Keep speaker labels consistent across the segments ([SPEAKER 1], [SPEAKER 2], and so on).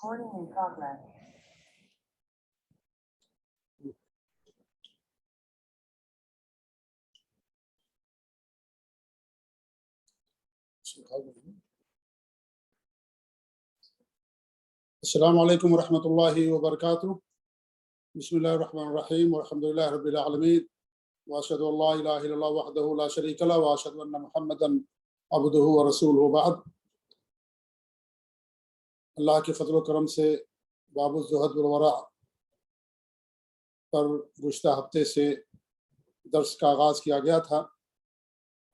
[SPEAKER 1] Recording in progress.
[SPEAKER 2] السلام علیکم ورحمۃ اللہ وبرکاتہ. بسم اللہ الرحمن الرحیم والحمد للہ رب العالمین واشهد ان لا الہ الا اللہ وحدہ لا شریک له واشهد ان محمدا عبدہ ورسولہ بعد. اللہ کے فضل و کرم سے باب الزہد والورع پر گزشتہ ہفتے سے درس کا آغاز کیا گیا تھا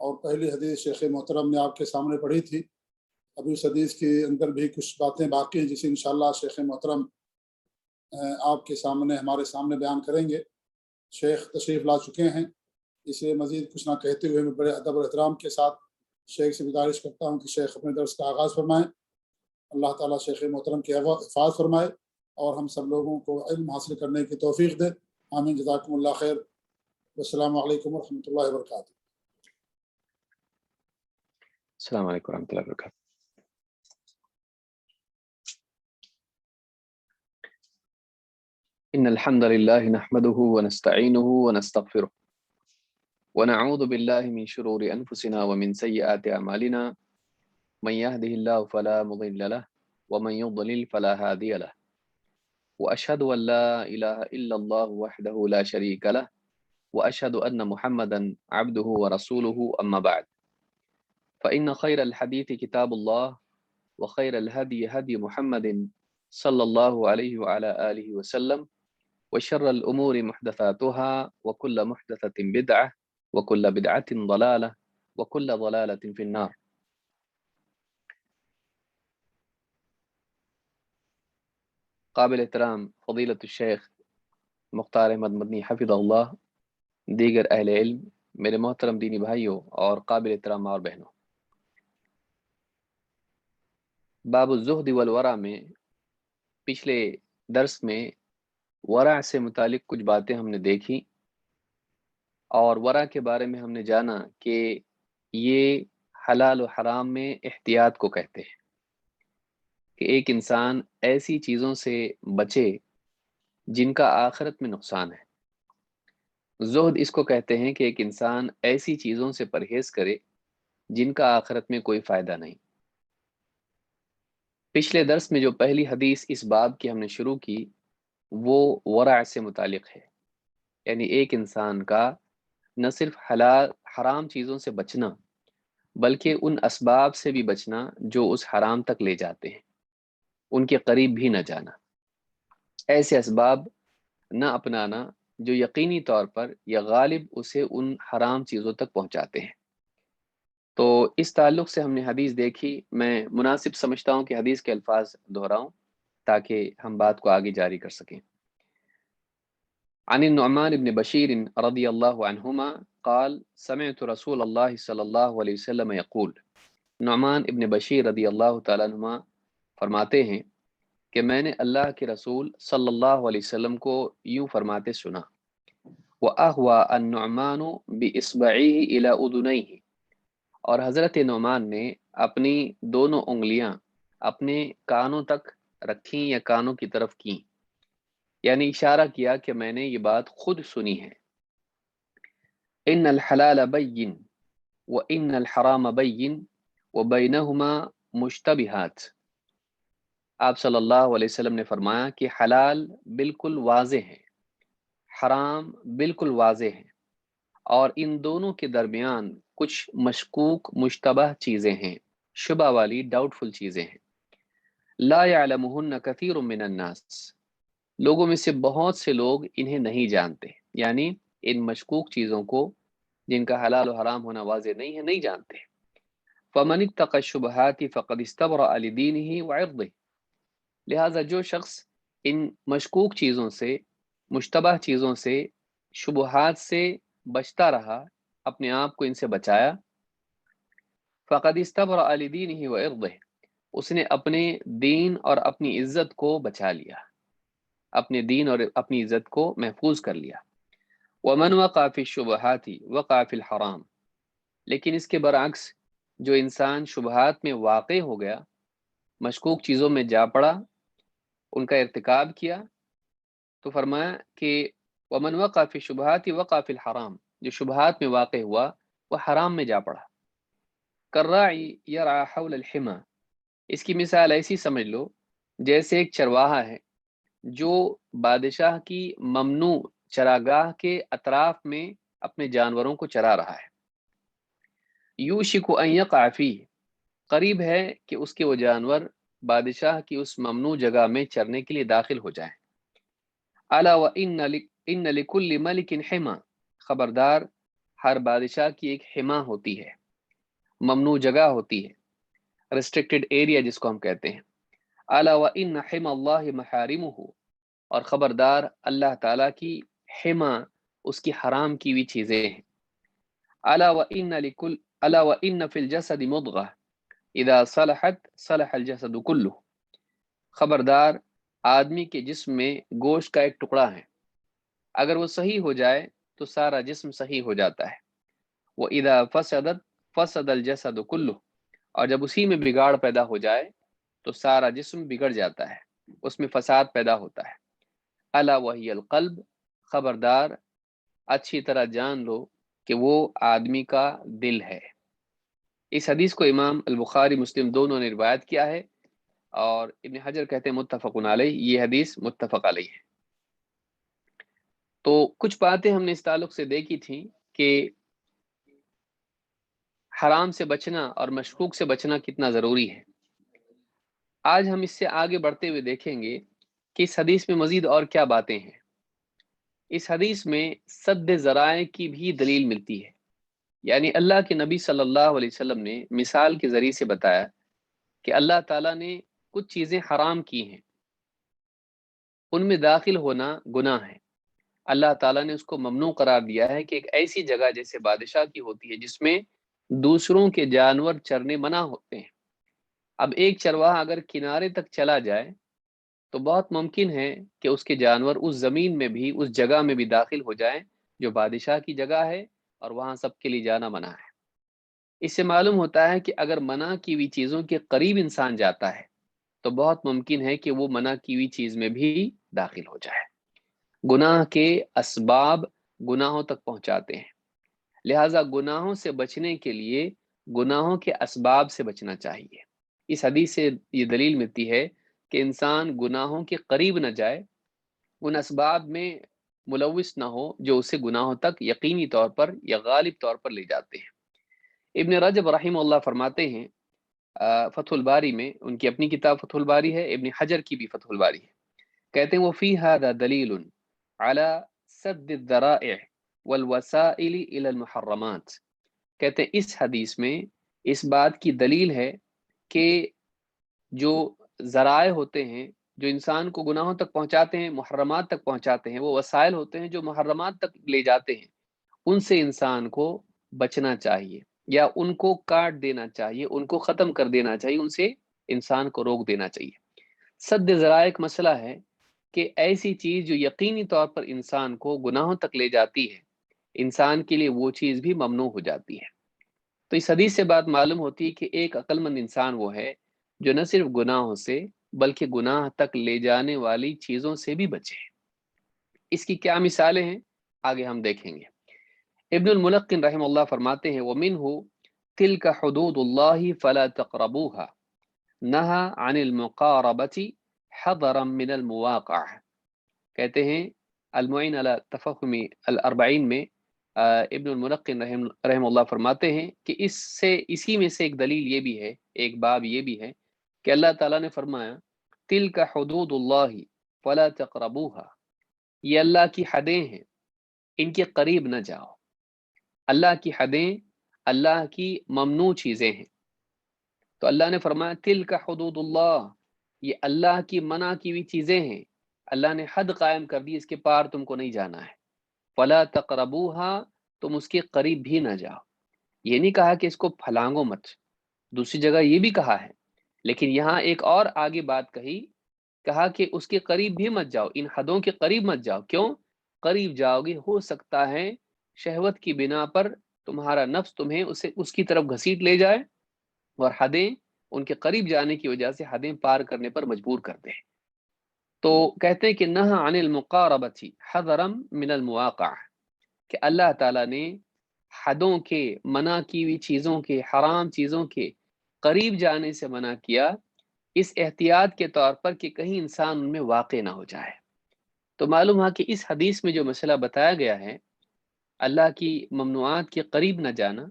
[SPEAKER 2] اور پہلی حدیث شیخ محترم نے آپ کے سامنے پڑھی تھی. ابھی اس حدیث کے اندر بھی کچھ باتیں باقی ہیں جسے انشاءاللہ شیخ محترم آپ کے سامنے ہمارے سامنے بیان کریں گے. شیخ تشریف لا چکے ہیں، اسے مزید کچھ نہ کہتے ہوئے میں بڑے ادب اور احترام کے ساتھ شیخ سے گزارش کرتا ہوں کہ شیخ اپنے درس کا آغاز فرمائیں. اللہ تعالیٰ شیخ محترم کی حفاظت فرمائے اور ہم سب لوگوں کو علم حاصل کرنے کی توفیق دے. آمین. جزاکم اللہ خیر. السلام علیکم ورحمۃ اللہ وبرکاتہ.
[SPEAKER 3] السلام علیکم ورحمۃ اللہ وبرکاتہ. ان الحمد لله نحمده ونستعينه ونستغفره ونعوذ بالله من شرور انفسنا ومن سيئات اعمالنا من يهده الله فلا مضل له ومن يضلل فلا هادي له واشهد ان لا اله الا الله وحده لا شريك له واشهد ان محمدا عبده ورسوله اما بعد فان خير الحديث كتاب الله وخير الهدي هدي محمد صلى الله عليه وعلى اله وسلم وشر الأمور محدثاتها وكل محدثة بدعة وكل بدعة ضلالة وكل ضلالة في النار. قابل احترام فضیلۃ الشیخ مختار احمد مدنی حفظہ اللہ، دیگر اہل علم، میرے محترم دینی بھائیوں اور قابل احترام اور بہنوں، باب الزہد والورع میں پچھلے درس میں ورع سے متعلق کچھ باتیں ہم نے دیکھی اور ورع کے بارے میں ہم نے جانا کہ یہ حلال و حرام میں احتیاط کو کہتے ہیں کہ ایک انسان ایسی چیزوں سے بچے جن کا آخرت میں نقصان ہے. زہد اس کو کہتے ہیں کہ ایک انسان ایسی چیزوں سے پرہیز کرے جن کا آخرت میں کوئی فائدہ نہیں. پچھلے درس میں جو پہلی حدیث اس باب کی ہم نے شروع کی وہ ورع سے متعلق ہے، یعنی ایک انسان کا نہ صرف حلال حرام چیزوں سے بچنا بلکہ ان اسباب سے بھی بچنا جو اس حرام تک لے جاتے ہیں، ان کے قریب بھی نہ جانا، ایسے اسباب نہ اپنانا جو یقینی طور پر یا غالب اسے ان حرام چیزوں تک پہنچاتے ہیں. تو اس تعلق سے ہم نے حدیث دیکھی. میں مناسب سمجھتا ہوں کہ حدیث کے الفاظ دہراؤں تاکہ ہم بات کو آگے جاری کر سکیں. عن النعمان بن بشیر رضی اللہ عنہما قال سمعت رسول اللہ صلی اللہ علیہ وسلم یقول. نعمان ابن بشیر رضی اللہ تعالیٰ عنہما فرماتے ہیں کہ میں نے اللہ کے رسول صلی اللہ علیہ وسلم کو یوں فرماتے سنا. وَأَهْوَى النُّعْمَانُ بِإِصْبَعِهِ إِلَى أُذُنَيْهِ، اور حضرت نعمان نے اپنی دونوں انگلیاں اپنے کانوں تک رکھیں یا کانوں کی طرف کیں، یعنی اشارہ کیا کہ میں نے یہ بات خود سنی ہے. ان الحلال بین وان الحرام بین وبینہما مشتبہات. آپ صلی اللہ علیہ وسلم نے فرمایا کہ حلال بالکل واضح ہے، حرام بالکل واضح ہے، اور ان دونوں کے درمیان کچھ مشکوک مشتبہ چیزیں ہیں، شبہ والی ڈاؤٹ فل چیزیں ہیں. لا يعلمهن كثير من الناس، لوگوں میں سے بہت سے لوگ انہیں نہیں جانتے، یعنی ان مشکوک چیزوں کو جن کا حلال و حرام ہونا واضح نہیں ہے نہیں جانتے. فمن اتقى الشبهات فقد استبرأ لدينه وعرضه، لہذا جو شخص ان مشکوک چیزوں سے، مشتبہ چیزوں سے، شبہات سے بچتا رہا، اپنے آپ کو ان سے بچایا، فقد استبرأ لدينه وعرضه، اس نے اپنے دین اور اپنی عزت کو بچا لیا، اپنے دین اور اپنی عزت کو محفوظ کر لیا. ومن وقع فی الشبہات وقع فی الحرام، لیکن اس کے برعکس جو انسان شبہات میں واقع ہو گیا، مشکوک چیزوں میں جا پڑا، ان کا ارتکاب کیا، تو فرمایا کہ ومن وقع فی الشبہات وقع فی الحرام، جو شبہات میں واقع ہوا وہ حرام میں جا پڑا۔ کالراعی یرعی حول الحمى، اس کی مثال ایسی سمجھ لو جیسے ایک چرواہا ہے جو بادشاہ کی ممنوع چراگاہ کے اطراف میں اپنے جانوروں کو چرا رہا ہے۔ یوشک ان یقع فیہ، قریب ہے کہ اس کے وہ جانور بادشاہ کی اس ممنوع جگہ میں چرنے کے لیے داخل ہو جائیں۔ الا وان لکل ملک حما، خبردار ہر بادشاہ کی ایک حما ہوتی ہے، ممنوع جگہ ہوتی ہے، ریسٹرکٹڈ ایریا جس کو ہم کہتے ہیں۔ الا وان حما اللہ محارمہ، اور خبردار اللہ تعالیٰ کی حما، اس کی حرام کی ہوئی چیزیں ہیں۔ الا وان فی الجسد مضغہ اذا صلحت صلح الجسد کلہ، خبردار آدمی کے جسم میں گوشت کا ایک ٹکڑا ہے، اگر وہ صحیح ہو جائے تو سارا جسم صحیح ہو جاتا ہے۔ وَإِذَا فَسَدَتْ فَسَدَ الْجَسَدُ كُلُّهُ، اور جب اسی میں بگاڑ پیدا ہو جائے تو سارا جسم بگڑ جاتا ہے، اس میں فساد پیدا ہوتا ہے۔ الا وہی القلب، خبردار اچھی طرح جان لو کہ وہ آدمی کا دل ہے۔ اس حدیث کو امام البخاری مسلم دونوں نے روایت کیا ہے، اور ابن حجر کہتے ہیں متفق علیہ، یہ حدیث متفق علیہ ہے۔ تو کچھ باتیں ہم نے اس تعلق سے دیکھی تھیں کہ حرام سے بچنا اور مشکوک سے بچنا کتنا ضروری ہے۔ آج ہم اس سے آگے بڑھتے ہوئے دیکھیں گے کہ اس حدیث میں مزید اور کیا باتیں ہیں۔ اس حدیث میں سد ذرائع کی بھی دلیل ملتی ہے، یعنی اللہ کے نبی صلی اللہ علیہ وسلم نے مثال کے ذریعے سے بتایا کہ اللہ تعالیٰ نے کچھ چیزیں حرام کی ہیں، ان میں داخل ہونا گناہ ہے۔ اللہ تعالیٰ نے اس کو ممنوع قرار دیا ہے کہ ایک ایسی جگہ جیسے بادشاہ کی ہوتی ہے جس میں دوسروں کے جانور چرنے منع ہوتے ہیں۔ اب ایک چرواہا اگر کنارے تک چلا جائے تو بہت ممکن ہے کہ اس کے جانور اس زمین میں بھی، اس جگہ میں بھی داخل ہو جائیں جو بادشاہ کی جگہ ہے، اور وہاں سب کے لیے جانا منع ہے۔ اس سے معلوم ہوتا ہے کہ اگر منع کی ہوئی چیزوں کے قریب انسان جاتا ہے تو بہت ممکن ہے کہ وہ منع کی ہوئی چیز میں بھی داخل ہو جائے۔ گناہ کے اسباب گناہوں تک پہنچاتے ہیں، لہٰذا گناہوں سے بچنے کے لیے گناہوں کے اسباب سے بچنا چاہیے۔ اس حدیث سے یہ دلیل ملتی ہے کہ انسان گناہوں کے قریب نہ جائے، ان اسباب میں ملوث نہ ہو جو اسے گناہوں تک یقینی طور پر یا غالب طور پر لے جاتے ہیں۔ ابن رجب رحمہ اللہ فرماتے ہیں فتح الباری میں، ان کی اپنی کتاب فتح الباری ہے، ابن حجر کی بھی فتح الباری ہے، کہتے ہیں وفی ھذا دلیل علی سد الذرائع والوسائل الی المحرمات، کہتے ہیں اس حدیث میں اس بات کی دلیل ہے کہ جو ذرائع ہوتے ہیں جو انسان کو گناہوں تک پہنچاتے ہیں، محرمات تک پہنچاتے ہیں، وہ وسائل ہوتے ہیں جو محرمات تک لے جاتے ہیں، ان سے انسان کو بچنا چاہیے، یا ان کو کاٹ دینا چاہیے، ان کو ختم کر دینا چاہیے، ان سے انسان کو روک دینا چاہیے۔ سد ذرائع ایک مسئلہ ہے کہ ایسی چیز جو یقینی طور پر انسان کو گناہوں تک لے جاتی ہے، انسان کے لیے وہ چیز بھی ممنوع ہو جاتی ہے۔ تو اس حدیث سے بات معلوم ہوتی ہے کہ ایک عقل مند انسان وہ ہے جو نہ صرف گناہوں سے بلکہ گناہ تک لے جانے والی چیزوں سے بھی بچے۔ اس کی کیا مثالیں ہیں آگے ہم دیکھیں گے۔ ابن الملقن رحمہ اللہ فرماتے ہیں وَمِنْهُ تِلْكَ حُدُودُ اللَّهِ فَلَا تَقْرَبُوهَا نَهَى عَنِ الْمُقَارَبَةِ حَذَرًا مِنَ الْمُوَاقَعَةِ، کہتے ہیں المعین علی تفہم الاربعین میں ابن الملقن رحمہ اللہ فرماتے ہیں کہ اسی میں سے ایک دلیل یہ بھی ہے، ایک باب یہ بھی ہے کہ اللہ تعالیٰ نے فرمایا تلک حدود اللہ فلا تقربوها، یہ اللہ کی حدیں ہیں، ان کے قریب نہ جاؤ۔ اللہ کی حدیں اللہ کی ممنوع چیزیں ہیں، تو اللہ نے فرمایا تلک حدود اللہ، یہ اللہ کی منع کی ہوئی چیزیں ہیں، اللہ نے حد قائم کر دی، اس کے پار تم کو نہیں جانا ہے۔ فلا تقربوها، تم اس کے قریب بھی نہ جاؤ۔ یہ نہیں کہا کہ اس کو پھلانگو مت، دوسری جگہ یہ بھی کہا ہے، لیکن یہاں ایک اور آگے بات کہا کہ اس کے قریب بھی مت جاؤ، ان حدوں کے قریب مت جاؤ۔ کیوں؟ قریب جاؤ گے ہو سکتا ہے شہوت کی بنا پر تمہارا نفس تمہیں اس کی طرف گھسیٹ لے جائے، اور حدیں ان کے قریب جانے کی وجہ سے حدیں پار کرنے پر مجبور کر دے۔ تو کہتے ہیں کہ نہا عن المقاربتی حذرم من المواقع، کہ اللہ تعالیٰ نے حدوں کے، منع کی ہوئی چیزوں کے، حرام چیزوں کے قریب جانے سے منع کیا، اس احتیاط کے طور پر کہ کہیں انسان ان میں واقع نہ ہو جائے۔ تو معلوم ہے کہ اس حدیث میں جو مسئلہ بتایا گیا ہے، اللہ کی ممنوعات کے قریب نہ جانا،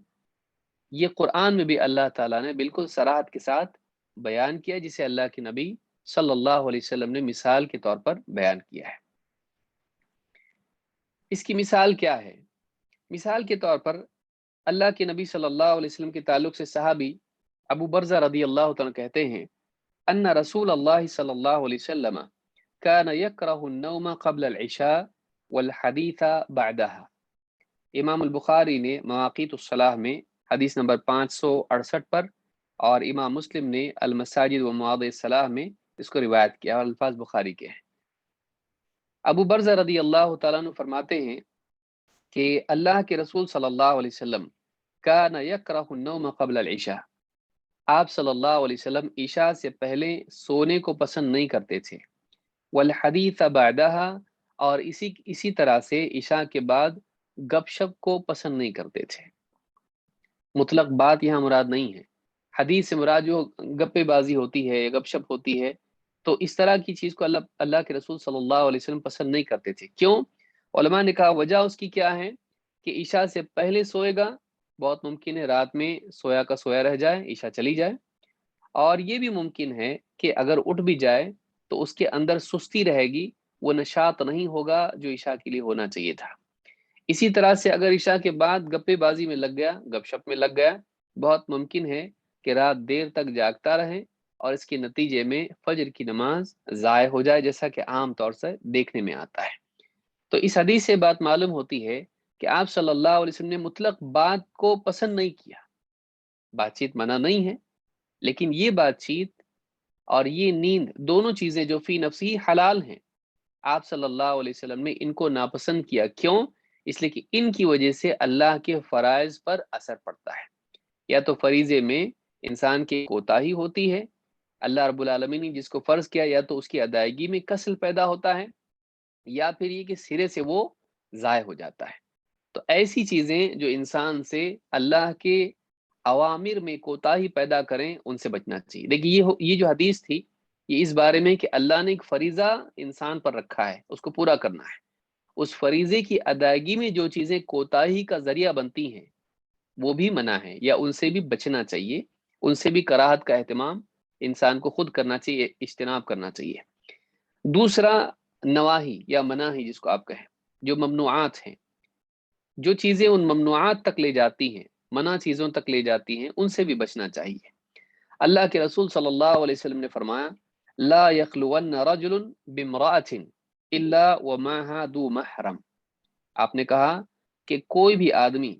[SPEAKER 3] یہ قرآن میں بھی اللہ تعالیٰ نے بالکل صراحت کے ساتھ بیان کیا، جسے اللہ کے نبی صلی اللہ علیہ وسلم نے مثال کے طور پر بیان کیا ہے۔ اس کی مثال کیا ہے؟ مثال کے طور پر اللہ کے نبی صلی اللہ علیہ وسلم کے تعلق سے صحابی ابو برزہ رضی اللہ تعالیٰ کہتے ہیں ان رسول اللہ صلی اللہ علیہ وسلم كان يكره النوم قبل العشاء والحديث بعدها۔ امام البخاری نے مواقیت الصلاح میں حدیث نمبر 568 پر، اور امام مسلم نے المساجد و مواضع الصلاح میں اس کو روایت کیا، اور الفاظ بخاری کے ہیں۔ ابو برزہ رضی اللہ تعالیٰ عنہ فرماتے ہیں کہ اللہ کے رسول صلی اللہ علیہ وسلم كان يكره النوم قبل العشاء، آپ صلی اللہ علیہ وسلم عشاء سے پہلے سونے کو پسند نہیں کرتے تھے، والحدیث بعدها، اور اسی طرح سے عشاء کے بعد گپ شپ کو پسند نہیں کرتے تھے۔ مطلق بات یہاں مراد نہیں ہے، حدیث سے مراد جو گپے بازی ہوتی ہے یا گپ شپ ہوتی ہے، تو اس طرح کی چیز کو اللہ کے رسول صلی اللہ علیہ وسلم پسند نہیں کرتے تھے۔ کیوں؟ علماء نے کہا وجہ اس کی کیا ہے کہ عشاء سے پہلے سوئے گا، بہت ممکن ہے رات میں سویا کا سویا رہ جائے، عشاء چلی جائے، اور یہ بھی ممکن ہے کہ اگر اٹھ بھی جائے تو اس کے اندر سستی رہے گی، وہ نشاط نہیں ہوگا جو عشاء کے لیے ہونا چاہیے تھا۔ اسی طرح سے اگر عشاء کے بعد گپے بازی میں لگ گیا، گپ شپ میں لگ گیا، بہت ممکن ہے کہ رات دیر تک جاگتا رہے اور اس کے نتیجے میں فجر کی نماز ضائع ہو جائے، جیسا کہ عام طور سے دیکھنے میں آتا ہے۔ تو اس حدیث سے بات معلوم ہوتی ہے کہ آپ صلی اللہ علیہ وسلم نے مطلق بات کو پسند نہیں کیا۔ بات چیت منع نہیں ہے، لیکن یہ بات چیت اور یہ نیند دونوں چیزیں جو فی نفسی حلال ہیں، آپ صلی اللہ علیہ وسلم نے ان کو ناپسند کیا۔ کیوں؟ اس لیے کہ ان کی وجہ سے اللہ کے فرائض پر اثر پڑتا ہے۔ یا تو فریضے میں انسان کی کوتاہی ہوتی ہے، اللہ رب العالمین نے جس کو فرض کیا، یا تو اس کی ادائیگی میں کسل پیدا ہوتا ہے، یا پھر یہ کہ سرے سے وہ ضائع ہو جاتا ہے۔ تو ایسی چیزیں جو انسان سے اللہ کے اوامر میں کوتاہی پیدا کریں، ان سے بچنا چاہیے۔ دیکھیے یہ جو حدیث تھی، یہ اس بارے میں کہ اللہ نے ایک فریضہ انسان پر رکھا ہے، اس کو پورا کرنا ہے۔ اس فریضے کی ادائیگی میں جو چیزیں کوتاہی کا ذریعہ بنتی ہیں وہ بھی منع ہے، یا ان سے بھی بچنا چاہیے، ان سے بھی کراہت کا اہتمام انسان کو خود کرنا چاہیے، اجتناب کرنا چاہیے۔ دوسرا نواہی یا مناہی جس کو آپ کہیں، جو ممنوعات ہیں، جو چیزیں ان ممنوعات تک لے جاتی ہیں، منع چیزوں تک لے جاتی ہیں، ان سے بھی بچنا چاہیے۔ اللہ کے رسول صلی اللہ علیہ وسلم نے فرمایا لا یخلون رجل بامرأة الا ومعها ذو محرم، آپ نے کہا کہ کوئی بھی آدمی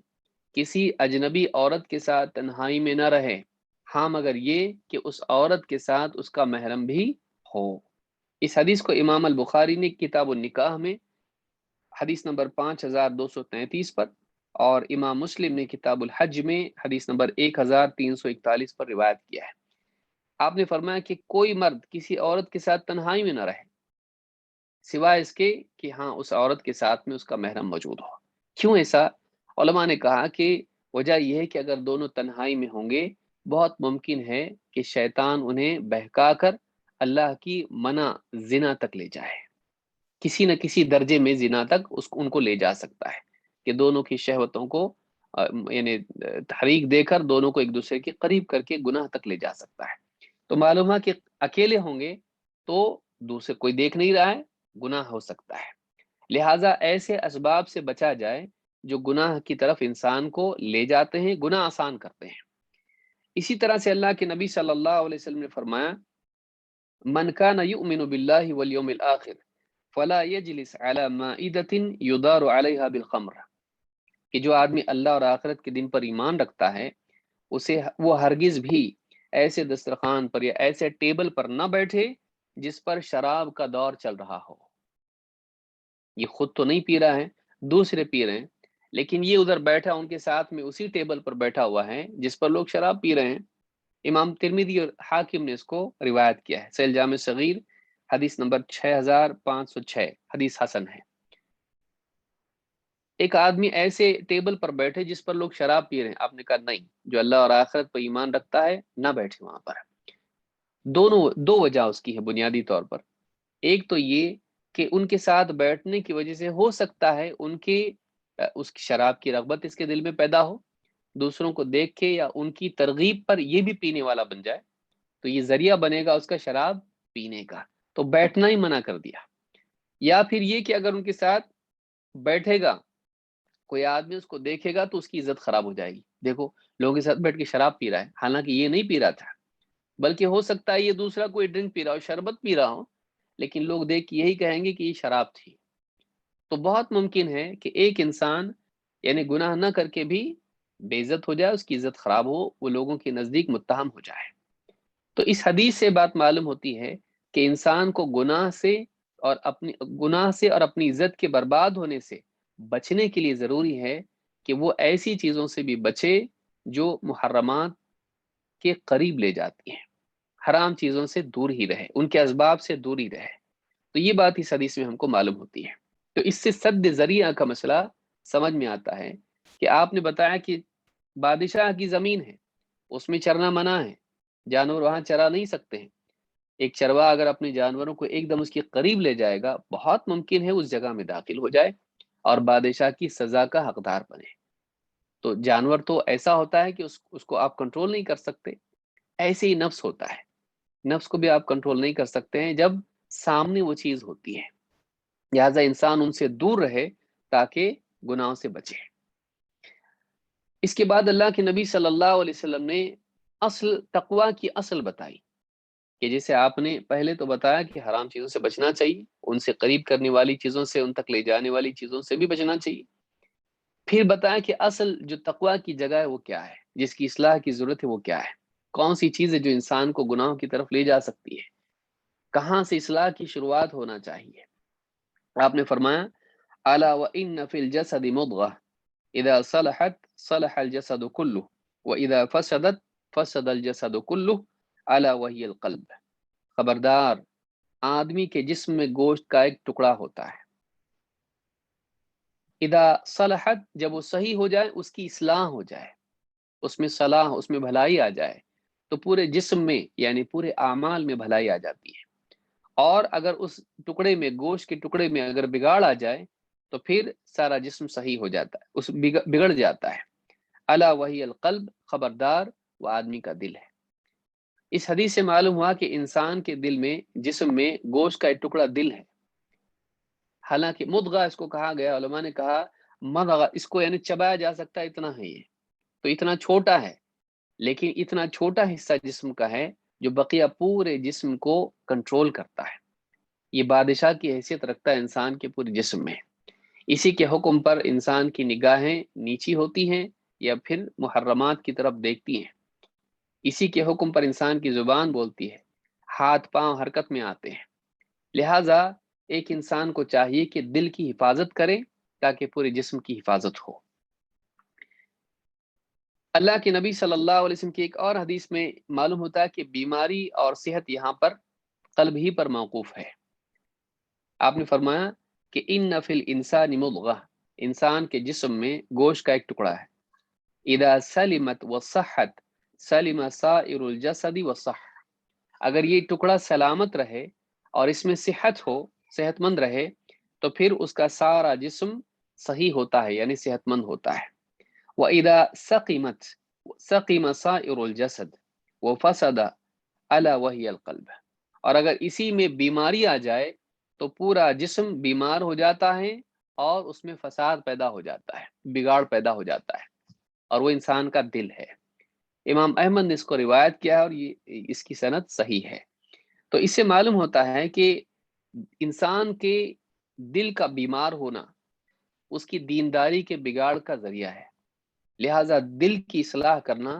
[SPEAKER 3] کسی اجنبی عورت کے ساتھ تنہائی میں نہ رہے، ہاں مگر یہ کہ اس عورت کے ساتھ اس کا محرم بھی ہو۔ اس حدیث کو امام البخاری نے کتاب النکاح میں حدیث نمبر 5233 پر، اور امام مسلم نے کتاب الحج میں حدیث نمبر 1341 پر روایت کیا ہے۔ آپ نے فرمایا کہ کوئی مرد کسی عورت کے ساتھ تنہائی میں نہ رہے سوائے اس کے کہ ہاں اس عورت کے ساتھ میں اس کا محرم موجود ہو۔ کیوں ایسا؟ علماء نے کہا کہ وجہ یہ ہے کہ اگر دونوں تنہائی میں ہوں گے، بہت ممکن ہے کہ شیطان انہیں بہکا کر اللہ کی منع زنا تک لے جائے، کسی نہ کسی درجے میں زنا تک ان کو لے جا سکتا ہے، کہ دونوں کی شہوتوں کو یعنی تحریک دے کر دونوں کو ایک دوسرے کے قریب کر کے گناہ تک لے جا سکتا ہے۔ تو معلوم ہے کہ اکیلے ہوں گے تو دوسرے کوئی دیکھ نہیں رہا ہے، گناہ ہو سکتا ہے، لہٰذا ایسے اسباب سے بچا جائے جو گناہ کی طرف انسان کو لے جاتے ہیں، گناہ آسان کرتے ہیں۔ اسی طرح سے اللہ کے نبی صلی اللہ علیہ وسلم نے فرمایا من کان یؤمن باللہ والیوم الآخر فلا یجلس علی مائدۃ یدار علیہا بالخمر، کہ جو آدمی اللہ اور آخرت کے دن پر ایمان رکھتا ہے، وہ ہرگز بھی ایسے دسترخوان پر یا ایسے ٹیبل پر نہ بیٹھے جس پر شراب کا دور چل رہا ہو۔ یہ خود تو نہیں پی رہا ہے، دوسرے پی رہے ہیں، لیکن یہ ادھر بیٹھا ان کے ساتھ میں اسی ٹیبل پر بیٹھا ہوا ہے جس پر لوگ شراب پی رہے ہیں۔ امام ترمذی اور حاکم نے اس کو روایت کیا ہے، صحیح جامع صغیر حدیث نمبر 6506، حدیث حسن ہے۔ ایک آدمی ایسے ٹیبل پر بیٹھے جس پر لوگ شراب پی رہے ہیں، آپ نے کہا نہیں، جو اللہ اور آخرت پر ایمان رکھتا ہے نہ بیٹھے وہاں پر۔ دو وجہ اس کی ہے بنیادی طور پر۔ ایک تو یہ کہ ان کے ساتھ بیٹھنے کی وجہ سے ہو سکتا ہے اس کی شراب کی رغبت اس کے دل میں پیدا ہو، دوسروں کو دیکھ کے یا ان کی ترغیب پر یہ بھی پینے والا بن جائے، تو یہ ذریعہ بنے گا اس کا شراب پینے کا، تو بیٹھنا ہی منع کر دیا۔ یا پھر یہ کہ اگر ان کے ساتھ بیٹھے گا، کوئی آدمی اس کو دیکھے گا تو اس کی عزت خراب ہو جائے گی، دیکھو لوگوں کے ساتھ بیٹھ کے شراب پی رہا ہے، حالانکہ یہ نہیں پی رہا تھا، بلکہ ہو سکتا ہے یہ دوسرا کوئی ڈرنک پی رہا ہو، شربت پی رہا ہو، لیکن لوگ دیکھ کے یہی کہیں گے کہ یہ شراب تھی۔ تو بہت ممکن ہے کہ ایک انسان یعنی گناہ نہ کر کے بھی بے عزت ہو جائے، اس کی عزت خراب ہو، وہ لوگوں کے نزدیک متہم ہو جائے۔ تو اس حدیث سے بات معلوم ہوتی ہے کہ انسان کو گناہ سے اور اپنی عزت کے برباد ہونے سے بچنے کے لیے ضروری ہے کہ وہ ایسی چیزوں سے بھی بچے جو محرمات کے قریب لے جاتی ہیں، حرام چیزوں سے دور ہی رہے، ان کے اسباب سے دور ہی رہے۔ تو یہ بات اس حدیث میں ہم کو معلوم ہوتی ہے۔ تو اس سے سد ذریعہ کا مسئلہ سمجھ میں آتا ہے کہ آپ نے بتایا کہ بادشاہ کی زمین ہے، اس میں چرنا منع ہے، جانور وہاں چرا نہیں سکتے ہیں۔ ایک چروا اگر اپنے جانوروں کو ایک دم اس کے قریب لے جائے گا، بہت ممکن ہے اس جگہ میں داخل ہو جائے اور بادشاہ کی سزا کا حقدار بنے۔ تو جانور تو ایسا ہوتا ہے کہ اس کو آپ کنٹرول نہیں کر سکتے، ایسے ہی نفس ہوتا ہے، نفس کو بھی آپ کنٹرول نہیں کر سکتے ہیں جب سامنے وہ چیز ہوتی ہے، لہذا انسان ان سے دور رہے تاکہ گناہوں سے بچے۔ اس کے بعد اللہ کے نبی صلی اللہ علیہ وسلم نے تقوی کی اصل بتائی، کہ جیسے آپ نے پہلے تو بتایا کہ حرام چیزوں سے بچنا چاہیے، ان سے قریب کرنے والی چیزوں سے، ان تک لے جانے والی چیزوں سے بھی بچنا چاہیے۔ پھر بتایا کہ اصل جو تقوی کی جگہ ہے وہ کیا ہے، جس کی اصلاح کی ضرورت ہے وہ کیا ہے، کون سی چیز ہے جو انسان کو گناہوں کی طرف لے جا سکتی ہے، کہاں سے اصلاح کی شروعات ہونا چاہیے۔ آپ نے فرمایا الا وان فی الجسد مضغہ اذا صلحت صلح الجسد كله واذا فسدت فسد الجسد كله الا وهي القلب، خبردار آدمی کے جسم میں گوشت کا ایک ٹکڑا ہوتا ہے، اذا صلحت جب وہ صحیح ہو جائے، اس کی اصلاح ہو جائے، اس میں صلاح، اس میں بھلائی آ جائے، تو پورے جسم میں یعنی پورے اعمال میں بھلائی آ جاتی ہے۔ اور اگر اس ٹکڑے میں، گوشت کے ٹکڑے میں اگر بگاڑ آ جائے تو پھر سارا جسم صحیح ہو جاتا ہے، اس بگڑ جاتا ہے۔ الا وہی القلب، خبردار وہ آدمی کا دل ہے۔ اس حدیث سے معلوم ہوا کہ انسان کے دل میں، جسم میں گوشت کا ایک ٹکڑا دل ہے، حالانکہ مدغہ اس کو کہا گیا، علماء نے کہا مدغہ اس کو یعنی چبایا جا سکتا ہے، اتنا ہے یہ، تو اتنا چھوٹا ہے، لیکن اتنا چھوٹا حصہ جسم کا ہے جو بقیہ پورے جسم کو کنٹرول کرتا ہے، یہ بادشاہ کی حیثیت رکھتا ہے انسان کے پورے جسم میں۔ اسی کے حکم پر انسان کی نگاہیں نیچی ہوتی ہیں یا پھر محرمات کی طرف دیکھتی ہیں، اسی کے حکم پر انسان کی زبان بولتی ہے، ہاتھ پاؤں حرکت میں آتے ہیں۔ لہٰذا ایک انسان کو چاہیے کہ دل کی حفاظت کرے تاکہ پورے جسم کی حفاظت ہو۔ اللہ کے نبی صلی اللہ علیہ وسلم کی ایک اور حدیث میں معلوم ہوتا ہے کہ بیماری اور صحت یہاں پر قلب ہی پر موقوف ہے۔ آپ نے فرمایا کہ ان فی الانسان مضغہ، انسان کے جسم میں گوشت کا ایک ٹکڑا ہے، اذا سلمت وصحت سلم سائر الجسد وصح، اگر یہ ٹکڑا سلامت رہے اور اس میں صحت ہو، صحت مند رہے، تو پھر اس کا سارا جسم صحیح ہوتا ہے یعنی صحت مند ہوتا ہے۔ وَإِذَا سَقِمَتْ سَقِمَ سَائِرُ الْجَسَدِ وَفَسَدَ أَلَا وَهِيَ الْقَلْبُ، اور اگر اسی میں بیماری آ جائے تو پورا جسم بیمار ہو جاتا ہے اور اس میں فساد پیدا ہو جاتا ہے، بگاڑ پیدا ہو جاتا ہے، اور وہ انسان کا دل ہے۔ امام احمد نے اس کو روایت کیا اور یہ اس کی سند صحیح ہے۔ تو اس سے معلوم ہوتا ہے کہ انسان کے دل کا بیمار ہونا اس کی دینداری کے بگاڑ کا ذریعہ ہے، لہٰذا دل کی اصلاح کرنا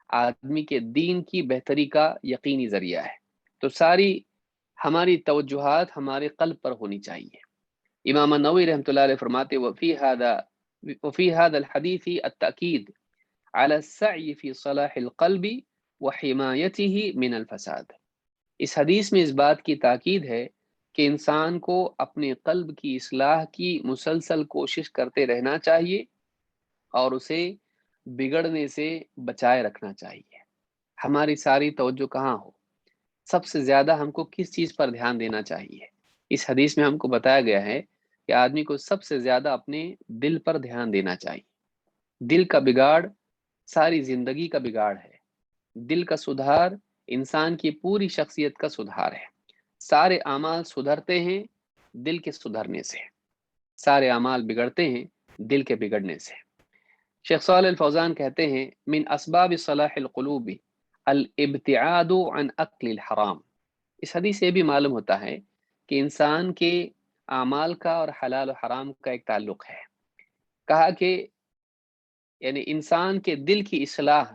[SPEAKER 3] آدمی کے دین کی بہتری کا یقینی ذریعہ ہے۔ تو ساری ہماری توجہات ہمارے قلب پر ہونی چاہیے۔ امام نووی رحمۃ اللہ علیہ فرماتے وفی هذا الحدیث التأکید على السعی فی صلاح القلب وحمایته من الفساد، اس حدیث میں اس بات کی تاکید ہے کہ انسان کو اپنے قلب کی اصلاح کی مسلسل کوشش کرتے رہنا چاہیے اور اسے بگڑنے سے بچائے رکھنا چاہیے۔ ہماری ساری توجہ کہاں ہو، سب سے زیادہ ہم کو کس چیز پر دھیان دینا چاہیے؟ اس حدیث میں ہم کو بتایا گیا ہے کہ آدمی کو سب سے زیادہ اپنے دل پر دھیان دینا چاہیے۔ دل کا بگاڑ ساری زندگی کا بگاڑ ہے۔ دل کا سدھار انسان کی پوری شخصیت کا سدھار ہے۔ سارے اعمال سدھرتے ہیں دل کے سدھرنے سے، سارے اعمال بگڑتے ہیں دل کے بگڑنے سے۔ شیخ صالح الفوزان کہتے ہیں من اسباب صلاح القلوب الابتعاد عن اکل الحرام۔ اس حدیث سے بھی معلوم ہوتا ہے کہ انسان کے اعمال کا اور حلال و حرام کا ایک تعلق ہے۔ کہا کہ یعنی انسان کے دل کی اصلاح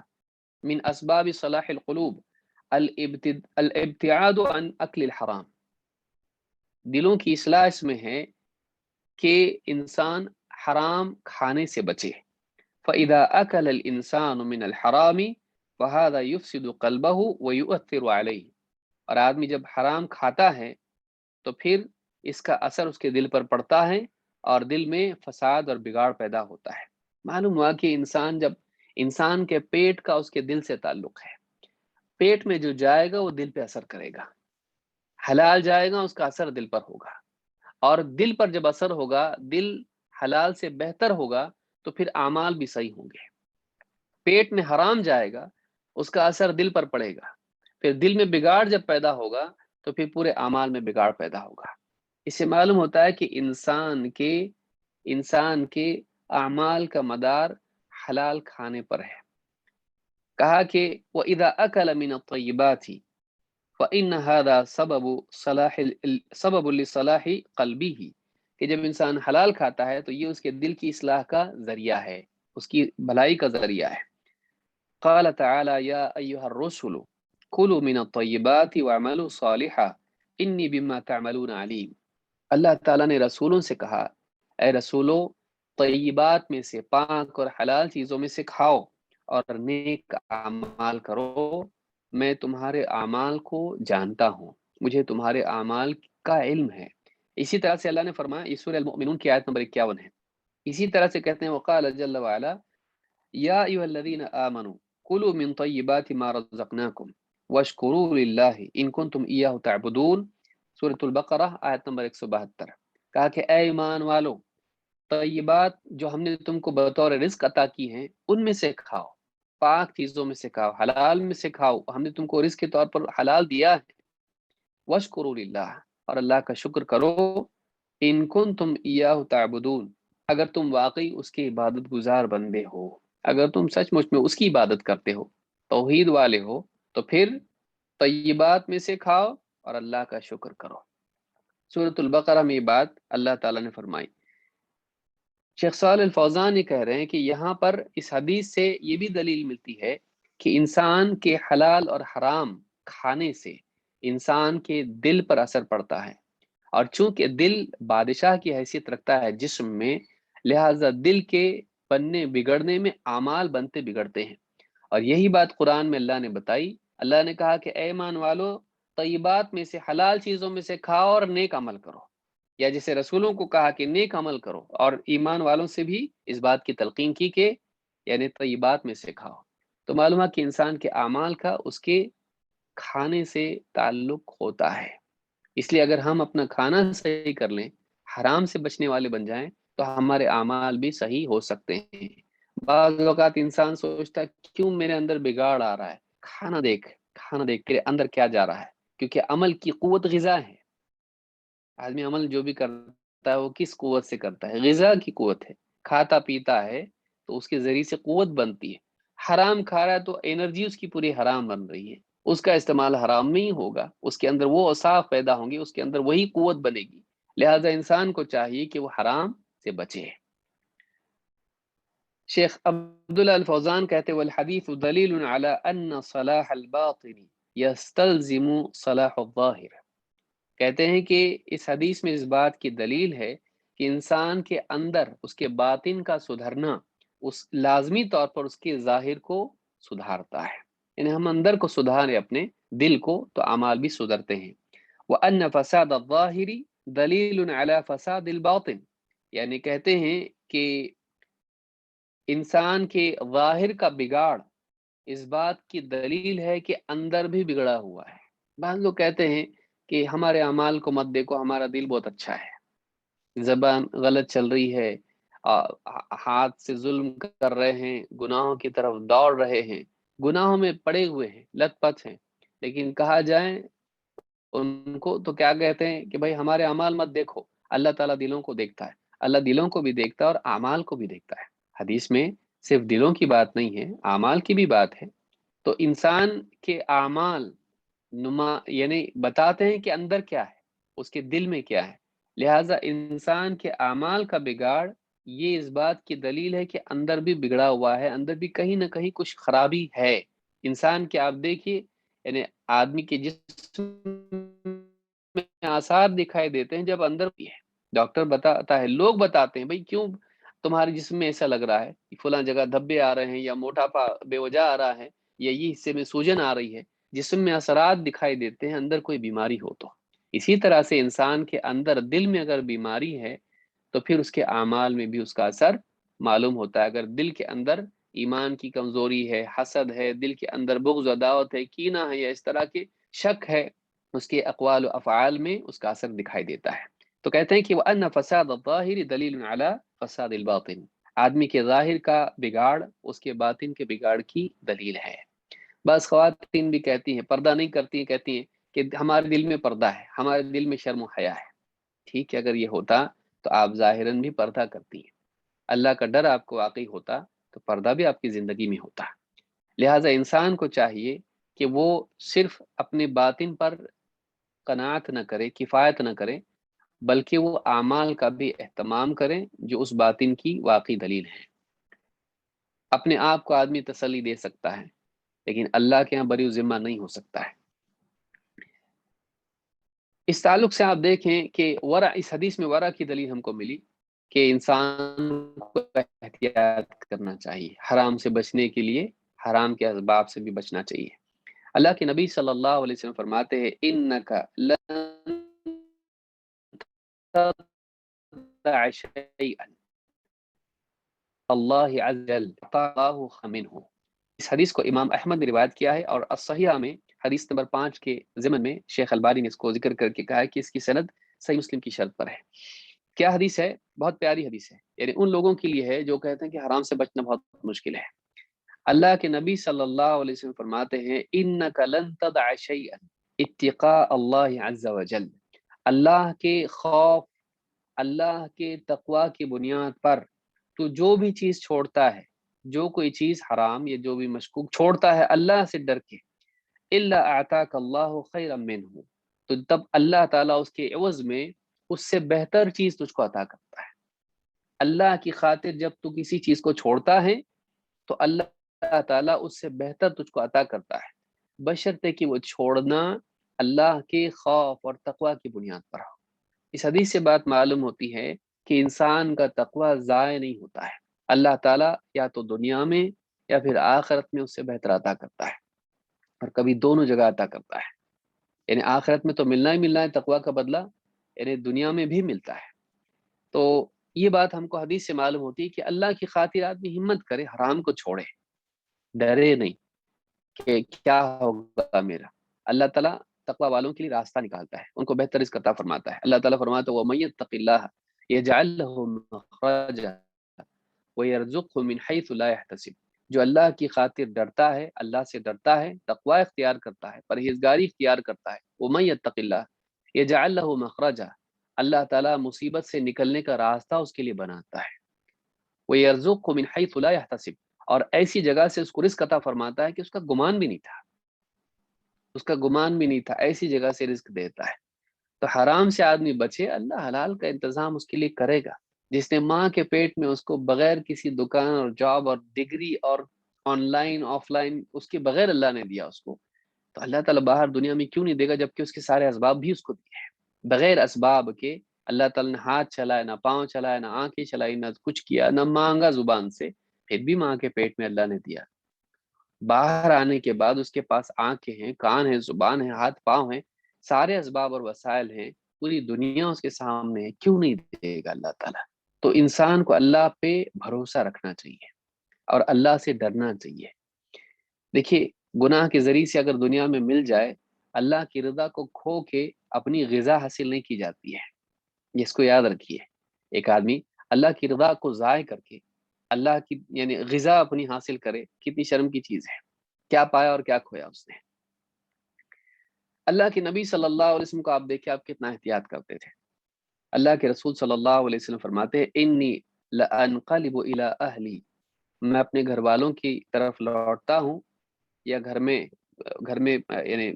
[SPEAKER 3] من اسباب صلاح القلوب الابتعاد عن اکل الحرام، دلوں کی اصلاح اس میں ہے کہ انسان حرام کھانے سے بچے۔ فَإِذَا أَكَلَ الْإِنسَانُ مِنَ الْحَرَامِ فَهَذَا يُفْسِدُ قَلْبَهُ وَيُؤَثِّرُ عَلَيْهِ، اور آدمی جب حرام کھاتا ہے تو پھر اس کا اثر اس کے دل پر پڑتا ہے اور دل میں فساد اور بگاڑ پیدا ہوتا ہے۔ معلوم ہوا کہ انسان کے پیٹ کا اس کے دل سے تعلق ہے۔ پیٹ میں جو جائے گا وہ دل پہ اثر کرے گا، حلال جائے گا اس کا اثر دل پر ہوگا، اور دل پر جب اثر ہوگا، دل حلال سے بہتر ہوگا تو پھر اعمال بھی صحیح ہوں گے۔ پیٹ میں حرام جائے گا اس کا اثر دل پر پڑے گا، پھر دل میں بگاڑ جب پیدا ہوگا تو پھر پورے اعمال میں بگاڑ پیدا ہوگا۔ اس سے معلوم ہوتا ہے کہ انسان کے اعمال کا مدار حلال کھانے پر ہے۔ کہا کہ وَإِذَا أَكَلَ مِنَ الطَّيِّبَاتِ فَإِنَّ هَذَا سَبَبٌ لِصَلَاحِ قَلْبِهِ، کہ جب انسان حلال کھاتا ہے تو یہ اس کے دل کی اصلاح کا ذریعہ ہے، اس کی بھلائی کا ذریعہ ہے۔ قال تعالی یا ایھا الرسل کلوا من الطیبات واعملوا صالحا انی بما تعملون علیم۔ اللہ تعالیٰ نے رسولوں سے کہا اے رسولو، طیبات میں سے، پاک اور حلال چیزوں میں سے کھاؤ اور نیک اعمال کرو، میں تمہارے اعمال کو جانتا ہوں، مجھے تمہارے اعمال کا علم ہے۔ اسی طرح سے اللہ نے فرمایا، یہ سورہ المؤمنون کی آیت نمبر 51 ہے۔ اسی طرح سے کہتے ہیں وقال جل وعلا یا ایھا الذین آمنوا کلوا من طیبات ما رزقناکم واشکروا للہ ان کنتم ایاہ تعبدون، سورۃ البقرہ آیت نمبر 172۔ کہا کہ اے ایمان والو، طیبات جو ہم نے تم کو بطور رزق عطا کی ہیں ان میں سے کھاؤ، پاک چیزوں میں سے کھاؤ، حلال میں سے کھاؤ، ہم نے تم کو رزق کے طور پر حلال دیا ہے۔ واشکروا للہ، اور اللہ کا شکر کرو، ان کنتم ایاہ تعبدون، اگر تم واقعی اس کے عبادت گزار بندے ہو، اگر تم سچ مچ میں اس کی عبادت کرتے ہو، توحید والے ہو، تو پھر طیبات میں سے کھاؤ اور اللہ کا شکر کرو۔ سورۃ البقرہ میں یہ بات اللہ تعالیٰ نے فرمائی۔ شیخ صالح الفوزان یہ کہہ رہے ہیں کہ یہاں پر اس حدیث سے یہ بھی دلیل ملتی ہے کہ انسان کے حلال اور حرام کھانے سے انسان کے دل پر اثر پڑتا ہے، اور چونکہ دل بادشاہ کی حیثیت رکھتا ہے جسم میں، لہٰذا دل کے بننے بگڑنے میں اعمال بنتے بگڑتے ہیں۔ اور یہی بات قرآن میں اللہ نے بتائی۔ اللہ نے کہا کہ اے ایمان والو، طیبات میں سے، حلال چیزوں میں سے کھاؤ اور نیک عمل کرو، یا جیسے رسولوں کو کہا کہ نیک عمل کرو، اور ایمان والوں سے بھی اس بات کی تلقین کی کہ یعنی طیبات میں سے کھاؤ۔ تو معلوم ہے کہ انسان کے اعمال کا اس کے کھانے سے تعلق ہوتا ہے۔ اس لیے اگر ہم اپنا کھانا صحیح کر لیں، حرام سے بچنے والے بن جائیں، تو ہمارے اعمال بھی صحیح ہو سکتے ہیں۔ بعض اوقات انسان سوچتا ہے کیوں میرے اندر بگاڑ آ رہا ہے، کھانا دیکھ تیرے اندر کیا جا رہا ہے، کیونکہ عمل کی قوت غذا ہے۔ آدمی عمل جو بھی کرتا ہے وہ کس قوت سے کرتا ہے؟ غذا کی قوت ہے۔ کھاتا پیتا ہے تو اس کے ذریعے سے قوت بنتی ہے۔ حرام کھا رہا ہے تو انرجی اس کی پوری حرام بن رہی ہے، اس کا استعمال حرام میں ہی ہوگا، اس کے اندر وہ اوصاف پیدا ہوں گے، اس کے اندر وہی قوت بنے گی۔ لہذا انسان کو چاہیے کہ وہ حرام سے بچے۔ شیخ عبداللہ الفوزان کہتے ہیں والحدیث دلیل علی ان صلاح الباطن یستلزم صلاح الظاہر۔ کہتے ہیں کہ اس حدیث میں اس بات کی دلیل ہے کہ انسان کے اندر اس کے باطن کا سدھرنا اس لازمی طور پر اس کے ظاہر کو سدھارتا ہے۔ یعنی ہم اندر کو سدھاریں اپنے دل کو تو اعمال بھی سدھرتے ہیں۔ وَأَنَّ فَسَادَ الظَّاهِرِ دَلِيلٌ عَلَى فَسَادِ الْبَاطِنِ، یعنی کہتے ہیں کہ انسان کے ظاہر کا بگاڑ اس بات کی دلیل ہے کہ اندر بھی بگڑا ہوا ہے۔ بعض لوگ کہتے ہیں کہ ہمارے اعمال کو مت دیکھو، ہمارا دل بہت اچھا ہے، زبان غلط چل رہی ہے، ہاتھ سے ظلم کر رہے ہیں، گناہوں کی طرف دوڑ رہے ہیں، گناہوں میں پڑے ہوئے ہیں، لت پت ہیں، لیکن کہا جائے ان کو تو کیا کہتے ہیں کہ بھائی ہمارے اعمال مت دیکھو، اللہ تعالیٰ دلوں کو دیکھتا ہے، اللہ دلوں کو بھی دیکھتا ہے اور اعمال کو بھی دیکھتا ہے۔ حدیث میں صرف دلوں کی بات نہیں ہے، اعمال کی بھی بات ہے۔ تو انسان کے اعمال یعنی بتاتے ہیں کہ اندر کیا ہے، اس کے دل میں کیا ہے، لہٰذا انسان کے اعمال کا بگاڑ یہ اس بات کی دلیل ہے کہ اندر بھی بگڑا ہوا ہے، اندر بھی کہیں نہ کہیں کچھ خرابی ہے۔ انسان کے آپ دیکھیے، یعنی آدمی کے جسم میں آثار دکھائی دیتے ہیں جب اندر بھی ہے۔ ڈاکٹر بتاتا ہے، لوگ بتاتے ہیں بھائی کیوں تمہارے جسم میں ایسا لگ رہا ہے کہ فلاں جگہ دھبے آ رہے ہیں یا موٹاپا بے وجہ آ رہا ہے یا یہ حصے میں سوجن آ رہی ہے، جسم میں اثرات دکھائی دیتے ہیں اندر کوئی بیماری ہو تو۔ اسی طرح سے انسان کے اندر دل میں اگر بیماری ہے تو پھر اس کے اعمال میں بھی اس کا اثر معلوم ہوتا ہے۔ اگر دل کے اندر ایمان کی کمزوری ہے، حسد ہے، دل کے اندر بغض و عداوت ہے، کینہ ہے یا اس طرح کے شک ہے، اس کے اقوال و افعال میں اس کا اثر دکھائی دیتا ہے۔ تو کہتے ہیں کہ وَأَنَّ فَسَادَ الظَّاهِرِ دَلِيلٌ عَلَى فَسَادِ الْبَاطِنِ، آدمی کے ظاہر کا بگاڑ اس کے باطن کے بگاڑ کی دلیل ہے۔ بعض خواتین بھی کہتی ہیں، پردہ نہیں کرتی ہیں، کہتی ہیں کہ ہمارے دل میں پردہ ہے، ہمارے دل میں شرم و حیا ہے۔ ٹھیک ہے، اگر یہ ہوتا تو آپ ظاہراً بھی پردہ کرتی ہیں، اللہ کا ڈر آپ کو واقعی ہوتا تو پردہ بھی آپ کی زندگی میں ہوتا۔ لہٰذا انسان کو چاہیے کہ وہ صرف اپنے باطن پر قناعت نہ کرے، کفایت نہ کرے، بلکہ وہ اعمال کا بھی اہتمام کریں جو اس باطن کی واقعی دلیل ہے۔ اپنے آپ کو آدمی تسلی دے سکتا ہے لیکن اللہ کے ہاں بری ذمہ نہیں ہو سکتا ہے۔ اس تعلق سے آپ دیکھیں کہ ورع، اس حدیث میں ورع کی دلیل ہم کو ملی کہ انسان کو احتیاط کرنا چاہیے، حرام سے بچنے کے لیے حرام کے اسباب سے بھی بچنا چاہیے۔ اللہ کے نبی صلی اللہ علیہ وسلم فرماتے ہیں اِنَّكَ لَن تَدَعَ شَيْئًا اللہ عز وجل اعطاہ منہ۔ اس حدیث کو امام احمد نے روایت کیا ہے اور الصحیحہ میں حدیث نمبر 5 کے ضمن میں شیخ البانی نے اس کو ذکر کر کے کہا ہے کہ اس کی سند صحیح مسلم کی شرط پر ہے۔ کیا حدیث ہے؟ بہت پیاری حدیث ہے، یعنی ان لوگوں کے لیے ہے جو کہتے ہیں کہ حرام سے بچنا بہت مشکل ہے۔ اللہ کے نبی صلی اللہ علیہ وسلم فرماتے ہیں اِنَّكَ لَن تَدَعَ شَيْئًا اتقاء اللہ عز وجل، اللہ کے خوف، اللہ کے تقوی کی بنیاد پر تو جو بھی چیز چھوڑتا ہے، جو کوئی چیز حرام یا جو بھی مشکوک چھوڑتا ہے اللہ سے ڈر کے، الا اعطاک اللہ خیرا منہ، تو تب اللہ تعالیٰ اس کے عوض میں اس سے بہتر چیز تجھ کو عطا کرتا ہے۔ اللہ کی خاطر جب تو کسی چیز کو چھوڑتا ہے تو اللہ تعالیٰ اس سے بہتر تجھ کو عطا کرتا ہے، بشرطے کہ وہ چھوڑنا اللہ کے خوف اور تقوی کی بنیاد پر ہو۔ اس حدیث سے بات معلوم ہوتی ہے کہ انسان کا تقوی ضائع نہیں ہوتا ہے، اللہ تعالیٰ یا تو دنیا میں یا پھر آخرت میں اس سے بہتر عطا کرتا ہے، اور کبھی دونوں جگہ عطا کرتا ہے۔ یعنی آخرت میں تو ملنا ہی ملنا ہے تقوی کا بدلہ، یعنی دنیا میں بھی ملتا ہے۔ تو یہ بات ہم کو حدیث سے معلوم ہوتی ہے کہ اللہ کی خاطر آدمی ہمت کرے، حرام کو چھوڑے، ڈرے نہیں کہ کیا ہوگا میرا۔ اللہ تعالیٰ تقوی والوں کے لیے راستہ نکالتا ہے، ان کو بہتر رزق عطا فرماتا ہے۔ اللہ تعالیٰ فرماتا ہے وَمَن يَتَّقِ اللَّهَ يَجْعَل لَّهُ مَخْرَجًا وَيَرْزُقْهُ مِنْ حَيْثُ لَا يَحْتَسِبُ، جو اللہ کی خاطر ڈرتا ہے، اللہ سے ڈرتا ہے، تقوی اختیار کرتا ہے، پرہیزگاری اختیار کرتا ہے، وَمَن يَتَّقِ اللَّهَ يَجْعَل لَّهُ مَخْرَجًا، اللہ تعالیٰ مصیبت سے نکلنے کا راستہ اس کے لیے بناتا ہے، وَيَرْزُقْهُ مِنْ حَيْثُ لَا يَحْتَسِبُ، اور ایسی جگہ سے اس کو رزق عطا فرماتا ہے کہ اس کا گمان بھی نہیں تھا، اس کا گمان بھی نہیں تھا، ایسی جگہ سے رزق دیتا ہے۔ تو حرام سے آدمی بچے، اللہ حلال کا انتظام اس کے لیے کرے گا۔ جس نے ماں کے پیٹ میں اس کو بغیر کسی دکان اور جاب اور ڈگری اور آن لائن آف لائن اس کے بغیر اللہ نے دیا اس کو، تو اللہ تعالیٰ باہر دنیا میں کیوں نہیں دے گا جبکہ اس کے سارے اسباب بھی اس کو دیے ہیں۔ بغیر اسباب کے اللہ تعالیٰ نے ہاتھ چلائے، نہ پاؤں چلائے، نہ آنکھیں چلائی، نہ کچھ کیا، نہ مانگا زبان سے، پھر بھی ماں کے پیٹ میں اللہ نے دیا۔ باہر آنے کے بعد اس کے پاس آنکھیں ہیں، کان ہیں، زبان ہے، ہاتھ پاؤں ہیں، سارے اسباب اور وسائل ہیں، پوری دنیا اس کے سامنے ہے، کیوں نہیں دے گا اللہ تعالیٰ؟ تو انسان کو اللہ پہ بھروسہ رکھنا چاہیے اور اللہ سے ڈرنا چاہیے۔ دیکھیے، گناہ کے ذریعے سے اگر دنیا میں مل جائے، اللہ کی رضا کو کھو کے اپنی غذا حاصل نہیں کی جاتی ہے، جس کو یاد رکھیے۔ ایک آدمی اللہ کی رضا کو ضائع کر کے اللہ کی یعنی غذا اپنی حاصل کرے، کتنی شرم کی چیز ہے۔ کیا پایا اور کیا کھویا اس نے؟ اللہ کے نبی صلی اللہ علیہ وسلم کو آپ دیکھیں، آپ کتنا احتیاط کرتے تھے۔ اللہ کے رسول صلی اللہ علیہ وسلم فرماتے ہیں انی لانقلب الی اہلی، میں اپنے گھر والوں کی طرف لوٹتا ہوں یا گھر میں یعنی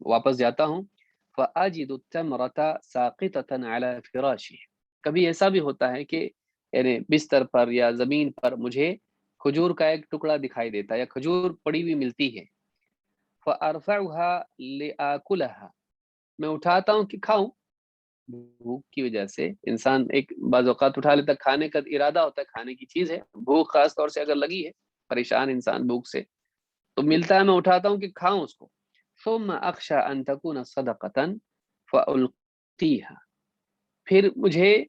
[SPEAKER 3] واپس جاتا ہوں، فاجد التمرۃ ساقطۃ علی فراشی، کبھی ایسا بھی ہوتا ہے کہ یعنی بستر پر یا زمین پر مجھے کھجور کا ایک ٹکڑا دکھائی دیتا ہے یا کھجور پڑی ہوئی ملتی ہے، فارفعها لاکلها، میں اٹھاتا ہوں کہ کھاؤں۔ بھوک کی وجہ سے انسان ایک بعض اوقات اٹھا لیتا، کھانے کا ارادہ ہوتا ہے، کھانے کی چیز ہے، بھوک خاص طور سے اگر لگی ہے، پریشان انسان بھوک سے تو ملتا ہے، میں اٹھاتا ہوں کہ کھاؤں اس کو۔ ثم اخشى ان تكون صدقة فالقيها، پھر مجھے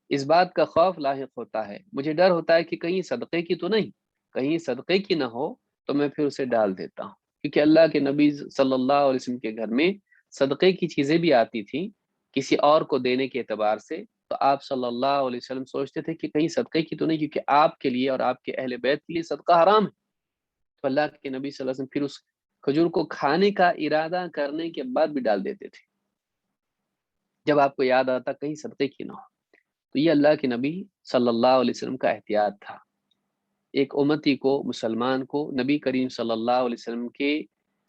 [SPEAKER 3] اس بات کا خوف لاحق ہوتا ہے، مجھے ڈر ہوتا ہے کہ کہیں صدقے کی تو نہیں، کہیں صدقے کی نہ ہو، تو میں پھر اسے ڈال دیتا ہوں، کیونکہ اللہ کے نبی صلی اللہ علیہ وسلم کے گھر میں صدقے کی چیزیں بھی آتی تھیں کسی اور کو دینے کے اعتبار سے، تو آپ صلی اللہ علیہ وسلم سوچتے تھے کہ کہیں صدقے کی تو نہیں، کیونکہ آپ کے لیے اور آپ کے اہل بیت کے لیے صدقہ حرام ہے۔ تو اللہ کے نبی صلی اللہ علیہ وسلم پھر اس کھجور کو کھانے کا ارادہ کرنے کے بعد بھی ڈال دیتے تھے، جب آپ کو یاد آتا کہیں صدقے کی نہ ہو۔ تو یہ اللہ کے نبی صلی اللہ علیہ وسلم کا احتیاط تھا۔ ایک امتی کو، مسلمان کو نبی کریم صلی اللہ علیہ وسلم کے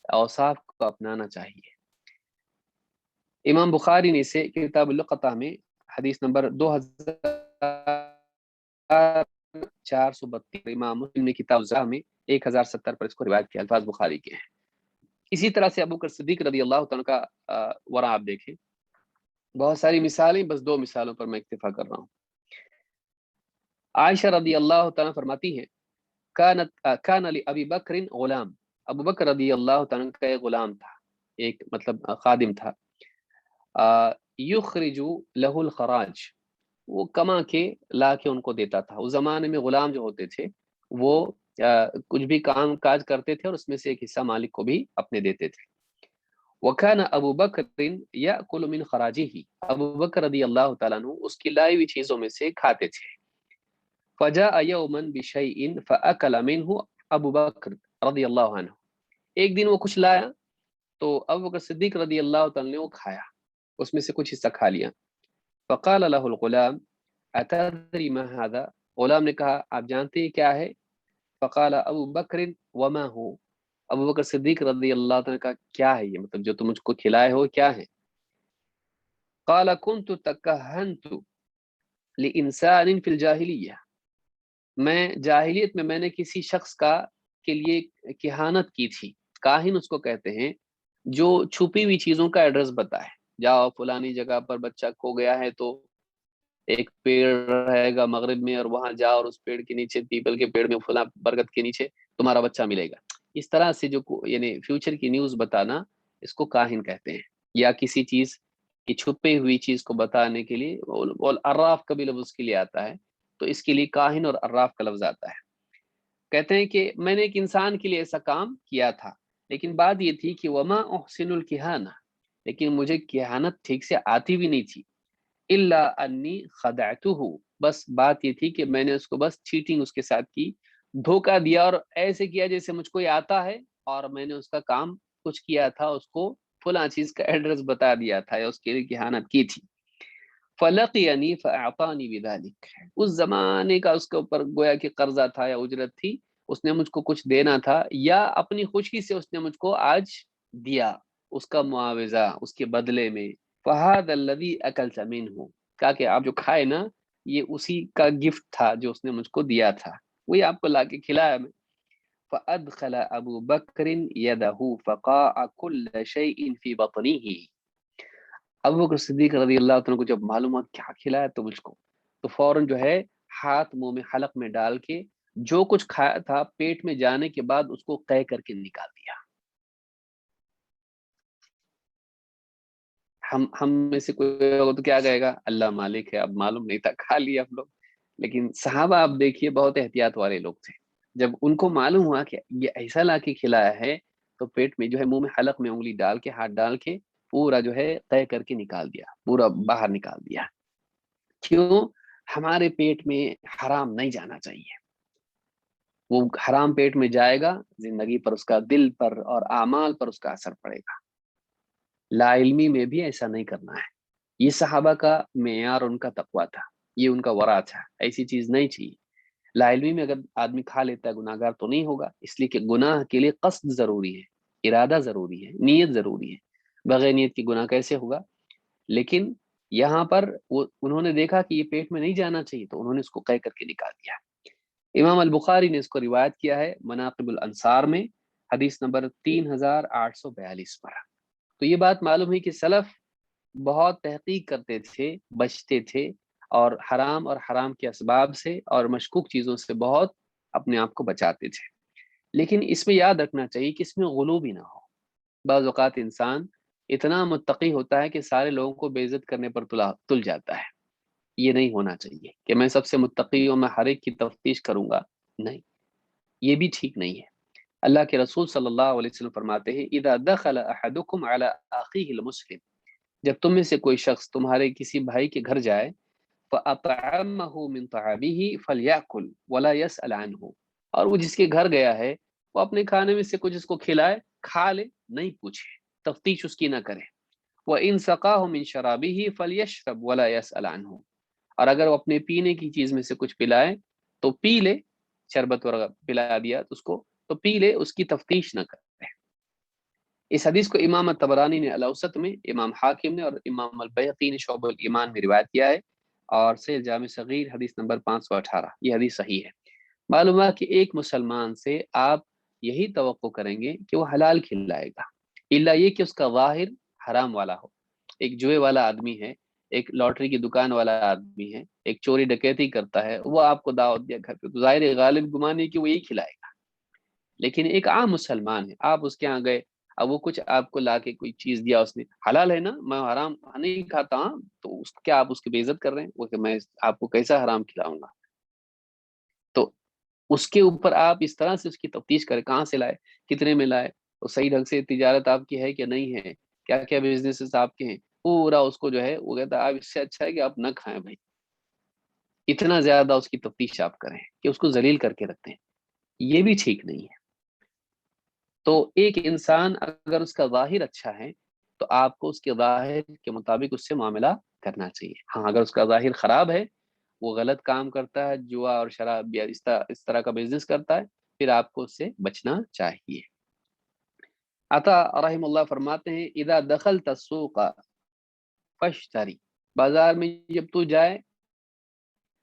[SPEAKER 3] اوصاف کو اپنانا چاہیے۔ امام بخاری نے اسے کتاب اللقطہ میں حدیث نمبر 2432، امام مسلم نے کتاب الزہد میں 1070 پر اس کو روایت کیا، الفاظ بخاری کے ہیں۔ اسی طرح سے ابو بکر صدیق رضی اللہ تعالیٰ کا ورع آپ دیکھیں، بہت ساری مثالیں، بس 2 مثالوں پر میں اکتفا کر رہا ہوں۔ عائشہ رضی اللہ تعالیٰ فرماتی ہے کان لابی بکر غلام، ابو بکر رضی اللہ تعالیٰ کا ایک غلام تھا، ایک مطلب خادم تھا، یخرج لہ الخراج، وہ کما کے لا کے ان کو دیتا تھا۔ اس زمانے میں غلام جو ہوتے تھے وہ کچھ بھی کام کاج کرتے تھے اور اس میں سے ایک حصہ مالک کو بھی اپنے دیتے تھے۔ وکان ابو بکر یاکل من خراجہ، ابو بکر رضی اللہ تعالیٰ عنہ اس کی لائی ہوئی چیزوں میں سے کھاتے تھے۔ فجاء یوما بشیء فاکل منہ ابو بکر رضی اللہ عنہ، ایک دن وہ کچھ لایا تو ابو بکر صدیق رضی اللہ تعالیٰ نے وہ کھایا، اس میں سے کچھ حصہ کھا لیا۔ فقال له الغلام اتدری ما هذا، غلام نے کہا آپ جانتے ہیں کیا ہے؟ فقال ابو بکر وما هو، ابو بکر صدیق رضی اللہ تعالیٰ کا کیا ہے یہ، مطلب جو تم مجھ کو کھلائے ہو کیا ہے؟ قال كنت تكهنت لانسان في الجاہلیہ، میں جاہلیت میں نے کسی شخص کے لیے کہانت کی تھی۔ کاہن اس کو کہتے ہیں جو چھپی ہوئی چیزوں کا ایڈریس بتائے، جاؤ فلانی جگہ پر بچہ کھو گیا ہے تو ایک پیڑ رہے گا مغرب میں، اور وہاں جاؤ اور اس پیڑ کے نیچے، پیپل کے پیڑ میں فلاں برگد کے نیچے تمہارا بچہ ملے گا۔ اس طرح سے جو یعنی فیوچر کی نیوز بتانا، اس کو کاہن کہتے ہیں، یا کسی چیز کی چھپی ہوئی چیز کو بتانے کے لیے، اور عراف کا بھی لفظ اس کے لیے آتا ہے، تو اس کے لیے کاہن اور عراف کا لفظ آتا ہے۔ کہتے ہیں کہ میں نے ایک انسان کے لیے ایسا کام کیا تھا، لیکن بات یہ تھی کہ وما احسن الکہانہ، لیکن مجھے کہانت ٹھیک سے آتی بھی نہیں تھی، الا انی خدعتہ، بس بات یہ تھی کہ میں نے اس کو بس چیٹنگ اس کے ساتھ کی، دھوکہ دیا اور ایسے کیا جیسے مجھ کو یہ آتا ہے، اور میں نے اس کا کام کچھ کیا تھا، اس کو فلاں چیز کا ایڈریس بتا دیا تھا یا اس کے لیے کہانت کی تھی۔ فلقینی فاعطانی بذلک، اس زمانے کا اس کے اوپر گویا کہ قرضہ تھا یا اجرت تھی، اس نے مجھ کو کچھ دینا تھا، یا اپنی خوشی سے اس نے مجھ کو آج دیا، اس کا معاوضہ اس کے بدلے میں۔ فہذا الذی اکلت منہ، کہا کہ آپ جو کھائے نا، یہ اسی کا گفٹ تھا جو اس نے مجھ کو دیا تھا، وہی آپ کو لا کے کھلایا میں۔ فادخل ابو بکر یدہ فقاع کل شیء فی بطنہ، ابو بکر صدیق رضی اللہ عنہ کو جب معلوم ہوا کیا کھلایا تو مجھ کو، تو فوراً جو ہے ہاتھ منہ میں حلق میں ڈال کے جو کچھ کھایا تھا پیٹ میں جانے کے بعد اس کو قے کر کے نکال دیا۔ ہم میں سے کوئی ہوگا تو کیا کہے گا؟ اللہ مالک ہے، اب معلوم نہیں تھا، کھا لیا ہم لوگ۔ لیکن صحابہ آپ دیکھیے بہت احتیاط والے لوگ تھے، جب ان کو معلوم ہوا کہ یہ ایسا لا کے کھلایا ہے تو پیٹ میں جو ہے، منہ میں حلق میں انگلی ڈال کے، ہاتھ ڈال کے پورا جو ہے طے کر کے نکال دیا، پورا باہر نکال دیا۔ کیوں؟ ہمارے پیٹ میں حرام نہیں جانا چاہیے۔ وہ حرام پیٹ میں جائے گا، زندگی پر، اس کا دل پر اور اعمال پر اس کا اثر پڑے گا۔ لا علمی میں بھی ایسا نہیں کرنا ہے۔ یہ صحابہ کا معیار، ان کا تقویٰ تھا، یہ ان کا ورع تھا، ایسی چیز نہیں چاہیے۔ لا علمی میں اگر آدمی کھا لیتا ہے گناہگار تو نہیں ہوگا، اس لیے کہ گناہ کے لیے قصد ضروری ہے، ارادہ ضروری ہے، نیت ضروری ہے۔ بغیر نیت کی گناہ کیسے ہوگا؟ لیکن یہاں پر انہوں نے دیکھا کہ یہ پیٹ میں نہیں جانا چاہیے، تو انہوں نے اس کو قے کر کے نکال دیا۔ امام البخاری نے اس کو روایت کیا ہے مناقب الانصار میں، حدیث نمبر 3842 پر۔ تو یہ بات معلوم ہے کہ سلف بہت تحقیق کرتے تھے، بچتے تھے، اور حرام کے اسباب سے اور مشکوک چیزوں سے بہت اپنے آپ کو بچاتے تھے۔ لیکن اس میں یاد رکھنا چاہیے کہ اس میں غلو بھی نہ ہو۔ بعض اوقات انسان اتنا متقی ہوتا ہے کہ سارے لوگوں کو بے عزت کرنے پر تل جاتا ہے۔ یہ نہیں ہونا چاہیے کہ میں سب سے متقی ہوں، میں ہر ایک کی تفتیش کروں گا، نہیں، یہ بھی ٹھیک نہیں ہے۔ اللہ کے رسول صلی اللہ علیہ وسلم فرماتے ہیں اذا دخل احدکم علی اخیہ المسلم، جب تم میں سے کوئی شخص تمہارے کسی بھائی کے گھر جائے، فَأَطْعَمَهُ مِنْ طَعَامِهِ فَلْيَأْكُلْ وَلَا يَسْأَلْ عَنْهُ، اور وہ جس کے گھر گیا ہے وہ اپنے کھانے میں سے کچھ اس کو کھلائے، کھا لے، نہیں پوچھے، تفتیش اس کی نہ کرے۔ وَإِنْ سَقَاهُ مِنْ شَرَابِهِ فَلْيَشْرَبْ وَلَا يَسْأَلْ عَنْهُ، اور اگر وہ اپنے پینے کی چیز میں سے کچھ پلائے تو پی لے، شربت وغیرہ پلا دیا تو اس کو تو پی لے، اس کی تفتیش نہ کرے۔ اس حدیث کو امام طبرانی نے الاوسط میں، امام حاکم نے اور امام البیہقی نے شعب الایمان میں روایت کیا ہے، اور سیل جامع صغیر حدیث نمبر 518، یہ حدیث صحیح ہے۔ معلوم ہے کہ ایک مسلمان سے آپ یہی توقع کریں گے کہ وہ حلال کھلائے گا، الا یہ کہ اس کا ظاہر حرام والا ہو۔ ایک جوئے والا آدمی ہے، ایک لاٹری کی دکان والا آدمی ہے، ایک چوری ڈکیتی کرتا ہے، وہ آپ کو دعوت دیا گھر پہ، تو ظاہر غالب گمان ہے کہ وہ یہی کھلائے گا۔ لیکن ایک عام مسلمان ہے، آپ اس کے ہاں گئے، اب وہ کچھ آپ کو لا کے کوئی چیز دیا، اس نے حلال ہے نا، میں حرام نہیں کھاتا ہوں، تو کیا آپ اس کی بے عزت کر رہے ہیں؟ وہ کہ میں آپ کو کیسا حرام کھلاؤں گا؟ تو اس کے اوپر آپ اس طرح سے اس کی تفتیش کریں، کہاں سے لائے، کتنے میں لائے، تو صحیح ڈھنگ سے تجارت آپ کی ہے کہ نہیں ہے، کیا کیا بزنس آپ کے ہیں، پورا اس کو جو ہے وہ کہتا ہے آپ اس سے اچھا ہے کہ آپ نہ کھائیں بھائی۔ اتنا زیادہ اس کی تفتیش آپ کریں کہ اس کو ذلیل کر کے رکھتے ہیں، یہ بھی ٹھیک نہیں ہے۔ تو ایک انسان اگر اس کا ظاہر اچھا ہے تو آپ کو اس کے ظاہر کے مطابق اس سے معاملہ کرنا چاہیے۔ ہاں اگر اس کا ظاہر خراب ہے، وہ غلط کام کرتا ہے، جوا اور شراب یا اس طرح کا بزنس کرتا ہے، پھر آپ کو اس سے بچنا چاہیے۔ عطا رحم اللہ فرماتے ہیں اذا دخلت السوق فاشتری، بازار میں جب تو جائے،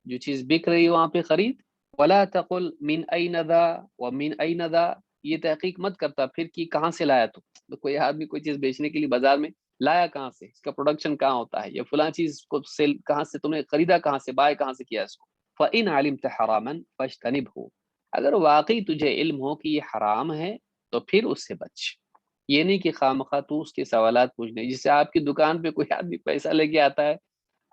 [SPEAKER 3] جو چیز بک رہی ہے وہاں پہ خرید، ولا تقل من این ذا ومن این ذا، یہ تحقیق مت کرتا پھر کہ کہاں سے لایا تو کوئی آدمی کوئی چیز بیچنے کے لیے بازار میں لایا کہاں سے، اس کا پروڈکشن کہاں ہوتا ہے، یہ فلاں چیز کو سیل کہاں سے، تم نے خریدا کہاں سے، بائے کہاں سے کیا اس کو۔ فَإِنْ عَلِمْتَ حَرَامًا فَاجْتَنِبْهُ، اگر واقعی تجھے علم ہو کہ یہ حرام ہے تو پھر اس سے بچ۔ یہ نہیں کہ خواہ تو اس کے سوالات پوچھنے، جس سے آپ کی دکان پہ کوئی آدمی پیسہ لے کے آتا ہے،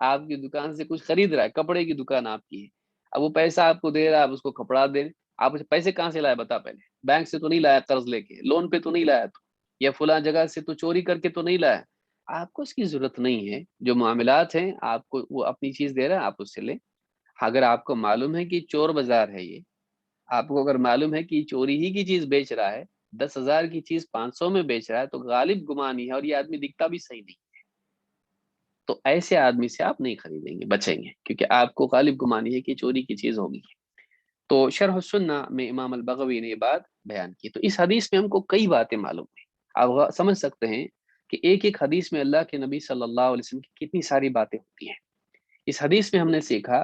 [SPEAKER 3] آپ کی دکان سے کچھ خرید رہا ہے، کپڑے کی دکان آپ کی ہے، اب وہ پیسہ آپ کو دے رہا ہے، آپ اس کو کپڑا دیں، آپ اسے پیسے کہاں سے لائے بتا، پہلے بینک سے تو نہیں لایا، قرض لے کے، لون پہ تو نہیں لایا، تو یا فلاں جگہ سے تو چوری کر کے تو نہیں لایا۔ آپ کو اس کی ضرورت نہیں ہے، جو معاملات ہیں آپ کو وہ اپنی چیز دے رہا ہے، آپ اس سے لیں۔ اگر آپ کو معلوم ہے کہ چور بازار ہے یہ، آپ کو اگر معلوم ہے کہ چوری ہی کی چیز بیچ رہا ہے، 10,000 کی چیز 500 میں بیچ رہا ہے، تو غالب گمان ہی ہے، اور یہ آدمی دکھتا بھی صحیح نہیں، تو ایسے آدمی سے آپ نہیں خریدیں گے، بچیں گے، کیونکہ آپ کو غالب گمانی ہے کہ چوری کی چیز ہوگی۔ تو شرح السنہ میں امام البغوی نے یہ بات بیان کی۔ تو اس حدیث میں ہم کو کئی باتیں معلوم ہیں، آپ سمجھ سکتے ہیں کہ ایک ایک حدیث میں اللہ کے نبی صلی اللہ علیہ وسلم کی کتنی ساری باتیں ہوتی ہیں۔ اس حدیث میں ہم نے سیکھا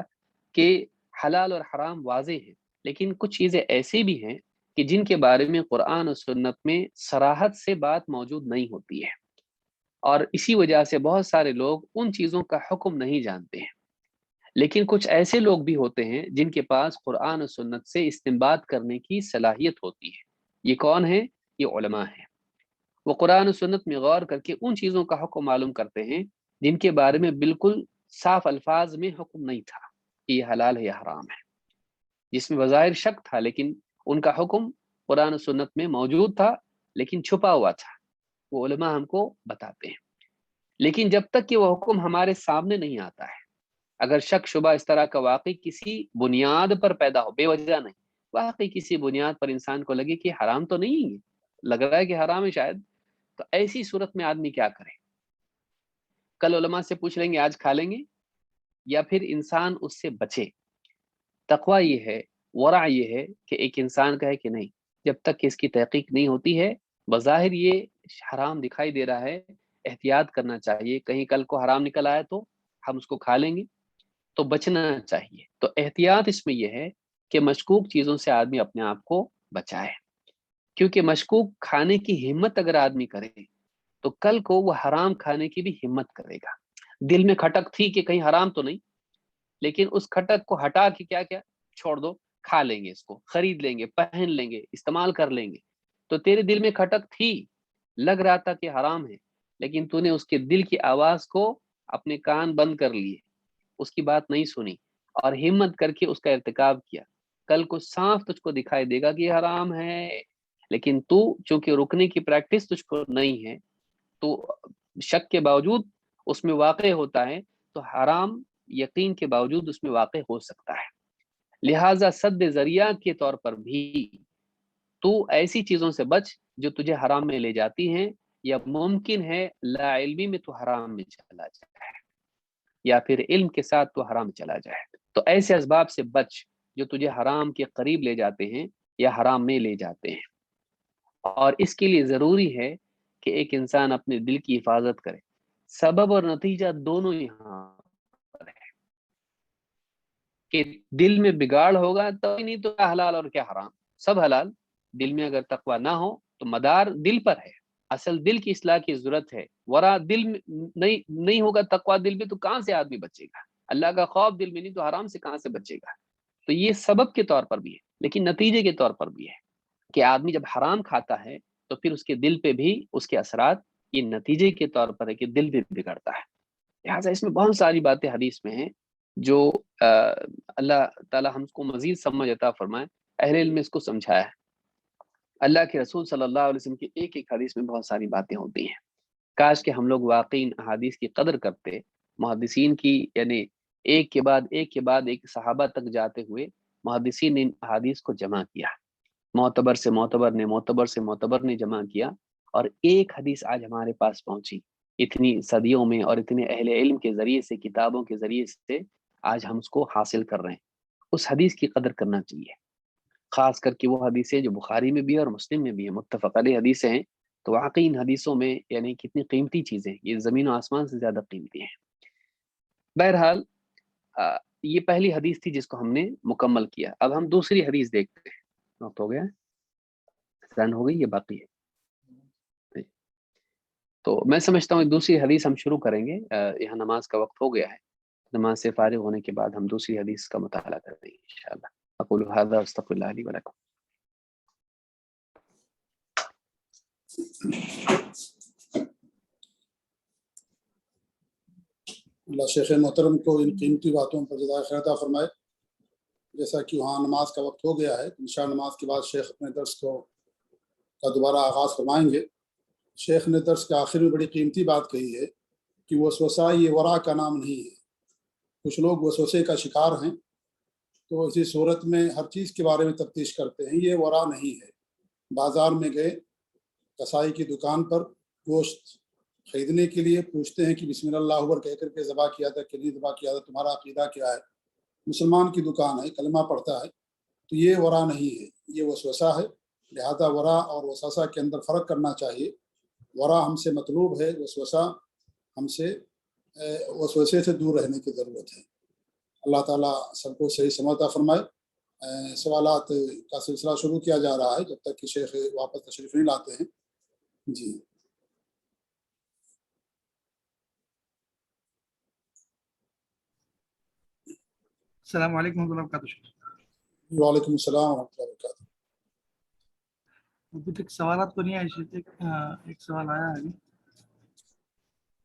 [SPEAKER 3] کہ حلال اور حرام واضح ہیں، لیکن کچھ چیزیں ایسی بھی ہیں کہ جن کے بارے میں قرآن اور سنت میں صراحت سے بات موجود نہیں ہوتی ہے، اور اسی وجہ سے بہت سارے لوگ ان چیزوں کا حکم نہیں جانتے ہیں۔ لیکن کچھ ایسے لوگ بھی ہوتے ہیں جن کے پاس قرآن و سنت سے استنباط کرنے کی صلاحیت ہوتی ہے۔ یہ کون ہے؟ یہ علماء ہیں۔ وہ قرآن و سنت میں غور کر کے ان چیزوں کا حکم معلوم کرتے ہیں جن کے بارے میں بالکل صاف الفاظ میں حکم نہیں تھا کہ یہ حلال ہے یا حرام ہے، جس میں بظاہر شک تھا لیکن ان کا حکم قرآن و سنت میں موجود تھا لیکن چھپا ہوا تھا، وہ علماء ہم کو بتاتے ہیں۔ لیکن جب تک کہ وہ حکم ہمارے سامنے نہیں آتا ہے، اگر شک شبہ اس طرح کا واقعی کسی بنیاد پر پیدا ہو، بے وجہ نہیں، واقعی کسی بنیاد پر انسان کو لگے کہ حرام تو نہیں ہے، لگ رہا ہے کہ حرام ہے شاید، تو ایسی صورت میں آدمی کیا کرے؟ کل علماء سے پوچھ لیں گے آج کھا لیں گے، یا پھر انسان اس سے بچے۔ تقوی یہ ہے، ورع یہ ہے کہ ایک انسان کہے کہ نہیں، جب تک کہ اس کی تحقیق نہیں ہوتی ہے، بظاہر یہ حرام دکھائی دے رہا ہے، احتیاط کرنا چاہیے، کہیں کل کو حرام نکل آئے تو ہم اس کو کھا لیں گے، تو بچنا چاہیے۔ تو احتیاط اس میں یہ ہے کہ مشکوک چیزوں سے آدمی اپنے آپ کو بچائے، کیونکہ مشکوک کھانے کی ہمت اگر آدمی کرے تو کل کو وہ حرام کھانے کی بھی ہمت کرے گا۔ دل میں کھٹک تھی کہ کہیں حرام تو نہیں، لیکن اس کھٹک کو ہٹا کے کیا کیا چھوڑ دو، کھا لیں گے، اس کو خرید لیں گے، پہن لیں گے، استعمال کر لیں گے۔ تو تیرے دل میں کھٹک تھی، لگ رہا تھا کہ حرام ہے، لیکن تو نے اس کے دل کی آواز کو اپنے کان بند کر لیے، اس کی بات نہیں سنی اور ہمت کر کے اس کا ارتکاب کیا۔ کل کو صاف تجھ کو دکھائی دے گا کہ یہ حرام ہے، لیکن تو چونکہ رکنے کی پریکٹس تجھ کو نہیں ہے، تو شک کے باوجود اس میں واقع ہوتا ہے، تو حرام یقین کے باوجود اس میں واقع ہو سکتا ہے۔ لہٰذا سد ذریعہ کے طور پر بھی تو ایسی چیزوں سے بچ جو تجھے حرام میں لے جاتی ہیں، یا ممکن ہے لا علمی میں تو حرام میں چلا جائے، یا پھر علم کے ساتھ تو حرام چلا جائے۔ تو ایسے اسباب سے بچ جو تجھے حرام کے قریب لے جاتے ہیں یا حرام میں لے جاتے ہیں۔ اور اس کے لیے ضروری ہے کہ ایک انسان اپنے دل کی حفاظت کرے۔ سبب اور نتیجہ دونوں یہاں پر ہے کہ دل میں بگاڑ ہوگا تو نہیں تو کیا حلال اور کیا حرام، سب حلال۔ دل میں اگر تقوی نہ ہو تو مدار دل پر ہے، اصل دل کی اصلاح کی ضرورت ہے، ورا دل میں نہیں ہوگا تقوی دل میں تو کہاں سے آدمی بچے گا؟ اللہ کا خوف دل میں نہیں تو حرام سے کہاں سے بچے گا؟ تو یہ سبب کے طور پر بھی ہے، لیکن نتیجے کے طور پر بھی ہے کہ آدمی جب حرام کھاتا ہے تو پھر اس کے دل پہ بھی اس کے اثرات یہ نتیجے کے طور پر ہے کہ دل بھی بگڑتا ہے۔ لہٰذا اس میں بہت ساری باتیں حدیث میں ہیں جو اللہ تعالی ہم کو مزید سمجھ عطا فرمائے۔ اہل علم نے اس کو سمجھایا ہے۔ اللہ کے رسول صلی اللہ علیہ وسلم کی ایک ایک حدیث میں بہت ساری باتیں ہوتی ہیں، کاش کہ ہم لوگ واقعی ان احادیث کی قدر کرتے، محدثین کی، یعنی ایک کے بعد ایک کے بعد ایک صحابہ تک جاتے ہوئے محدثین نے ان احادیث کو جمع کیا، معتبر سے معتبر نے، معتبر سے معتبر نے جمع کیا، اور ایک حدیث آج ہمارے پاس پہنچی اتنی صدیوں میں، اور اتنے اہل علم کے ذریعے سے، کتابوں کے ذریعے سے آج ہم اس کو حاصل کر رہے ہیں۔ اس حدیث کی قدر کرنا چاہیے، خاص کر کے وہ حدیثیں جو بخاری میں بھی ہے اور مسلم میں بھی ہے، متفق علیہ حدیثیں ہیں۔ تو واقعی ان حدیثوں میں یعنی کتنی قیمتی چیزیں، یہ زمین و آسمان سے زیادہ قیمتی ہیں۔ بہرحال یہ پہلی حدیث تھی جس کو ہم نے مکمل کیا۔ اب ہم دوسری حدیث دیکھتے ہیں۔ وقت ہو گیا، رن ہو گئی، یہ باقی ہے۔ تو میں سمجھتا ہوں دوسری حدیث ہم شروع کریں گے، یہاں نماز کا وقت ہو گیا ہے، نماز سے فارغ ہونے کے بعد ہم دوسری حدیث کا مطالعہ کریں گے انشاءاللہ۔ اقول هذا واستغفر الله لي ولكم۔
[SPEAKER 2] اللہ شیخ محترم کو ان قیمتی باتوں پر جزائے خیر عطا فرمائے۔ جیسا کہ وہاں نماز کا وقت ہو گیا ہے، انشاءاللہ نماز کے بعد شیخ اپنے درس کا دوبارہ آغاز فرمائیں گے۔ شیخ نے درس کے آخر میں بڑی قیمتی بات کہی ہے کہ وسوسہ یہ ورع کا نام نہیں ہے۔ کچھ لوگ وسوسے کا شکار ہیں تو اسی صورت میں ہر چیز کے بارے میں تفتیش کرتے ہیں، یہ ورع نہیں ہے۔ بازار میں گئے، کسائی کی دکان پر گوشت خریدنے کے لیے پوچھتے ہیں کہ بسم اللہ اکبر کہہ کر کے ذبح کیا تھا کہ نہیں ذبح کیا تھا، تمہارا عقیدہ کیا ہے؟ مسلمان کی دکان ہے، کلمہ پڑھتا ہے، تو یہ ورع نہیں ہے، یہ وسوسہ ہے۔ لہذا ورع اور وسوسہ کے اندر فرق کرنا چاہیے۔ ورع ہم سے مطلوب ہے، وسوسہ ہم سے وسوسے سے دور رہنے کی ضرورت ہے۔ اللہ تعالیٰ سب کو صحیح سمجھ عطا فرمائے۔ سوالات کا سلسلہ شروع کیا جا رہا ہے جب تک کہ شیخ واپس تشریف نہیں لاتے ہیں۔ جی
[SPEAKER 1] السلام علیکم ورحمۃ اللہ وبرکاتہ۔
[SPEAKER 2] وعلیکم السلام ورحمۃ اللہ وبرکاتہ۔
[SPEAKER 1] ابھی تک سوالات کو نہیں آئے. ایک سوال آیا ہے ابھی.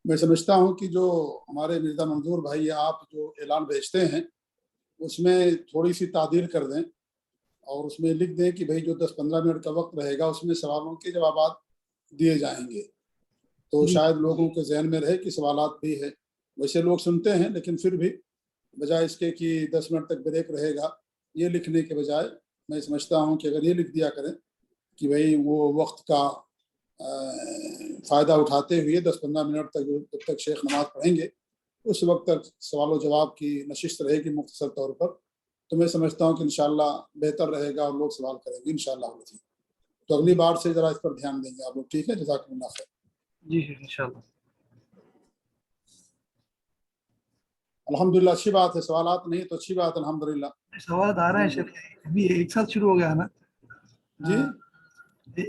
[SPEAKER 2] میں سمجھتا ہوں کہ جو ہمارے مرزا منظور بھائی آپ جو اعلان بھیجتے ہیں اس میں تھوڑی سی تعدیل کر دیں اور اس میں لکھ دیں کہ بھئی جو 10-15 منٹ کا وقت رہے گا اس میں سوالوں کے جوابات دیے جائیں گے، تو
[SPEAKER 1] جی
[SPEAKER 2] شاید لوگوں کے ذہن میں رہے کہ سوالات بھی ہے. ویسے لوگ سنتے ہیں لیکن پھر بھی بجائے اس کے کہ 10 منٹ تک بریک رہے گا، یہ لکھنے کے بجائے میں سمجھتا ہوں کہ اگر یہ لکھ دیا کریں کہ بھئی وہ وقت کا فائدہ اٹھاتے ہوئے 10-15 منٹ تک جب تک شیخ نماز پڑھیں گے اس وقت تک سوال و جواب کی نشست رہے گی مختصر طور پر، تو میں سمجھتا ہوں کہ انشاءاللہ بہتر رہے گا اور لوگ سوال کریں گے انشاءاللہ. تو اگلی بار سے ذرا اس پر دھیان دیں گے آپ لوگ. ٹھیک ہے، جزاکم اللہ خیر.
[SPEAKER 1] جی انشاءاللہ.
[SPEAKER 2] الحمدللہ اچھی بات ہے، سوالات نہیں تو اچھی بات ہے الحمدللہ.
[SPEAKER 1] سوالات آ رہے ہیں شیخ. ابھی ایک ساتھ شروع ہو گیا نا.
[SPEAKER 2] جی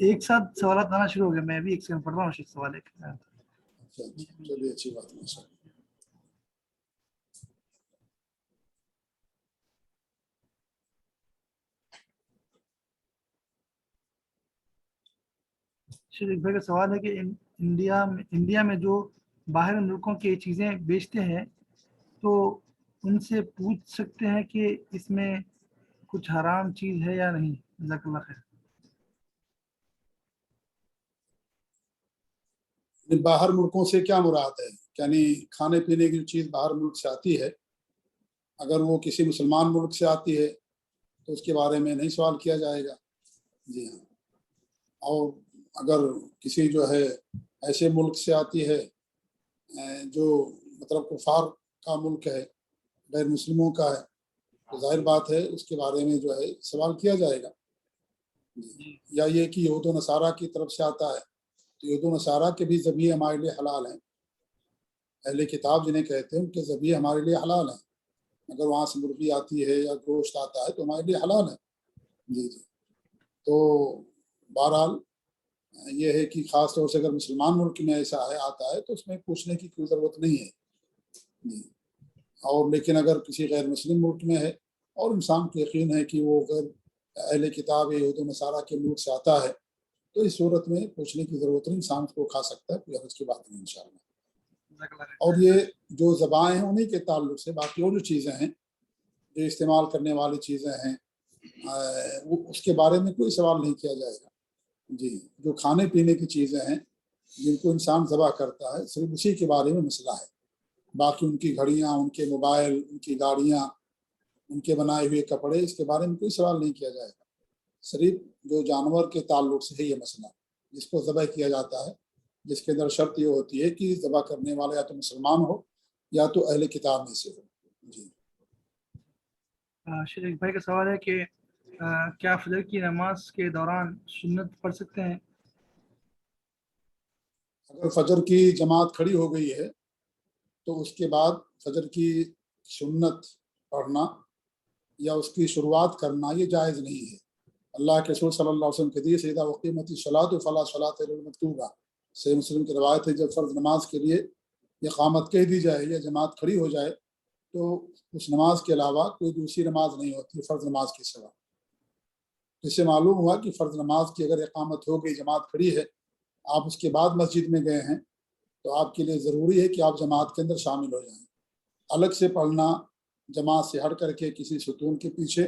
[SPEAKER 1] ایک ساتھ سوالات آنا شروع ہو گیا. میں ابھی ایک سیکنڈ پڑھ رہا ہوں شیخ سوال ایک.
[SPEAKER 2] اچھا چلیے اچھی بات ہے.
[SPEAKER 1] شیخ بھائی کا سوال ہے کہ انڈیا میں جو باہر ملکوں کی چیزیں بیچتے ہیں تو ان سے پوچھ سکتے ہیں کہ اس میں کچھ حرام چیز ہے یا نہیں؟ جزاک اللہ خیر.
[SPEAKER 2] باہر ملکوں سے کیا مراد ہے؟ یعنی کھانے پینے کی جو چیز باہر ملک سے آتی ہے اگر وہ کسی مسلمان ملک سے آتی ہے تو اس کے بارے میں نہیں سوال کیا جائے گا. جی ہاں. اور اگر کسی جو ہے ایسے ملک سے آتی ہے جو مطلب کفار کا ملک ہے، غیر مسلموں کا ہے، تو ظاہر بات ہے اس کے بارے میں جو ہے سوال کیا جائے گا. یا یہ کہ یہود و نصارہ کی طرف سے آتا ہے تو یہود و نصارہ کے بھی ذبیحے ہمارے لیے حلال ہیں. اہل کتاب جنہیں کہتے ہیں ان کے ذبیحے ہمارے لیے حلال ہیں. اگر وہاں سے مرغی آتی ہے یا گوشت آتا ہے تو ہمارے لیے حلال ہے. جی تو بہرحال یہ ہے کہ خاص طور سے اگر مسلمان ملک میں ایسا آتا ہے تو اس میں پوچھنے کی کوئی ضرورت نہیں ہے. جی. اور لیکن اگر کسی غیر مسلم ملک میں ہے اور انسان کو یقین ہے کہ وہ غیر اہل کتاب یہود و نصارہ کے ملک سے آتا ہے تو اس صورت میں پوچھنے کی ضرورت نہیں، انسان کو کھا سکتا ہے، کوئی حرج کی بات نہیں انشاءاللہ. اور یہ جو زبائیں ہیں انہی کے تعلق سے باقی اور جو چیزیں ہیں جو استعمال کرنے والی چیزیں ہیں اس کے بارے میں کوئی سوال نہیں کیا جائے گا. جی جو کھانے پینے کی چیزیں ہیں جن کو انسان ذبح کرتا ہے صرف اسی کے بارے میں مسئلہ ہے. باقی ان کی گھڑیاں، ان کے موبائل، ان کی گاڑیاں، ان کے بنائے ہوئے کپڑے، اس کے بارے میں کوئی سوال نہیں کیا جائے گا. صرف جو جانور کے تعلق سے ہے یہ مسئلہ جس کو ذبح کیا جاتا ہے، جس کے اندر شرط یہ ہوتی ہے کہ ذبح کرنے والا یا تو مسلمان ہو یا تو اہل کتاب میں سے ہو. جی
[SPEAKER 1] شیخ بھائی کا سوال ہے کہ کیا فجر کی نماز کے دوران سنت پڑھ سکتے ہیں؟
[SPEAKER 2] اگر فجر کی جماعت کھڑی ہو گئی ہے تو اس کے بعد فجر کی سنت پڑھنا یا اس کی شروعات کرنا یہ جائز نہیں ہے. اللہ کے رسول صلی اللہ علیہ وسلم کے حدیث اذا اقیمت الصلاۃ فلا صلاۃ الا المکتوبہ، صحیح مسلم کی روایت ہے جب فرض نماز کے لیے اقامت کہہ دی جائے یا جماعت کھڑی ہو جائے تو اس نماز کے علاوہ کوئی دوسری نماز نہیں ہوتی فرض نماز کے سوا. اس سے معلوم ہوا کہ فرض نماز کی اگر اقامت ہو گئی، جماعت کھڑی ہے، آپ اس کے بعد مسجد میں گئے ہیں تو آپ کے لیے ضروری ہے کہ آپ جماعت کے اندر شامل ہو جائیں. الگ سے پڑھنا جماعت سے ہٹ کر کے کسی ستون کے پیچھے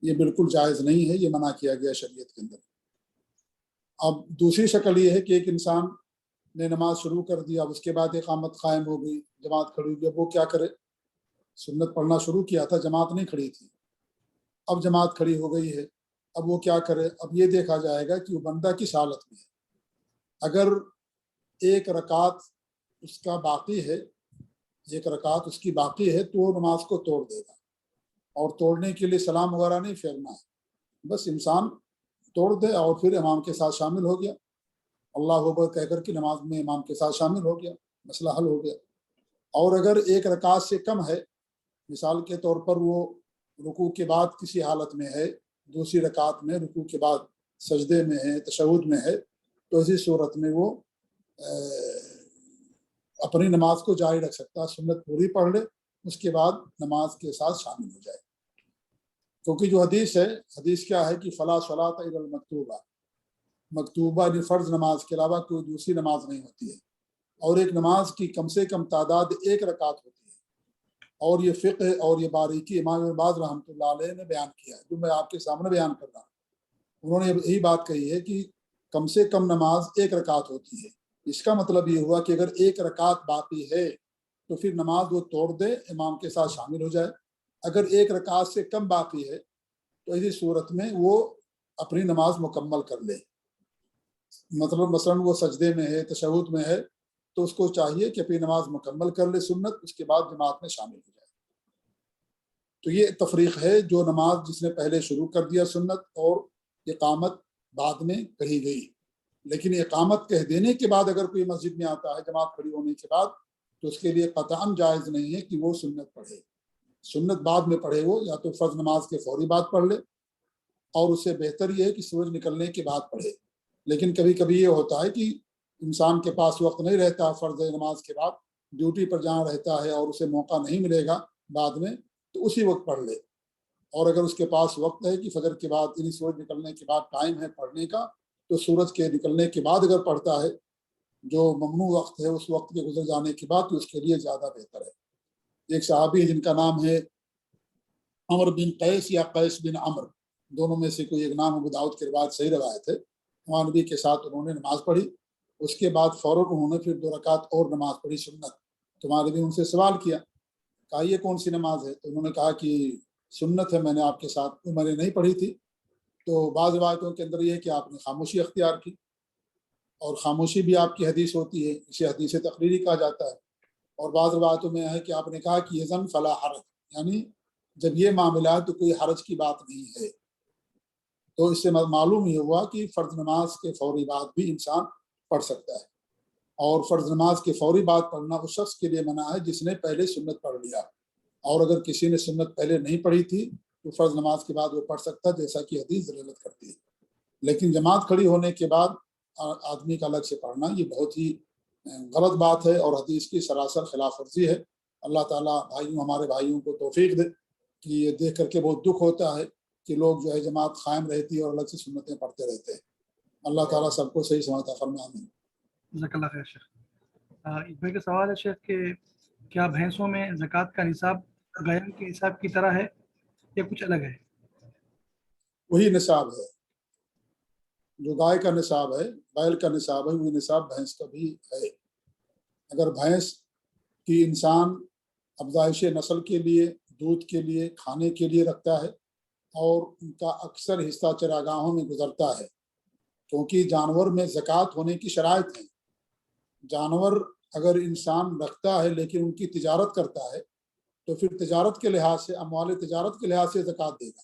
[SPEAKER 2] یہ بالکل جائز نہیں ہے، یہ منع کیا گیا شریعت کے اندر. اب دوسری شکل یہ ہے کہ ایک انسان نے نماز شروع کر دیا، اب اس کے بعد اقامت قائم ہو گئی، جماعت کھڑی ہوئی، اب وہ کیا کرے؟ سنت پڑھنا شروع کیا تھا، جماعت نہیں کھڑی تھی، اب جماعت کھڑی ہو گئی ہے، اب وہ کیا کرے؟ اب یہ دیکھا جائے گا کہ وہ بندہ کس حالت میں ہے. اگر ایک رکعت اس کا باقی ہے، ایک رکعت اس کی باقی ہے تو وہ نماز کو توڑ دے گا، اور توڑنے کے لیے سلام وغیرہ نہیں پھیرنا ہے، بس انسان توڑ دے اور پھر امام کے ساتھ شامل ہو گیا، اللہ اکبر کہہ کر کے نماز میں امام کے ساتھ شامل ہو گیا، مسئلہ حل ہو گیا. اور اگر ایک رکعت سے کم ہے، مثال کے طور پر وہ رکوع کے بعد کسی حالت میں ہے، دوسری رکعت میں رکوع کے بعد سجدے میں ہے، تشہد میں ہے، تو اسی صورت میں وہ اپنی نماز کو جاری رکھ سکتا ہے، سنت پوری پڑھ لے، اس کے بعد نماز کے ساتھ شامل ہو جائے. کیونکہ جو حدیث ہے، حدیث کیا ہے کہ فلا صلاۃ الا المکتوبہ، مکتوبہ یعنی فرض نماز کے علاوہ کوئی دوسری نماز نہیں ہوتی ہے، اور ایک نماز کی کم سے کم تعداد 1 رکعت ہوتی ہے۔ اور یہ فقہ اور یہ باریکی امام ابن باز رحمۃ اللہ علیہ نے بیان کیا ہے، جو میں آپ کے سامنے بیان کر رہا ہوں۔ انہوں نے یہی بات کہی ہے کہ کم سے کم نماز 1 رکعت ہوتی ہے۔ اس کا مطلب یہ ہوا کہ اگر 1 رکعت باقی ہے تو پھر نماز وہ توڑ دے، امام کے ساتھ شامل ہو جائے۔ اگر 1 رکعت سے کم باقی ہے تو ایسی صورت میں وہ اپنی نماز مکمل کر لے۔ مطلب مثلاً وہ سجدے میں ہے، تشہد میں ہے، تو اس کو چاہیے کہ اپنی نماز مکمل کر لے سنت، اس کے بعد جماعت میں شامل ہو جائے۔ تو یہ تفریق ہے، جو نماز جس نے پہلے شروع کر دیا سنت، اور اقامت بعد میں کہی گئی۔ لیکن اقامت کہہ دینے کے بعد اگر کوئی مسجد میں آتا ہے جماعت کھڑی ہونے کے بعد، تو اس کے لیے قطعاً جائز نہیں ہے کہ وہ سنت پڑھے۔ سنت بعد میں پڑھے، وہ یا تو فرض نماز کے فوری بعد پڑھ لے، اور اس سے بہتر یہ ہے کہ سورج نکلنے کے بعد پڑھے۔ لیکن کبھی کبھی یہ ہوتا ہے کہ انسان کے پاس وقت نہیں رہتا فرض نماز کے بعد، ڈیوٹی پر جانا رہتا ہے اور اسے موقع نہیں ملے گا بعد میں، تو اسی وقت پڑھ لے۔ اور اگر اس کے پاس وقت ہے کہ فجر کے بعد یعنی سورج نکلنے کے بعد ٹائم ہے پڑھنے کا، تو سورج کے نکلنے کے بعد اگر پڑھتا ہے، جو ممنوع وقت ہے اس وقت کے گزر جانے کے بعد، تو اس کے لیے زیادہ بہتر ہے۔ ایک صحابی ہے جن کا نام ہے عمر بن قیس یا قیس بن عمر، دونوں میں سے کوئی ایک نام، ابو داؤد کی روایت صحیح روایت ہے۔ وہاں نبی کے ساتھ انہوں نے نماز پڑھی، اس کے بعد فوراً انہوں نے پھر 2 رکعت اور نماز پڑھی سنت۔ تو وہاں نبی ان سے سوال کیا، کہا یہ کون سی نماز ہے؟ تو انہوں نے کہا کہ سنت ہے، میں نے آپ کے ساتھ میں نے نہیں پڑھی تھی۔ تو بعض روایتوں کے اندر یہ ہے کہ آپ نے خاموشی اختیار کی، اور خاموشی بھی آپ کی حدیث ہوتی ہے، اسے حدیث تقریری کہا جاتا ہے۔ اور بعض روایتوں میں ہے کہ آپ نے کہا کہ یزن فلا حرج، یعنی جب یہ معاملہ ہے تو کوئی حرج کی بات نہیں ہے۔ تو اس سے معلوم یہ ہوا کہ فرض نماز کے فوری بعد بھی انسان پڑھ سکتا ہے، اور فرض نماز کے فوری بعد پڑھنا اس شخص کے لیے منع ہے جس نے پہلے سنت پڑھ لیا۔ اور اگر کسی نے سنت پہلے نہیں پڑھی تھی تو فرض نماز کے بعد وہ پڑھ سکتا، جیسا کہ حدیث دلالت کرتی ہے۔ لیکن جماعت کھڑی ہونے کے بعد آدمی کا الگ سے پڑھنا یہ بہت ہی غلط بات ہے، اور حدیث کی سراسر خلاف ورزی ہے۔ اللہ تعالیٰ ہمارے بھائیوں کو توفیق دے کہ یہ دیکھ کر کے بہت دکھ ہوتا ہے کہ لوگ جو ہے جماعت قائم رہتی ہے اور الگ سے سنتیں پڑھتے رہتے ہیں۔ اللہ تعالیٰ سب کو صحیح سمجھتا فرمائے، آمین۔
[SPEAKER 1] جزاک اللہ خیر شیخ۔ ایک بھائی کا سوال ہے شیخ کہ کیا بھینسوں میں زکوٰۃ کا نصاب گائے کے نصاب کی طرح ہے یا کچھ الگ ہے؟
[SPEAKER 2] وہی نصاب ہے جو گائے کا نصاب ہے، بیل کا نصاب ہے، وہی نصاب بھینس کا بھی ہے۔ اگر بھینس کی انسان افزائش نسل کے لیے، دودھ کے لیے، کھانے کے لیے رکھتا ہے، اور ان کا اکثر حصہ چراگاہوں میں گزرتا ہے، کیونکہ جانور میں زکوٰۃ ہونے کی شرائط ہیں۔ جانور اگر انسان رکھتا ہے لیکن ان کی تجارت کرتا ہے، تو پھر تجارت کے لحاظ سے، اموال تجارت کے لحاظ سے زکوٰۃ دے گا۔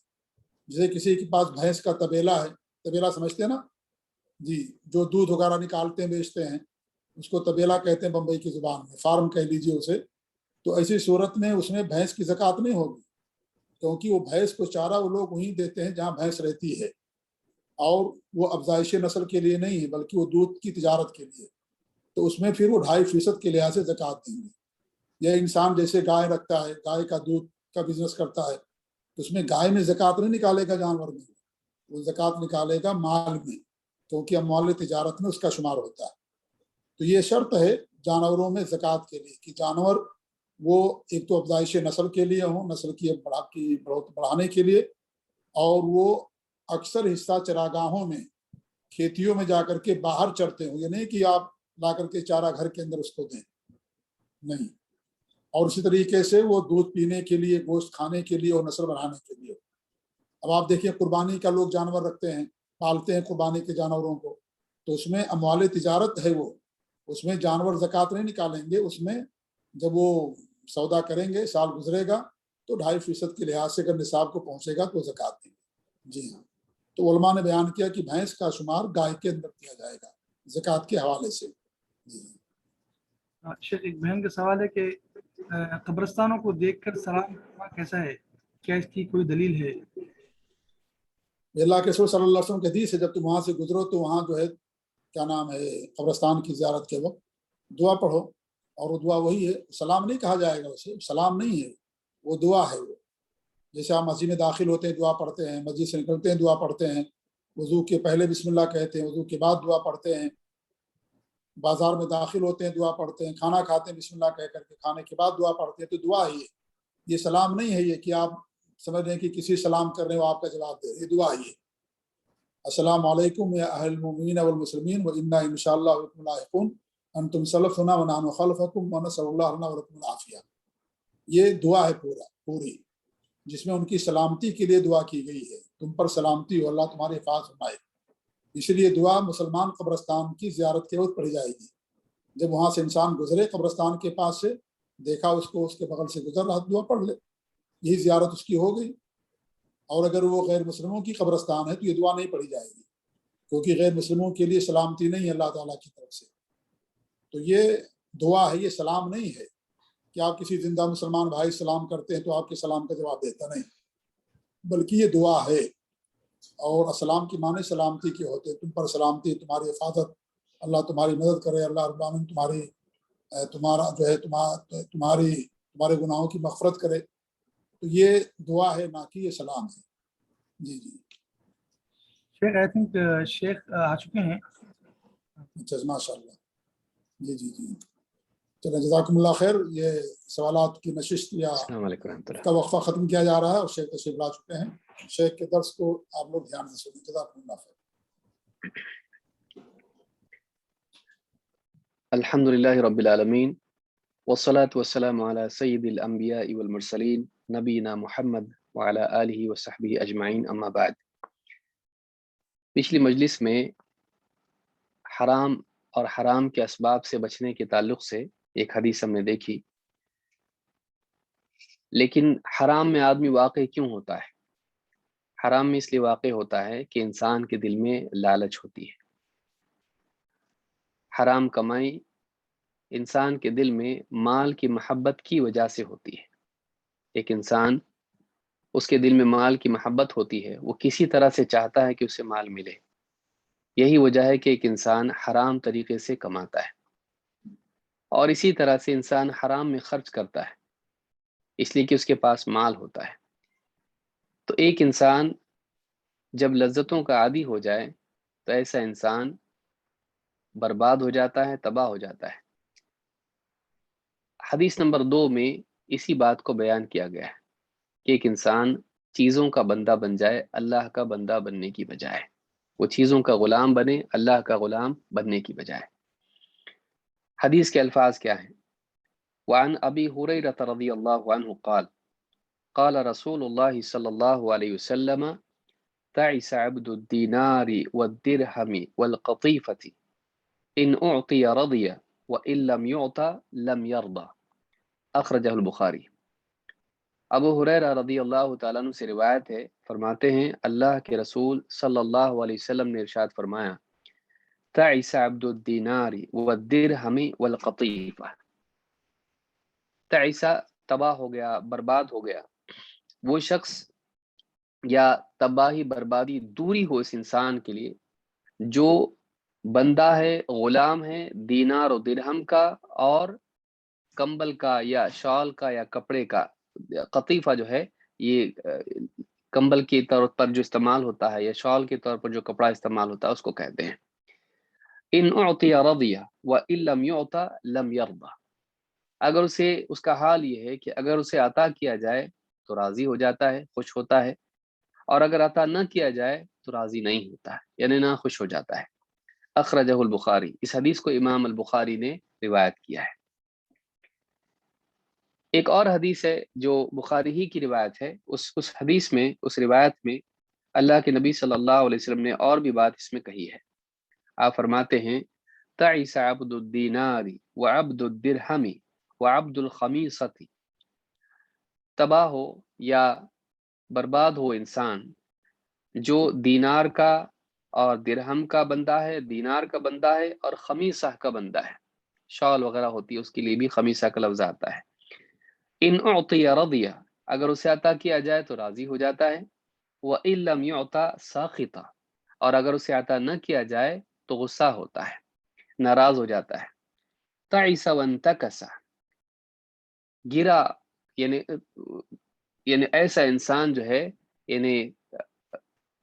[SPEAKER 2] جیسے کسی کے پاس بھینس کا طبیلہ ہے، طبیلہ سمجھتے ہیں نا جی، جو دودھ وغیرہ نکالتے ہیں بیچتے ہیں، اس کو طبیلہ کہتے ہیں بمبئی کی زبان میں، فارم کہہ لیجیے اسے۔ تو ایسی صورت میں اس میں بھینس کی زکوٰۃ نہیں ہوگی، کیونکہ وہ بھینس کو چارہ وہ لوگ وہیں دیتے ہیں جہاں بھینس رہتی ہے، اور وہ افزائش نسل کے لیے نہیں ہے بلکہ وہ دودھ کی تجارت کے لیے۔ تو اس میں پھر وہ 2.5% کے لحاظ سے زکوٰۃ دیں گے۔ یا انسان جیسے گائے رکھتا ہے، گائے کا دودھ کا بزنس کرتا ہے، تو اس میں گائے میں زکوٰۃ نہیں نکالے گا جانور میں، وہ زکوٰۃ نکالے گا مال میں، کیونکہ اموال تجارت میں اس کا شمار ہوتا ہے۔ تو یہ شرط ہے جانوروں میں زکوٰۃ کے لیے کہ جانور وہ ایک تو افزائش نسل کے لیے ہوں، نسل کی بڑھانے کے لیے، اور وہ اکثر حصہ چراگاہوں میں، کھیتیوں میں جا کر کے باہر چرتے ہوں۔ یہ نہیں کہ آپ لا کر کے چارہ گھر کے اندر اس کو دیں، نہیں۔ اور اسی طریقے سے وہ دودھ پینے کے لیے، گوشت کھانے کے لیے اور نسل بڑھانے کے لیے۔ اب آپ دیکھیے قربانی کا لوگ جانور رکھتے ہیں، پالتے ہیں قربانی کے جانوروں کو، تو اس میں اموال تجارت ہے، وہ اس میں جانور زکوٰۃ نہیں نکالیں گے۔ اس میں جب وہ سودا کریں گے، سال گزرے گا، تو 2.5% کے لحاظ سے اگر نصاب کو پہنچے گا تو زکوٰۃ دیں گے۔ جی ہاں، تو علماء نے بیان کیا کہ بھینس کا شمار گائے کے اندر کیا جائے گا زکوٰۃ کے حوالے سے۔ جی
[SPEAKER 1] شیخ، ایک بہن کا سوال ہے کہ قبرستانوں کو دیکھ کر سلام کرنا کیسا ہے؟ کیا اس کی کوئی دلیل ہے؟
[SPEAKER 2] اللہ کے رسول صلی اللہ علیہ وسلم کی حدیث ہے، جب تم وہاں سے گزرو تو وہاں جو ہے کیا نام ہے، قبرستان کی زیارت کے وقت دعا پڑھو، اور وہ دعا وہی ہے، سلام نہیں کہا جائے گا اسے، سلام نہیں ہے، وہ دعا ہے۔ وہ جیسے آپ مسجد میں داخل ہوتے ہیں دعا پڑھتے ہیں، مسجد سے نکلتے ہیں دعا پڑھتے ہیں، وضو کے پہلے بسم اللہ کہتے ہیں، وضو کے بعد دعا پڑھتے ہیں، بازار میں داخل ہوتے ہیں دعا پڑھتے ہیں، کھانا کھاتے ہیں بسم اللہ کہہ کر کے، کھانے کے بعد دعا پڑھتے ہیں، تو دعا ہے یہ سلام نہیں ہے یہ کہ آپ سمجھ رہے ہیں کہ کسی سلام کر رہے ہو آپ کا جواب دے رہے، یہ دعا ہے یہ السلام علیکم یا اہل المؤمنین والمسلمین وانا ان شاء اللہ بکم لاحقون انتم سلفنا ونحن خلفکم ونسأل اللہ لنا ولکم العافیہ، یہ دعا ہے پوری جس میں ان کی سلامتی کے لیے دعا کی گئی ہے، تم پر سلامتی ہو، اللہ تمہاری حفاظت فرمائے۔ اس لیے دعا مسلمان قبرستان کی زیارت کے وقت پڑھی جائے گی، جب وہاں سے انسان گزرے قبرستان کے پاس سے، دیکھا اس کو اس کے بغل سے گزر رہا، دعا پڑھ لے، یہی زیارت اس کی ہو گئی۔ اور اگر وہ غیر مسلموں کی قبرستان ہے تو یہ دعا نہیں پڑھی جائے گی، کیونکہ غیر مسلموں کے لیے سلامتی نہیں ہے اللہ تعالیٰ کی طرف سے۔ تو یہ دعا ہے، یہ سلام نہیں ہے کہ آپ کسی زندہ مسلمان بھائی سلام کرتے ہیں تو آپ کے سلام کا جواب دیتا نہیں، بلکہ یہ دعا ہے۔ اور السلام کی معنی سلامتی کے ہوتے ہیں، تم پر سلامتی، تمہاری حفاظت، اللہ تمہاری مدد کرے، اللہ رب العالمین تمہارا جو ہے تمہارے گناہوں کی مغفرت کرے، تو یہ دعا ہے نہ کہ یہ سلام ہے۔ جی
[SPEAKER 1] شیخ آئی تھنک شیخ آ چکے ہیں۔
[SPEAKER 2] اچھا ماشاء اللہ، جی چلیں جزاکم اللہ خیر۔ یہ سوالات کی نشست یا
[SPEAKER 3] السلام علیکم ورحمۃ اللہ۔
[SPEAKER 2] کا وقفہ ختم کیا جا رہا ہے اور شیخ تشریف لا چکے ہیں، شیخ کے درس کو آپ لوگ دھیان سے سنیں، جزاکم اللہ خیر۔
[SPEAKER 3] الحمد للہ رب العالمین والصلاة والسلام علی سید الانبیاء والمرسلین نبینا محمد وعلی آلہ وصحبہ اجمعین، اما بعد۔ پچھلی مجلس میں حرام اور حرام کے اسباب سے بچنے کے تعلق سے ایک حدیث ہم نے دیکھی، لیکن حرام میں آدمی واقع کیوں ہوتا ہے؟ حرام میں اس لیے واقع ہوتا ہے کہ انسان کے دل میں لالچ ہوتی ہے۔ حرام کمائی انسان کے دل میں مال کی محبت کی وجہ سے ہوتی ہے۔ ایک انسان، اس کے دل میں مال کی محبت ہوتی ہے، وہ کسی طرح سے چاہتا ہے کہ اسے مال ملے، یہی وجہ ہے کہ ایک انسان حرام طریقے سے کماتا ہے، اور اسی طرح سے انسان حرام میں خرچ کرتا ہے اس لیے کہ اس کے پاس مال ہوتا ہے۔ تو ایک انسان جب لذتوں کا عادی ہو جائے تو ایسا انسان برباد ہو جاتا ہے، تباہ ہو جاتا ہے۔ حدیث نمبر 2 میں اسی بات کو بیان کیا گیا ہے کہ ایک انسان چیزوں کا بندہ بن جائے اللہ کا بندہ بننے کی بجائے، وہ چیزوں کا غلام بنے اللہ کا غلام بننے کی بجائے۔ حدیث کے الفاظ کیا ہیں؟ وعن ابی ہریرہ رضی اللہ عنہ قال قال رسول اللہ صلی اللہ علیہ وسلم تعس عبد الدینار والدرہم والقطیفۃ ان اعطی رضی وان لم یعط لم یرضى، اخرجہ البخاری۔ ابو ہریرہ رضی اللہ تعالیٰ عنہ سے روایت ہے، فرماتے ہیں اللہ کے رسول صلی اللہ علیہ وسلم نے ارشاد فرمایا تعس عبد الدینار والدرہم والقطیفہ، تعیسہ تباہ ہو گیا، برباد ہو گیا وہ شخص، یا تباہی بربادی دوری ہو اس انسان کے لیے جو بندہ ہے، غلام ہے دینار و درہم کا اور کمبل کا یا شال کا یا کپڑے کا۔ قطیفہ جو ہے یہ کمبل کے طور پر جو استعمال ہوتا ہے یا شال کے طور پر جو کپڑا استعمال ہوتا ہے اس کو کہتے ہیں۔ ان اعطی رضی وان لم یعط لم یرضى، اگر اسے، اس کا حال یہ ہے کہ اگر اسے عطا کیا جائے تو راضی ہو جاتا ہے، خوش ہوتا ہے، اور اگر عطا نہ کیا جائے تو راضی نہیں ہوتا ہے، یعنی نہ خوش ہو جاتا ہے۔ اخرجہ البخاری، اس حدیث کو امام البخاری نے روایت کیا ہے۔ ایک اور حدیث ہے جو بخاری ہی کی روایت ہے، اس حدیث میں، اس روایت میں اللہ کے نبی صلی اللہ علیہ وسلم نے اور بھی بات اس میں کہی ہے۔ آپ فرماتے ہیں تعس عبد الدینار وعبد الدرہم وعبد الخمیصۃ، تباہ ہو یا برباد ہو انسان جو دینار کا اور درہم کا بندہ ہے، دینار کا بندہ ہے اور خمیصہ کا بندہ ہے، شال وغیرہ ہوتی ہے اس کے لیے بھی خمیصہ کا لفظ آتا ہے۔ ان اعطی رضی، اگر اسے عطا کیا جائے تو راضی ہو جاتا ہے، وان لم یعط ساخط، اور اگر اسے عطا نہ کیا جائے تو غصہ ہوتا ہے، ناراض ہو جاتا ہے۔ تعس وانتکس، گرا، یعنی ایسا انسان جو ہے، یعنی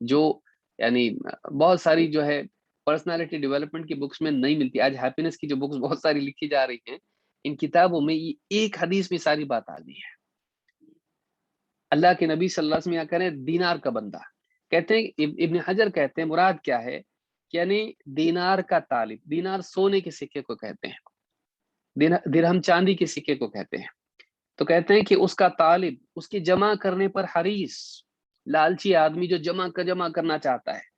[SPEAKER 3] جو یعنی بہت ساری جو ہے پرسنالٹی ڈیولپمنٹ کی بکس میں نہیں ملتی. آج ہیپینس کی جو بکس بہت ساری لکھی جا رہی ہیں، ان کتابوں میں یہ ایک حدیث میں ساری بات آ گئی ہے. اللہ کے نبی صلی اللہ علیہ وسلم یہ کہہ رہے ہیں دینار کا بندہ. کہتے ہیں ابن حجر کہتے ہیں مراد کیا ہے، یعنی دینار کا طالب. دینار سونے کے سکے کو کہتے ہیں، درہم چاندی کے سکے کو کہتے ہیں. تو کہتے ہیں کہ اس کا طالب، اس کے جمع کرنے پر حریص، لالچی آدمی جو جمع کرنا چاہتا ہے.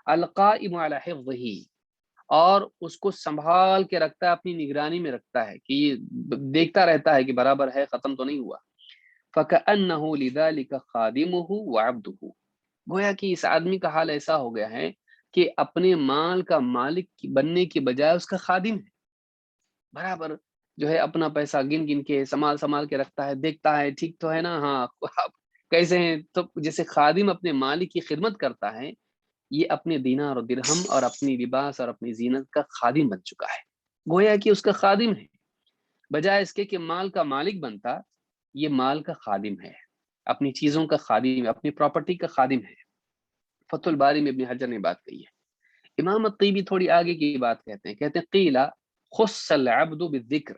[SPEAKER 3] القائم علی حفظہ، اور اس کو سنبھال کے رکھتا ہے، اپنی نگرانی میں رکھتا ہے کہ یہ دیکھتا رہتا ہے کہ برابر ہے، ختم تو نہیں ہوا. فَكَأَنَّهُ لِذَلِكَ خَادِمُهُ وَعَبْدُهُ، گویا کہ اس آدمی کا حال ایسا ہو گیا ہے کہ اپنے مال کا مالک بننے کی بجائے اس کا خادم ہے. برابر جو ہے اپنا پیسہ گن کے سنبھال کے رکھتا ہے، دیکھتا ہے ٹھیک تو ہے نا، ہاں آپ کیسے ہیں. تو جیسے خادم اپنے مالک کی خدمت کرتا ہے، یہ اپنے دینار اور درہم اور اپنی لباس اور اپنی زینت کا خادم بن چکا ہے. گویا کہ اس کا خادم ہے، بجائے اس کے کہ مال کا مالک بنتا، یہ مال کا خادم ہے، اپنی چیزوں کا خادم، اپنی پراپرٹی کا خادم ہے. فتح الباری میں ابن حجر نے بات کہی ہے. امام الطیبی تھوڑی آگے کی بات کہتے ہیں قیلا خص العبد بالذکر،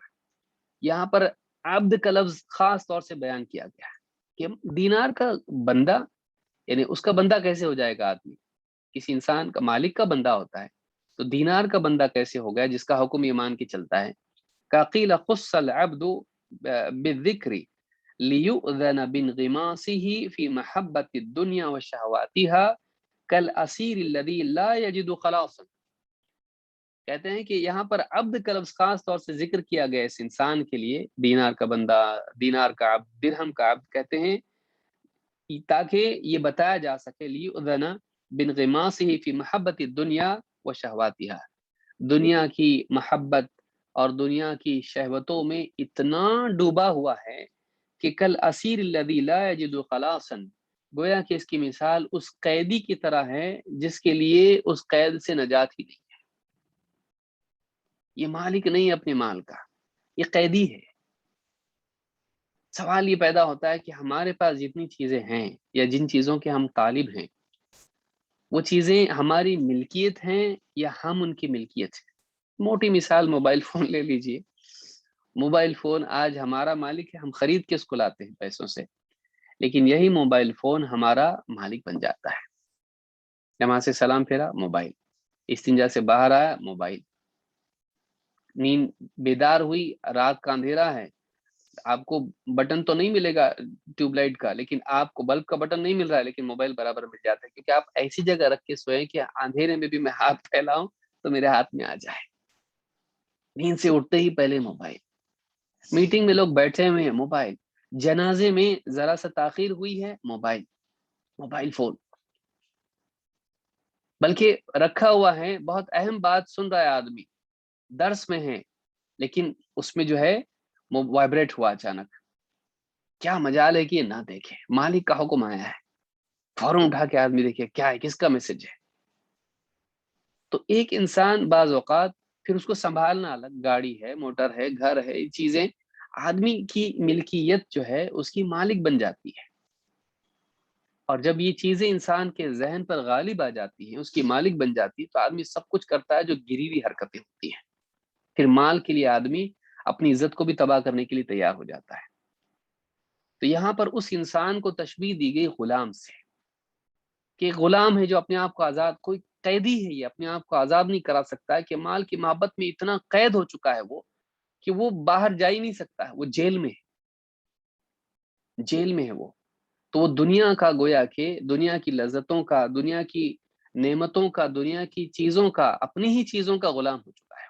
[SPEAKER 3] یہاں پر عبد کا لفظ خاص طور سے بیان کیا گیا ہے کہ دینار کا بندہ، یعنی اس کا بندہ کیسے ہو جائے گا آدمی، کسی انسان کا مالک کا بندہ ہوتا ہے، تو دینار کا بندہ کیسے ہو گیا جس کا حکم ایمان کی چلتا ہے. قیل خص العبد بالذکر لیؤذن بانغماسه فی محبت الدنیا وشہواتها کالاسیر الذی لا یجد خلاصا. کہتے ہیں کہ یہاں پر عبد کا لفظ خاص طور سے ذکر کیا گیا اس انسان کے لیے، دینار کا بندہ، دینار کا عبد، درہم کا عبد، کہتے ہیں تاکہ یہ بتایا جا سکے لیؤذن بانغماسه فی محبت الدنیا وشہواتها، دنیا کی محبت اور دنیا کی شہوتوں میں اتنا ڈوبا ہوا ہے کہ کل اسیر الذی لا یجد خلاصا، گویا کہ اس کی مثال اس قیدی کی طرح ہے جس کے لیے اس قید سے نجات ہی نہیں ہے. یہ مالک نہیں اپنے مال کا، یہ قیدی ہے. سوال یہ پیدا ہوتا ہے کہ ہمارے پاس جتنی چیزیں ہیں یا جن چیزوں کے ہم طالب ہیں، وہ چیزیں ہماری ملکیت ہیں یا ہم ان کی ملکیت ہیں. موٹی مثال موبائل فون لے لیجئے. موبائل فون آج ہمارا مالک ہے، ہم خرید کے اس کو لاتے ہیں پیسوں سے، لیکن یہی موبائل فون ہمارا مالک بن جاتا ہے. جماعت سے سلام پھیرا، موبائل. استنجا سے باہر آیا، موبائل. نیند بیدار ہوئی، رات کا اندھیرا ہے، آپ کو بٹن تو نہیں ملے گا ٹیوب لائٹ کا، لیکن آپ کو بلب کا بٹن نہیں مل رہا ہے، لیکن موبائل برابر مل جاتا ہے، کیونکہ آپ ایسی جگہ رکھ کے سوئیں کہ اندھیرے میں بھی میں ہاتھ پھیلاؤں تو میرے ہاتھ میں آ جائے. نیند سے اٹھتے ہی پہلے موبائل. میٹنگ میں لوگ بیٹھے ہوئے ہیں، موبائل. جنازے میں ذرا سا تاخیر ہوئی ہے، موبائل، موبائل فون. بلکہ رکھا ہوا ہے، بہت اہم بات سن رہا ہے آدمی، درس میں ہے، لیکن اس میں جو ہے وہ وائبریٹ ہوا اچانک. کیا مجال ہے کہ یہ نہ دیکھے، مالک کا حکم آیا ہے، فوراً اٹھا کے آدمی دیکھے کیا ہے، کس کا میسج ہے. تو ایک انسان بعض اوقات پھر اس کو سنبھالنا الگ، گاڑی ہے، موٹر ہے، گھر ہے، یہ چیزیں آدمی کی ملکیت جو ہے اس کی مالک بن جاتی ہے. اور جب یہ چیزیں انسان کے ذہن پر غالب آ جاتی ہیں، اس کی مالک بن جاتی ہے، تو آدمی سب کچھ کرتا ہے جو گری ہوئی حرکتیں ہوتی ہیں. پھر مال کے لیے آدمی اپنی عزت کو بھی تباہ کرنے کے لیے تیار ہو جاتا ہے. تو یہاں پر اس انسان کو تشبیہ دی گئی غلام سے، کہ غلام ہے جو اپنے آپ کو آزاد، کوئی قیدی ہے یہ اپنے آپ کو آزاد نہیں کرا سکتا ہے، کہ مال کی محبت میں اتنا قید ہو چکا ہے وہ کہ وہ باہر جا ہی نہیں سکتا ہے، وہ جیل میں ہے، جیل میں ہے وہ. تو وہ دنیا کا، گویا کہ دنیا کی لذتوں کا، دنیا کی نعمتوں کا، دنیا کی چیزوں کا، اپنی ہی چیزوں کا غلام ہو چکا ہے.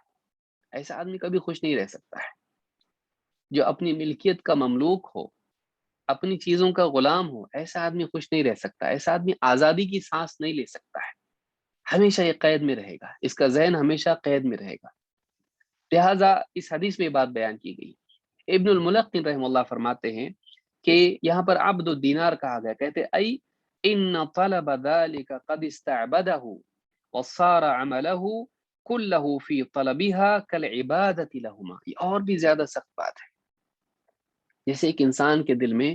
[SPEAKER 3] ایسا آدمی کبھی خوش نہیں رہ سکتا ہے. جو اپنی ملکیت کا مملوک ہو، اپنی چیزوں کا غلام ہو، ایسا آدمی خوش نہیں رہ سکتا. ایسا آدمی آزادی کی سانس نہیں لے سکتا ہے، ہمیشہ یہ قید میں رہے گا، اس کا ذہن ہمیشہ قید میں رہے گا. لہٰذا اس حدیث میں بات بیان کی گئی. ابن الملقن رحمہ اللہ فرماتے ہیں کہ یہاں پر عبد الدینار کہا گیا، کہتے ای ان طلب ذلك قد استعبده وصار عمله كله في طلبها كالعبادة لهما. یہ اور بھی زیادہ سخت بات ہے. جیسے ایک انسان کے دل میں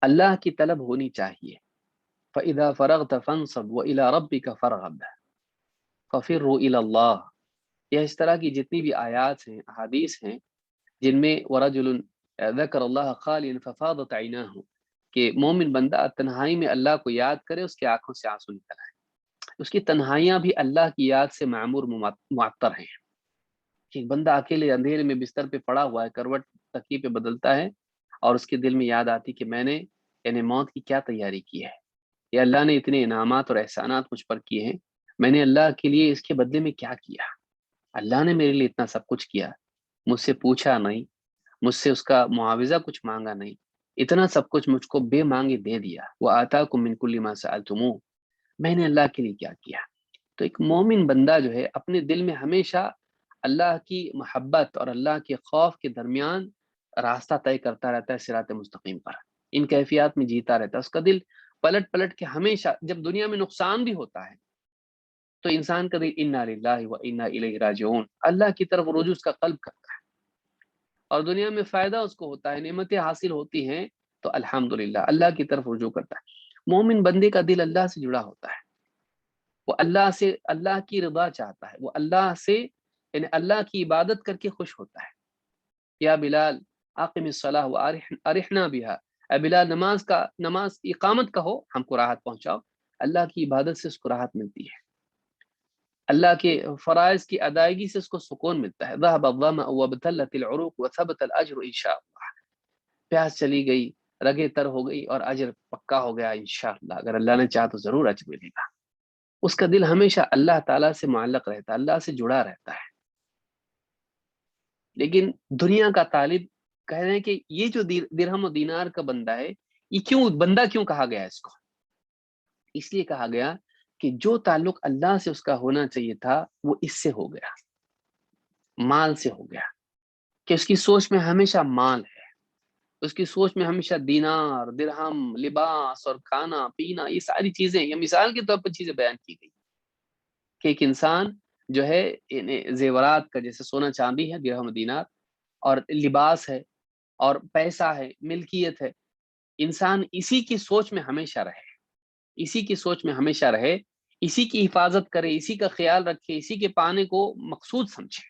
[SPEAKER 3] اللہ کی طلب ہونی چاہیے، فَإِذَا فَرَغْتَ فَانْصَبْ وَإِلَى رَبِّكَ فَارْغَب فَفِرُّوا إِلَى اللَّهِ. یہ اس طرح کی جتنی بھی آیات ہیں، احادیث ہیں، جن میں وَرَجُلٌ ذَكَرَ اللَّهَ خَالِيًا فَفَاضَتْ عَيْنَاهُ، کہ مومن بندہ تنہائی میں اللہ کو یاد کرے، اس کی آنکھوں سے آنسو نکل آئے. اس کی تنہائیاں بھی اللہ کی یاد سے معمور معطر ہیں. کہ ایک بندہ اکیلے اندھیرے میں بستر پہ پڑا ہوا ہے، کروٹ تکیے پہ بدلتا ہے، اور اس کے دل میں یاد آتی کہ میں نے یعنی موت کی کیا تیاری کی ہے، یا اللہ نے اتنے انعامات اور احسانات مجھ پر کیے ہیں، میں نے اللہ کے لیے اس کے بدلے میں کیا کیا. اللہ نے میرے لیے اتنا سب کچھ کیا، مجھ سے پوچھا نہیں، مجھ سے اس کا معاوضہ کچھ مانگا نہیں، اتنا سب کچھ مجھ کو بے مانگے دے دیا. وَآتَاكُم مِّن كُلِّ مَا سَأَلْتُمُوهُ، میں نے اللہ کے لیے کیا کیا. تو ایک مومن بندہ جو ہے اپنے دل میں ہمیشہ اللہ کی محبت اور اللہ کے خوف کے درمیان راستہ طے کرتا رہتا ہے، صراط مستقیم پر. ان کیفیات میں جیتا رہتا ہے. اس کا دل پلٹ پلٹ کے ہمیشہ، جب دنیا میں نقصان بھی ہوتا ہے تو انسان کا دل انا للہ و انا الیہ راجعون، اللہ کی طرف رجوع اس کا قلب کرتا ہے. اور دنیا میں فائدہ اس کو ہوتا ہے، نعمتیں حاصل ہوتی ہیں تو الحمدللہ اللہ کی طرف رجوع کرتا ہے. مومن بندے کا دل اللہ سے جڑا ہوتا ہے، وہ اللہ سے اللہ کی رضا چاہتا ہے، وہ اللہ سے یعنی اللہ کی عبادت کر کے خوش ہوتا ہے. یا بلال اقم الصلاۃ وارحنا بها، اے بلال نماز اقامت کہو، ہم کو راحت پہنچاؤ. اللہ کی عبادت سے اس کو راحت ملتی ہے، اللہ کے فرائض کی ادائیگی سے اس کو سکون ملتا ہے. ذهب الظمأ وابتلت العروق وثبت الاجر ان شاء اللہ. پیاس چلی گئی، رگیں تر ہو گئی، اور اجر پکا ہو گیا انشاءاللہ. اگر اللہ نے چاہا تو ضرور اجر ملے گا. اس کا دل ہمیشہ اللہ تعالیٰ سے معلق رہتا ہے، اللہ سے جڑا رہتا ہے. لیکن دنیا کا طالب کہہ رہے ہیں کہ یہ جو درہم و دینار کا بندہ ہے، یہ کیوں بندہ کیوں کہا گیا اس کو؟ اس لیے کہا گیا کہ جو تعلق اللہ سے اس کا ہونا چاہیے تھا وہ اس سے ہو گیا، مال سے ہو گیا. کہ اس کی سوچ میں ہمیشہ مال ہے، اس کی سوچ میں ہمیشہ دینار، درہم، لباس اور کھانا پینا، یہ ساری چیزیں، یہ مثال کے طور پر چیزیں بیان کی گئی کہ ایک انسان جو ہے زیورات کا، جیسے سونا چاندی ہے، درہم دینار، اور لباس ہے اور پیسہ ہے، ملکیت ہے، انسان اسی کی سوچ میں ہمیشہ رہے، اسی کی سوچ میں ہمیشہ رہے، اسی کی حفاظت کرے، اسی کا خیال رکھے، اسی کے پانے کو مقصود سمجھے.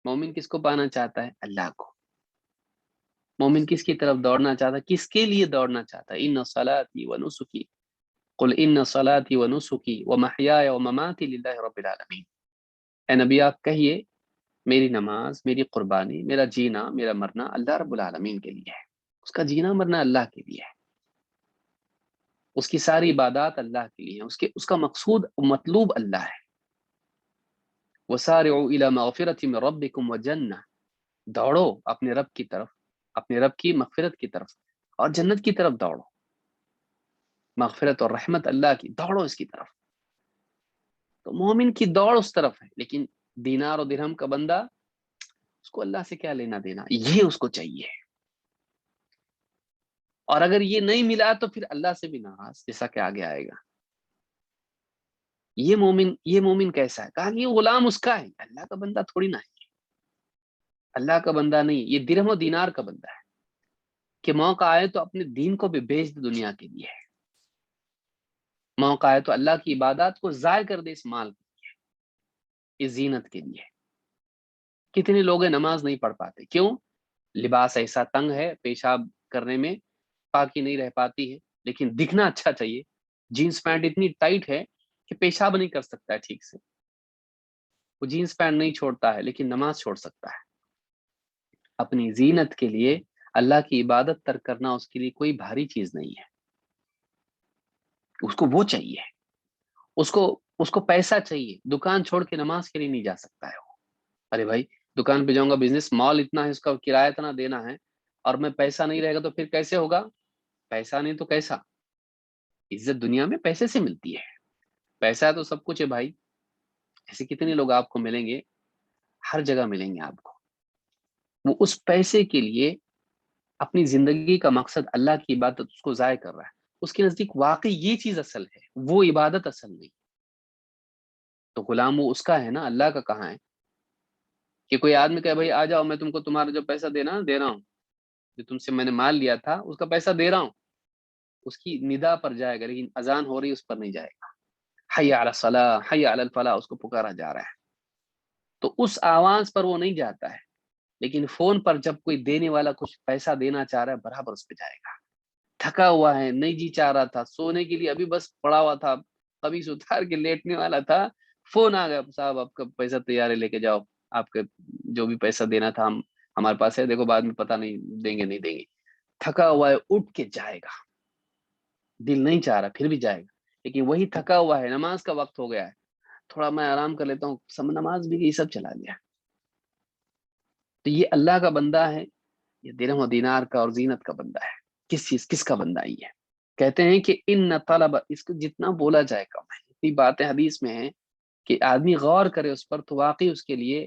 [SPEAKER 3] مومن کس کو پانا چاہتا ہے؟ اللہ کو. مومن کس کی طرف دوڑنا چاہتا ہے؟ کس کے لیے دوڑنا چاہتا ہے؟ ان صلاتي ونسكي قل ان صلاتي ونسكي ومحياي ومماتي لله رب العالمین. اے نبی آپ کہیے میری نماز، میری قربانی، میرا جینا، میرا مرنا اللہ رب العالمین کے لیے ہے. اس کا جینا مرنا اللہ کے لیے ہے، اس کی ساری عبادات اللہ کے لیے ہیں، اس کا مقصود مطلوب اللہ ہے. وسارعوا الى مغفرة من ربكم وجنہ، دوڑو اپنے رب کی طرف، اپنے رب کی مغفرت کی طرف اور جنت کی طرف دوڑو. مغفرت اور رحمت اللہ کی، دوڑو اس کی طرف. تو مومن کی دوڑ اس طرف ہے. لیکن دینار اور درہم کا بندہ، اس کو اللہ سے کیا لینا دینا، یہ اس کو چاہیے. اور اگر یہ نہیں ملا تو پھر اللہ سے بھی ناراض، جیسا کہ آگے آئے گا. یہ مومن کیسا ہے؟ کہا یہ غلام اس کا ہے، اللہ کا بندہ تھوڑی نہ ہے، اللہ کا بندہ نہیں، یہ درہم و دینار کا بندہ ہے. کہ موقع آئے تو اپنے دین کو بھی بیچ دے دنیا کے لیے، موقع آئے تو اللہ کی عبادات کو ضائع کر دے اس مال کے لیے، اس زینت کے لیے. کتنے لوگ نماز نہیں پڑھ پاتے، کیوں؟ لباس ایسا تنگ ہے، پیشاب کرنے میں پاکی نہیں رہ پاتی ہے، لیکن دکھنا اچھا چاہیے. جینس پینٹ اتنی ٹائٹ ہے کہ پیشاب نہیں کر سکتا ہے ٹھیک سے، وہ جینس پینٹ نہیں چھوڑتا ہے لیکن نماز چھوڑ سکتا ہے. اپنی زینت کے لیے اللہ کی عبادت ترک کرنا اس کے لیے کوئی بھاری چیز نہیں ہے. اس کو وہ چاہیے، اس کو پیسہ چاہیے. دکان چھوڑ کے نماز کے لیے نہیں جا سکتا ہے وہ. ارے بھائی دکان پہ جاؤں گا، بزنس مال اتنا ہے، اس کا کرایہ اتنا دینا ہے، اور میں پیسہ نہیں رہے گا تو پھر کیسے ہوگا؟ پیسہ نہیں تو کیسا؟ عزت دنیا میں پیسے سے ملتی ہے، پیسہ ہے تو سب کچھ ہے بھائی. ایسے کتنے لوگ آپ کو ملیں گے، ہر جگہ ملیں گے آپ کو، وہ اس پیسے کے لیے اپنی زندگی کا مقصد اللہ کی عبادت اس کو ضائع کر رہا ہے. اس کے نزدیک واقعی یہ چیز اصل ہے، وہ عبادت اصل نہیں. تو غلام وہ اس کا ہے نا، اللہ کا کہاں ہے؟ کہ کوئی آدمی کہے بھائی آ جاؤ، میں تم کو تمہارا جو پیسہ دے رہا ہوں، جو تم سے میں نے مال لیا تھا اس کا پیسہ دے رہا ہوں، اس کی ندا پر جائے گا، لیکن اذان ہو رہی اس پر نہیں جائے گا. حی علی الصلاح، حی علی الفلاح اس کو پکارا جا رہا ہے، تو اس آواز پر وہ نہیں جاتا ہے. لیکن فون پر جب کوئی دینے والا کچھ پیسہ دینا چاہ رہا ہے برابر اس پہ جائے گا. تھکا ہوا ہے، نہیں جی چاہ رہا تھا، سونے کے لیے ابھی بس پڑا ہوا تھا، کبھی سے اتار کے لیٹنے والا تھا، فون آ گیا، صاحب آپ کا پیسہ تیار ہے، لے کے جاؤ، آپ کا جو بھی پیسہ دینا تھا ہم ہمارے پاس ہے، دیکھو بعد میں پتہ نہیں دیں گے نہیں دیں گے. تھکا ہوا ہے، اٹھ کے جائے گا، دل نہیں چاہ رہا پھر بھی جائے گا. لیکن وہی تھکا ہوا ہے، نماز کا وقت ہو گیا ہے، تھوڑا میں آرام کر لیتا ہوں، سب نماز بھی گئی، سب چلا گیا. تو یہ اللہ کا بندہ ہے، یہ درہم و دینار کا اور زینت کا بندہ ہے. کس کا بندہ ہی ہے؟ کہتے ہیں کہ ان طلب، اس کو جتنا بولا جائے کم ہے. اتنی باتیں حدیث میں ہیں کہ آدمی غور کرے اس پر تو واقعی اس کے لیے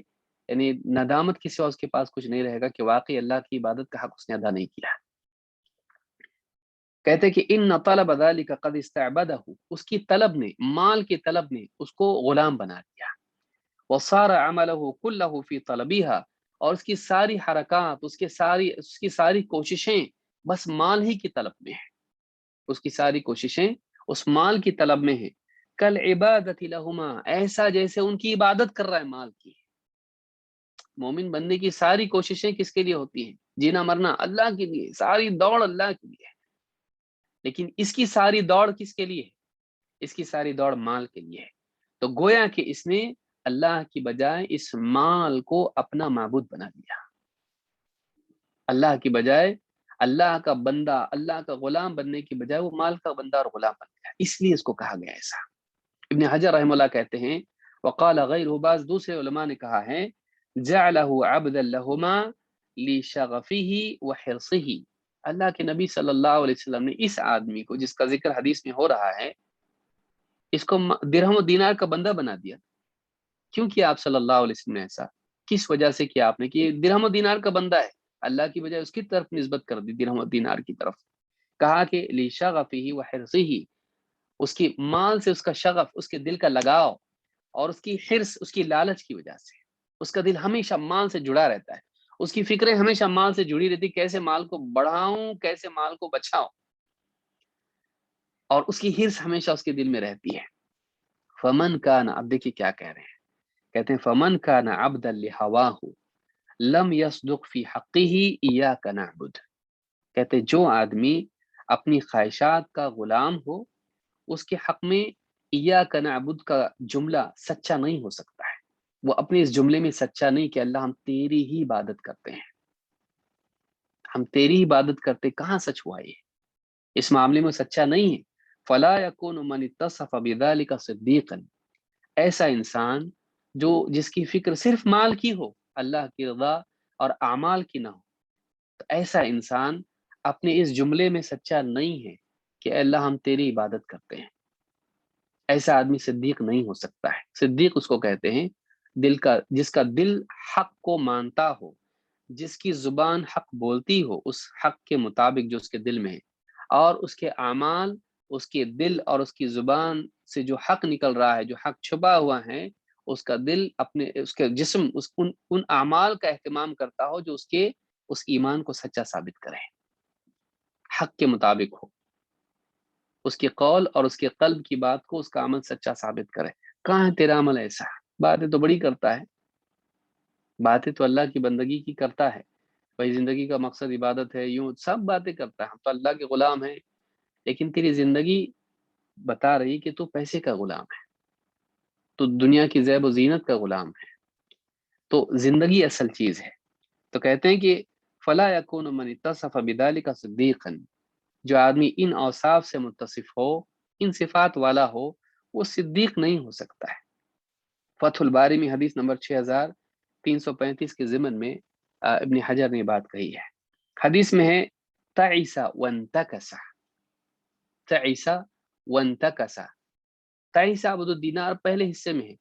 [SPEAKER 3] یعنی ندامت کے سوا اس کے پاس کچھ نہیں رہے گا کہ واقعی اللہ کی عبادت کا حق اس نے ادا نہیں کیا. کہتے ہیں کہ ان طلب ذلك قد استعبده، اس کی طلب نے، مال کی طلب نے اس کو غلام بنا دیا. وصار عمله كله في طلبها، اور اس کی ساری حرکات، اس کی ساری کوششیں بس مال ہی کی طلب میں ہیں. اس کی ساری کوششیں اس مال کی طلب میں ہیں. کل عبادت لہما، ایسا جیسے ان کی عبادت کر رہا ہے مال کی. مومن بندے کی ساری کوششیں کس کے لیے ہوتی ہیں؟ جینا مرنا اللہ کے لیے، ساری دوڑ اللہ کے لیے. لیکن اس کی ساری دوڑ کس کے لیے؟ اس کی ساری دوڑ مال کے لیے ہے. تو گویا کہ اس نے اللہ کی بجائے اس مال کو اپنا معبود بنا دیا. اللہ کی بجائے اللہ کا بندہ، اللہ کا غلام بننے کی بجائے وہ مال کا بندہ اور غلام بن گیا. اس لیے اس کو کہا گیا ایسا. ابن حجر رحمہ اللہ کہتے ہیں وقال غیرہ، بعض دوسرے علماء نے کہا ہے جعلہ عبدا لہما لشغفہ وحرصہ. اللہ کے نبی صلی اللہ علیہ وسلم نے اس آدمی کو جس کا ذکر حدیث میں ہو رہا ہے، اس کو درہم و دینار کا بندہ بنا دیا. کیوں کیا آپ صلی اللہ علیہ وسلم نے ایسا؟ کس وجہ سے کیا آپ نے کہ درہم و دینار کا بندہ ہے، اللہ کی بجائے اس کی طرف نسبت کر دی، درہم و دینار کی طرف. کہا کہ لشغفہ وحرصہ، اس کی مال سے اس کا شغف، اس کے دل کا لگاؤ، اور اس کی حرص، اس کی لالچ کی وجہ سے اس کا دل ہمیشہ مال سے جڑا رہتا ہے. اس کی فکریں ہمیشہ مال سے جڑی رہتی، کیسے مال کو بڑھاؤں، کیسے مال کو بچاؤں، اور اس کی حرص ہمیشہ اس کے دل میں رہتی ہے. فمن کان، اب دیکھیے کیا کہہ رہے ہیں، کہتے ہیں فمن کان عبدا لہواہ لم یصدق فی حقہ ایاک نعبد. کہتے ہیں جو آدمی اپنی خواہشات کا غلام ہو، اس کے حق میں ایاک نعبد کا جملہ سچا نہیں ہو سکتا ہے. وہ اپنے اس جملے میں سچا نہیں کہ اللہ ہم تیری ہی عبادت کرتے ہیں، ہم تیری عبادت کرتے، کہاں سچ ہوا یہ؟ اس معاملے میں سچا نہیں ہے. فلا یکون من اتصف بذلک صدیقا، ایسا انسان جس کی فکر صرف مال کی ہو، اللہ کی رضا اور اعمال کی نہ ہو، تو ایسا انسان اپنے اس جملے میں سچا نہیں ہے کہ اللہ ہم تیری عبادت کرتے ہیں. ایسا آدمی صدیق نہیں ہو سکتا ہے. صدیق اس کو کہتے ہیں جس کا دل حق کو مانتا ہو، جس کی زبان حق بولتی ہو اس حق کے مطابق جو اس کے دل میں ہے، اور اس کے اعمال، اس کے دل اور اس کی زبان سے جو حق نکل رہا ہے، جو حق چھپا ہوا ہے، اس کا دل اس کے جسم ان اعمال کا اہتمام کرتا ہو جو اس ایمان کو سچا ثابت کرے، حق کے مطابق ہو، اس کے قول اور اس کے قلب کی بات کو اس کا عمل سچا ثابت کرے. کہاں ہے تیرا عمل ایسا؟ باتیں تو بڑی کرتا ہے، باتیں تو اللہ کی بندگی کی کرتا ہے، بھائی زندگی کا مقصد عبادت ہے، یوں سب باتیں کرتا ہے، ہم تو اللہ کے غلام ہیں. لیکن تیری زندگی بتا رہی کہ تو پیسے کا غلام ہے، تو دنیا کی زیب و زینت کا غلام ہے. تو زندگی اصل چیز ہے. تو کہتے ہیں کہ فلا یکون من اتصف بذلک صدیقا، جو آدمی ان اوصاف سے متصف ہو، ان صفات والا ہو، وہ صدیق نہیں ہو سکتا ہے. فتح الباری میں حدیث نمبر 6335 کے ضمن میں ابن حجر نے بات کہی ہے. حدیث میں ہے تعیس وانتکس، تعیس وانتکس. تعیس عبد الدینار پہلے حصے میں ہے،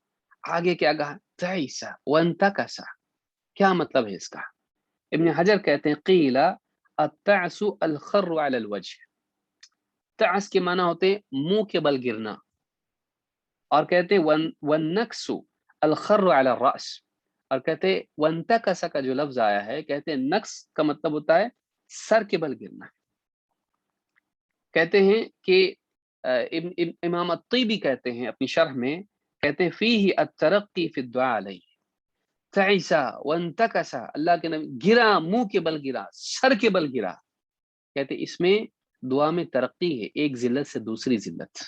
[SPEAKER 3] آگے کیا کہا؟ تعیس وانتکس. کیا مطلب ہے اس کا؟ ابن حجر کہتے ہیں قیل التعس الخر علی الوجه. تعس کے معنی ہوتے ہیں منہ کے بل گرنا، اور کہتے ہیں والنکس الخر علی الراس، اور کہتے ہیں وانتکس کا جو لفظ آیا ہے، کہتے ہیں نکس کا مطلب ہوتا ہے سر کے بل گرنا. کہتے ہیں کہ امام الطیبی کہتے ہیں اپنی شرح میں، کہتے ہیں فیہ الترقی فی الدعاء علیہ تعیسا وانتکسا، اللہ کے نبی گرا، منہ کے بل گرا، سر کے بل گرا، کہتے ہیں اس میں دعا میں ترقی ہے، ایک ذلت سے دوسری ذلت،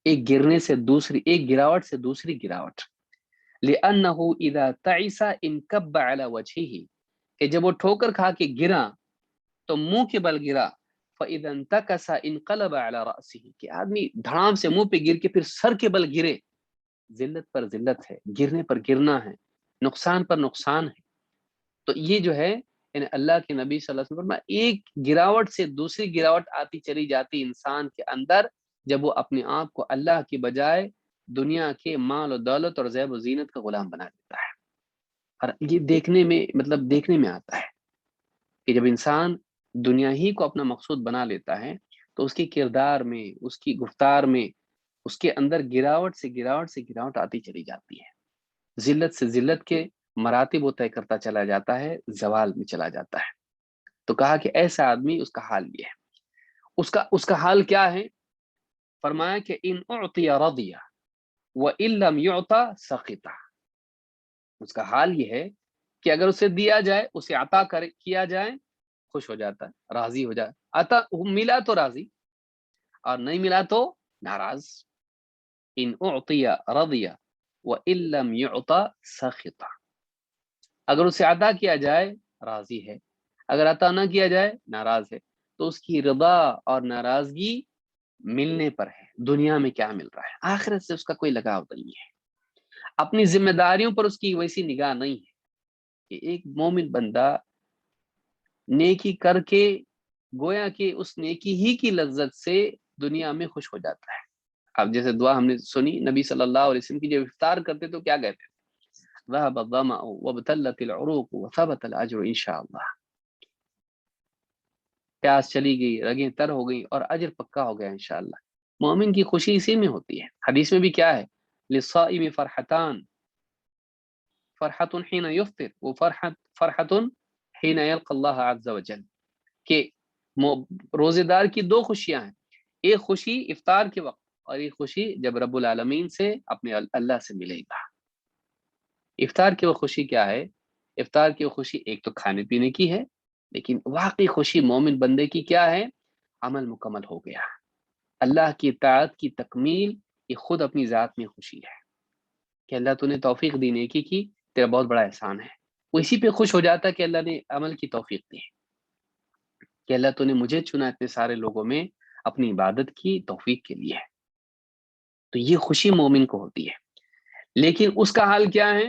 [SPEAKER 3] ایک گرنے سے دوسری، ایک گراوٹ سے دوسری گراوٹ. لأنه اذا تعس انكب على وجهه، کہ جب وہ ٹھوکر کھا کے گرا تو منہ کے بل گرا، فاذا انتكس انقلب على رأسه، کہ آدمی دھڑام سے منہ پہ گر کے پھر سر کے بل گرے، ذلت پر ذلت ہے، گرنے پر گرنا ہے، نقصان پر نقصان ہے. تو یہ جو ہے یعنی اللہ کے نبی صلی اللہ علیہ وسلم ایک گراوٹ سے دوسری گراوٹ آتی چلی جاتی انسان کے اندر، جب وہ اپنے آپ کو اللہ کی بجائے دنیا کے مال و دولت اور زیب و زینت کا غلام بنا دیتا ہے. اور یہ دیکھنے میں آتا ہے کہ جب انسان دنیا ہی کو اپنا مقصود بنا لیتا ہے تو اس کے کردار میں، اس کی گفتار میں، اس کے اندر گراوٹ سے گراوٹ آتی چلی جاتی ہے، ذلت سے ذلت کے مراتب وہ طے کرتا چلا جاتا ہے، زوال میں چلا جاتا ہے. تو کہا کہ ایسا آدمی اس کا حال یہ ہے. اس کا حال کیا ہے؟ فرمایا کہ ان اعطی رضی وان لم یعطى سخط. اس کا حال یہ ہے کہ اگر اسے دیا جائے، اسے عطا کیا جائے، خوش ہو جاتا ہے، راضی ہو جاتا ہے، عطا ملا تو راضی اور نہیں ملا تو ناراض. ان اعطی رضی وان لم یعطى سخط. اگر اسے عطا کیا جائے راضی ہے، اگر عطا نہ کیا جائے ناراض ہے. تو اس کی رضا اور ناراضگی ملنے پر ہے، دنیا میں کیا مل رہا ہے، آخرت سے اس کا کوئی لگاؤ نہیں ہے، اپنی ذمہ داریوں پر اس کی ویسی نگاہ نہیں ہے. کہ ایک مومن بندہ نیکی کر کے گویا کہ اس نیکی ہی کی لذت سے دنیا میں خوش ہو جاتا ہے. اب جیسے دعا ہم نے سنی نبی صلی اللہ علیہ وسلم کی، جب افطار کرتے تو کیا کہتے ہیں؟ ذهب الظمأ وابتلت العروق وثبت الاجر انشاءاللہ. پیاس چلی گئی، رگیں تر ہو گئی اور اجر پکا ہو گیا انشاءاللہ. مومن کی خوشی اسی میں ہوتی ہے. حدیث میں بھی کیا ہے؟ للصائم فرحتان، فرحت حين يفطر وفرحت حين يلقى الله عز وجل. کہ روزے دار کی دو خوشیاں ہیں، ایک خوشی افطار کے وقت اور ایک خوشی جب رب العالمین سے اپنے اللہ سے ملے گا. افطار کی وہ خوشی کیا ہے؟ افطار کی وہ خوشی ایک تو کھانے پینے کی ہے، لیکن واقعی خوشی مومن بندے کی کیا ہے؟ عمل مکمل ہو گیا، اللہ کی اطاعت کی تکمیل. یہ خود اپنی ذات میں خوشی ہے کہ اللہ تو نے توفیق دی، نیکی کی، تیرا بہت بڑا احسان ہے. وہ اسی پہ خوش ہو جاتا کہ اللہ نے عمل کی توفیق دی، کہ اللہ تو نے مجھے چنا اتنے سارے لوگوں میں اپنی عبادت کی توفیق کے لیے. تو یہ خوشی مومن کو ہوتی ہے. لیکن اس کا حال کیا ہے؟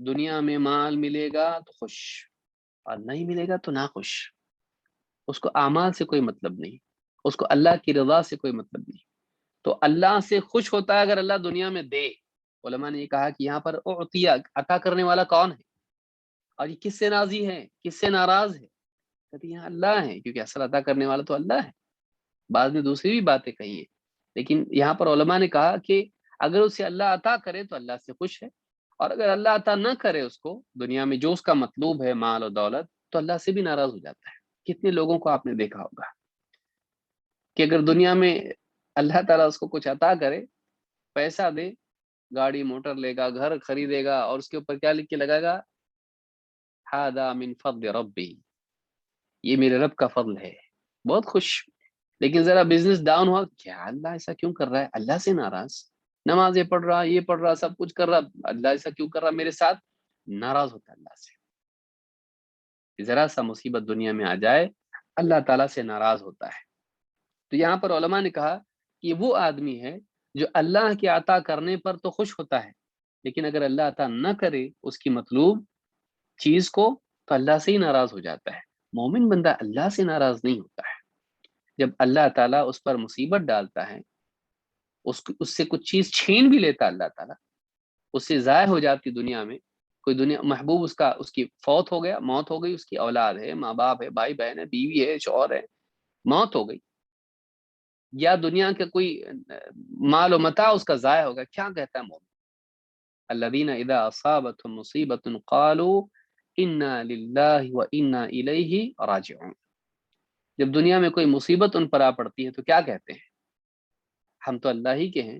[SPEAKER 3] دنیا میں مال ملے گا تو خوش اور نہیں ملے گا تو ناخوش. اس کو اعمال سے کوئی مطلب نہیں، اس کو اللہ کی رضا سے کوئی مطلب نہیں. تو اللہ سے خوش ہوتا ہے اگر اللہ دنیا میں دے. علماء نے یہ کہا کہ یہاں پر اعطیہ عطا کرنے والا کون ہے اور یہ کس سے راضی ہے، کس سے ناراض ہے؟ کہتے یہاں اللہ ہے، کیونکہ اصل عطا کرنے والا تو اللہ ہے. بعد میں دوسری بھی باتیں کہی ہیں، لیکن یہاں پر علماء نے کہا کہ اگر اسے اللہ عطا کرے تو اللہ سے خوش ہے، اور اگر اللہ عطا نہ کرے اس کو دنیا میں جو اس کا مطلوب ہے مال و دولت، تو اللہ سے بھی ناراض ہو جاتا ہے. کتنے لوگوں کو آپ نے دیکھا ہوگا کہ اگر دنیا میں اللہ تعالیٰ اس کو کچھ عطا کرے، پیسہ دے، گاڑی موٹر لے گا، گھر خریدے گا، اور اس کے اوپر کیا لکھ کے لگائے گا؟ ھذا من فضل ربی، یہ میرے رب کا فضل ہے، بہت خوش. لیکن ذرا بزنس ڈاؤن ہوا، کیا اللہ ایسا کیوں کر رہا ہے؟ اللہ سے ناراض، نمازیں پڑھ رہا، یہ پڑھ رہا، سب کچھ کر رہا، اللہ ایسا کیوں کر رہا میرے ساتھ؟ ناراض ہوتا ہے اللہ سے. ذرا سا مصیبت دنیا میں آ جائے اللہ تعالیٰ سے ناراض ہوتا ہے. تو یہاں پر علماء نے کہا کہ وہ آدمی ہے جو اللہ کے عطا کرنے پر تو خوش ہوتا ہے، لیکن اگر اللہ عطا نہ کرے اس کی مطلوب چیز کو تو اللہ سے ہی ناراض ہو جاتا ہے. مومن بندہ اللہ سے ناراض نہیں ہوتا ہے. جب اللہ تعالیٰ اس پر مصیبت ڈالتا ہے، اس سے کچھ چیز چھین بھی لیتا اللہ تعالیٰ، اس سے ضائع ہو جاتی دنیا میں، کوئی دنیا محبوب اس کی فوت ہو گیا، موت ہو گئی، اس کی اولاد ہے، ماں باپ ہے، بھائی بہن ہے، بیوی ہے، شوہر ہے، موت ہو گئی، یا دنیا کا کوئی مال و متاع اس کا ضائع ہو گیا، کیا کہتا ہے مومن؟ الذین اذا اصابتهم مصیبۃ قالوا انا للہ وانا الیہ راجعون. جب دنیا میں کوئی مصیبت ان پر آ پڑتی ہے تو کیا کہتے ہیں؟ ہم تو اللہ ہی کے ہیں،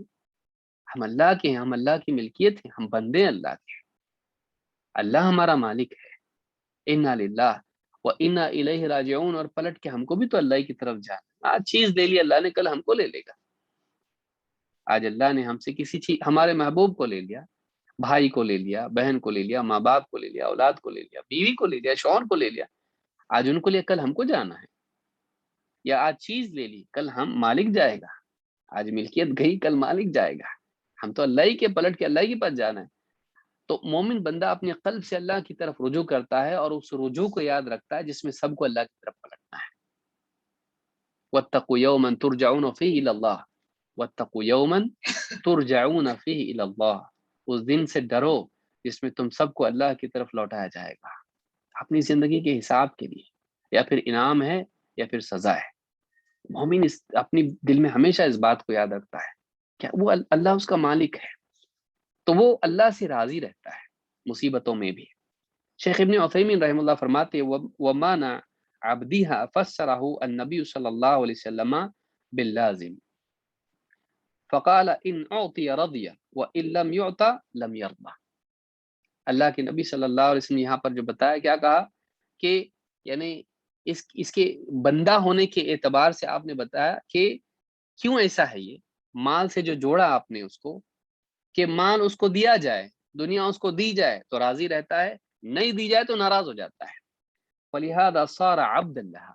[SPEAKER 3] ہم اللہ کے ہیں، ہم اللہ کی ملکیت ہیں، ہم بندے ہیں اللہ کے، اللہ ہمارا مالک ہے، انا للہ و انا الیہ راجعون، اور پلٹ کے ہم کو بھی تو اللہ کی طرف جانا۔ آج چیز لے لی اللہ نے، کل ہم کو لے لے گا۔ آج اللہ نے ہم سے کسی چیز، ہمارے محبوب کو لے لیا، بھائی کو لے لیا، بہن کو لے لیا، ماں باپ کو لے لیا، اولاد کو لے لیا، بیوی کو لے لیا، شوہر کو لے لیا، آج ان کو لے، کل ہم کو جانا ہے۔ یا آج چیز لے لی، کل ہم مالک جائے گا، آج ملکیت گئی، کل مالک جائے گا، ہم تو اللہ ہی کے، پلٹ کے اللہ ہی کے پاس جانا ہے۔ تو مومن بندہ اپنے قلب سے اللہ کی طرف رجوع کرتا ہے، اور اس رجوع کو یاد رکھتا ہے جس میں سب کو اللہ کی طرف پلٹنا ہے۔ وَاتَّقُوا يَوْمًا تُرْجَعُونَ فِيهِ إِلَى اللَّهِ وَاتَّقُوا يَوْمًا تُرْجَعُونَ فِيهِ إِلَى اللَّهِ، اس دن سے ڈرو جس میں تم سب کو اللہ کی طرف لوٹایا جائے گا، اپنی زندگی کے حساب کے لیے، یا پھر انعام ہے یا پھر سزا ہے۔ مومن اپنی دل میں ہمیشہ اس بات کو یاد رکھتا ہے کہ وہ اللہ اس کا مالک ہے، تو وہ اللہ سے راضی رہتا ہے مصیبتوں میں بھی۔ شیخ ابن عثیمین رحم اللہ فرماتے وَمَانَ عَبْدِهَا فَسَّرَهُ النبی صلی اللہ علیہ وسلم باللازم فقال ان اعطي رضی وان لم يعطى لم يرضى۔ اللہ کے نبی صلی اللہ علیہ وسلم یہاں پر جو بتایا، کیا کہا کہ یعنی اس کے بندہ ہونے کے اعتبار سے آپ نے بتایا کہ کیوں ایسا ہے، یہ مال سے جو جوڑا آپ نے اس کو، کہ مال اس کو دیا جائے، دنیا اس کو دی جائے تو راضی رہتا ہے، نہیں دی جائے تو ناراض ہو جاتا ہے۔ فَلِهَذَا صَارَ عَبْدًا لَهَا،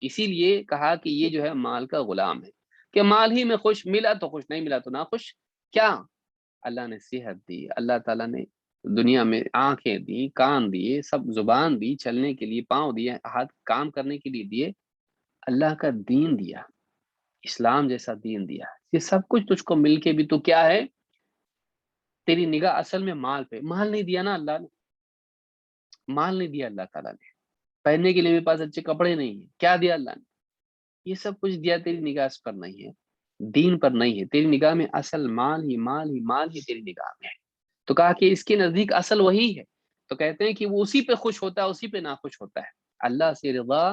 [SPEAKER 3] اسی لیے کہا کہ یہ جو ہے مال کا غلام ہے، کہ مال ہی میں خوش، ملا تو خوش، نہیں ملا تو نہ خوش۔ کیا اللہ نے صحت دی، اللہ تعالیٰ نے دنیا میں آنکھیں دی، کان دیے، سب زبان دی، چلنے کے لیے پاؤں دیے، ہاتھ کام کرنے کے لیے دیے، اللہ کا دین دیا، اسلام جیسا دین دیا، یہ سب کچھ تجھ کو مل کے بھی تو کیا ہے، تیری نگاہ اصل میں مال پہ، مال نہیں دیا نا اللہ نے، مال نہیں دیا اللہ تعالیٰ نے، پہننے کے لیے میرے پاس اچھے کپڑے نہیں ہیں، کیا دیا اللہ نے، یہ سب کچھ دیا، تیری نگاہ اس پر نہیں ہے، دین پر نہیں ہے، تیری نگاہ میں اصل مال ہی مال ہی مال ہی تیری نگاہ میں ہے۔ تو کہا کہ اس کے نزدیک اصل وہی ہے، تو کہتے ہیں کہ وہ اسی پہ خوش ہوتا ہے، اسی پہ ناخوش ہوتا ہے۔ اللہ سے رضا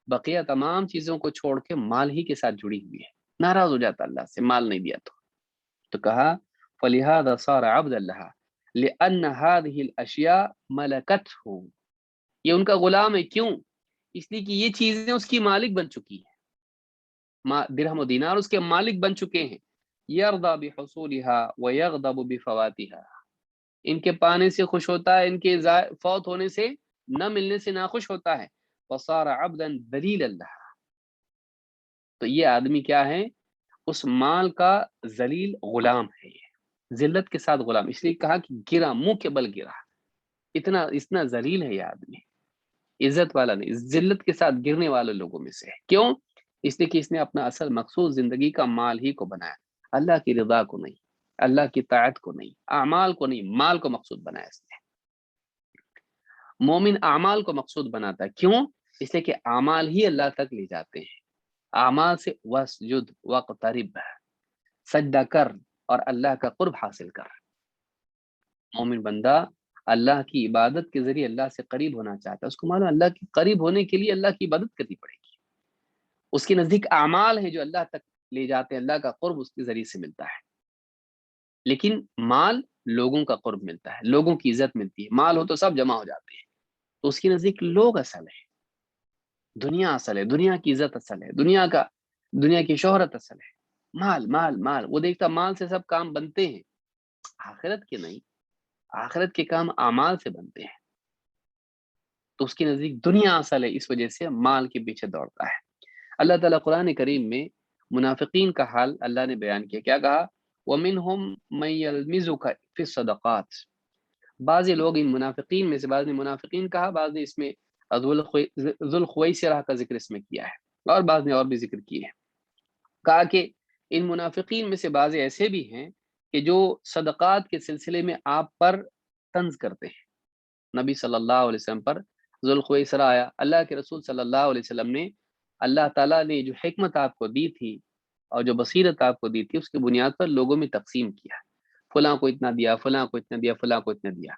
[SPEAKER 3] بقیہ تمام چیزوں کو چھوڑ کے مال ہی کے ساتھ جڑی ہوئی ہے، ناراض ہو جاتا اللہ سے مال نہیں دیا تو کہا فَلِهَذَا صَارَ عَبْدًا لَهَا لِأَنَّ هَذِهِ الْأَشْيَاء مَلَكَتْهُ، یہ ان کا غلام ہے، کیوں؟ اس لیے کہ یہ چیزیں اس کی مالک بن چکی ہیں، درہم و دینار اس کے مالک بن چکے ہیں۔ يَرْضَى بِحُصُولِهَا وَيَغْضَبُ بِفَوَاتِهَا، ان کے پانے سے خوش ہوتا ہے، ان کے فوت ہونے سے، نہ ملنے سے ناخوش ہوتا ہے۔ وَصَارَ عَبْدًا ذَلِيلًا لَهَا، تو یہ آدمی کیا ہے، اس مال کا ذلیل غلام ہے، یہ ذلت کے ساتھ غلام، اس لیے کہا کہ گرا، منہ کے بل گرا، اتنا ذلیل ہے یہ آدمی، عزت والا نہیں، ذلت کے ساتھ گرنے والے لوگوں میں سے ہے۔ کیوں؟ اس لیے کہ اس نے اپنا اصل مقصود زندگی کا مال ہی کو بنایا، اللہ کی رضا کو نہیں، اللہ کی طاعت کو نہیں، اعمال کو نہیں، مال کو مقصود بنایا اس نے۔ مومن اعمال کو مقصود بناتا ہے، کیوں؟ اس لیے کہ اعمال ہی اللہ تک لے جاتے ہیں، اعمال سے وسجد وقترب، سجدہ کر اور اللہ کا قرب حاصل کر۔ مومن بندہ اللہ کی عبادت کے ذریعے اللہ سے قریب ہونا چاہتا ہے، اس کو معلوم اللہ کے قریب ہونے کے لیے اللہ کی عبادت کرنی پڑے گی، اس کے نزدیک اعمال ہے جو اللہ تک لے جاتے ہیں، اللہ کا قرب اس کے ذریعے سے ملتا ہے۔ لیکن مال لوگوں کا قرب ملتا ہے، لوگوں کی عزت ملتی ہے، مال ہو تو سب جمع ہو جاتے ہیں، تو اس کے نزدیک لوگ اصل ہے، دنیا اصل ہے، دنیا کی عزت اصل ہے، دنیا کی شہرت اصل ہے، مال مال مال، وہ دیکھتا مال سے سب کام بنتے ہیں، آخرت کے نہیں، آخرت کے کام اعمال سے بنتے ہیں، تو اس کے نزدیک دنیا اصل ہے، اس وجہ سے مال کے پیچھے دوڑتا ہے۔ اللہ تعالیٰ قرآن کریم میں منافقین کا حال اللہ نے بیان کیا، کیا کہا، وَمِنْهُمْ مَنْ يَلْمِزُكَ فِي الصَّدَقَاتِ، بعض لوگ ان منافقین میں سے، بعض نے منافقین کہا، بعض نے اس میں ذوالخویسرہ کا ذکر اس میں کیا ہے، اور بعض نے اور بھی ذکر کیے ہیں، کہا کہ ان منافقین میں سے بعض ایسے بھی ہیں کہ جو صدقات کے سلسلے میں آپ پر طنز کرتے ہیں۔ نبی صلی اللہ علیہ وسلم پر ذوالخویسرہ آیا، اللہ کے رسول صلی اللہ علیہ وسلم نے، اللہ تعالیٰ نے جو حکمت آپ کو دی تھی اور جو بصیرت آپ کو دی تھی، اس کی بنیاد پر لوگوں میں تقسیم کیا، فلاں کو اتنا دیا، فلاں کو اتنا دیا، فلاں کو اتنا دیا،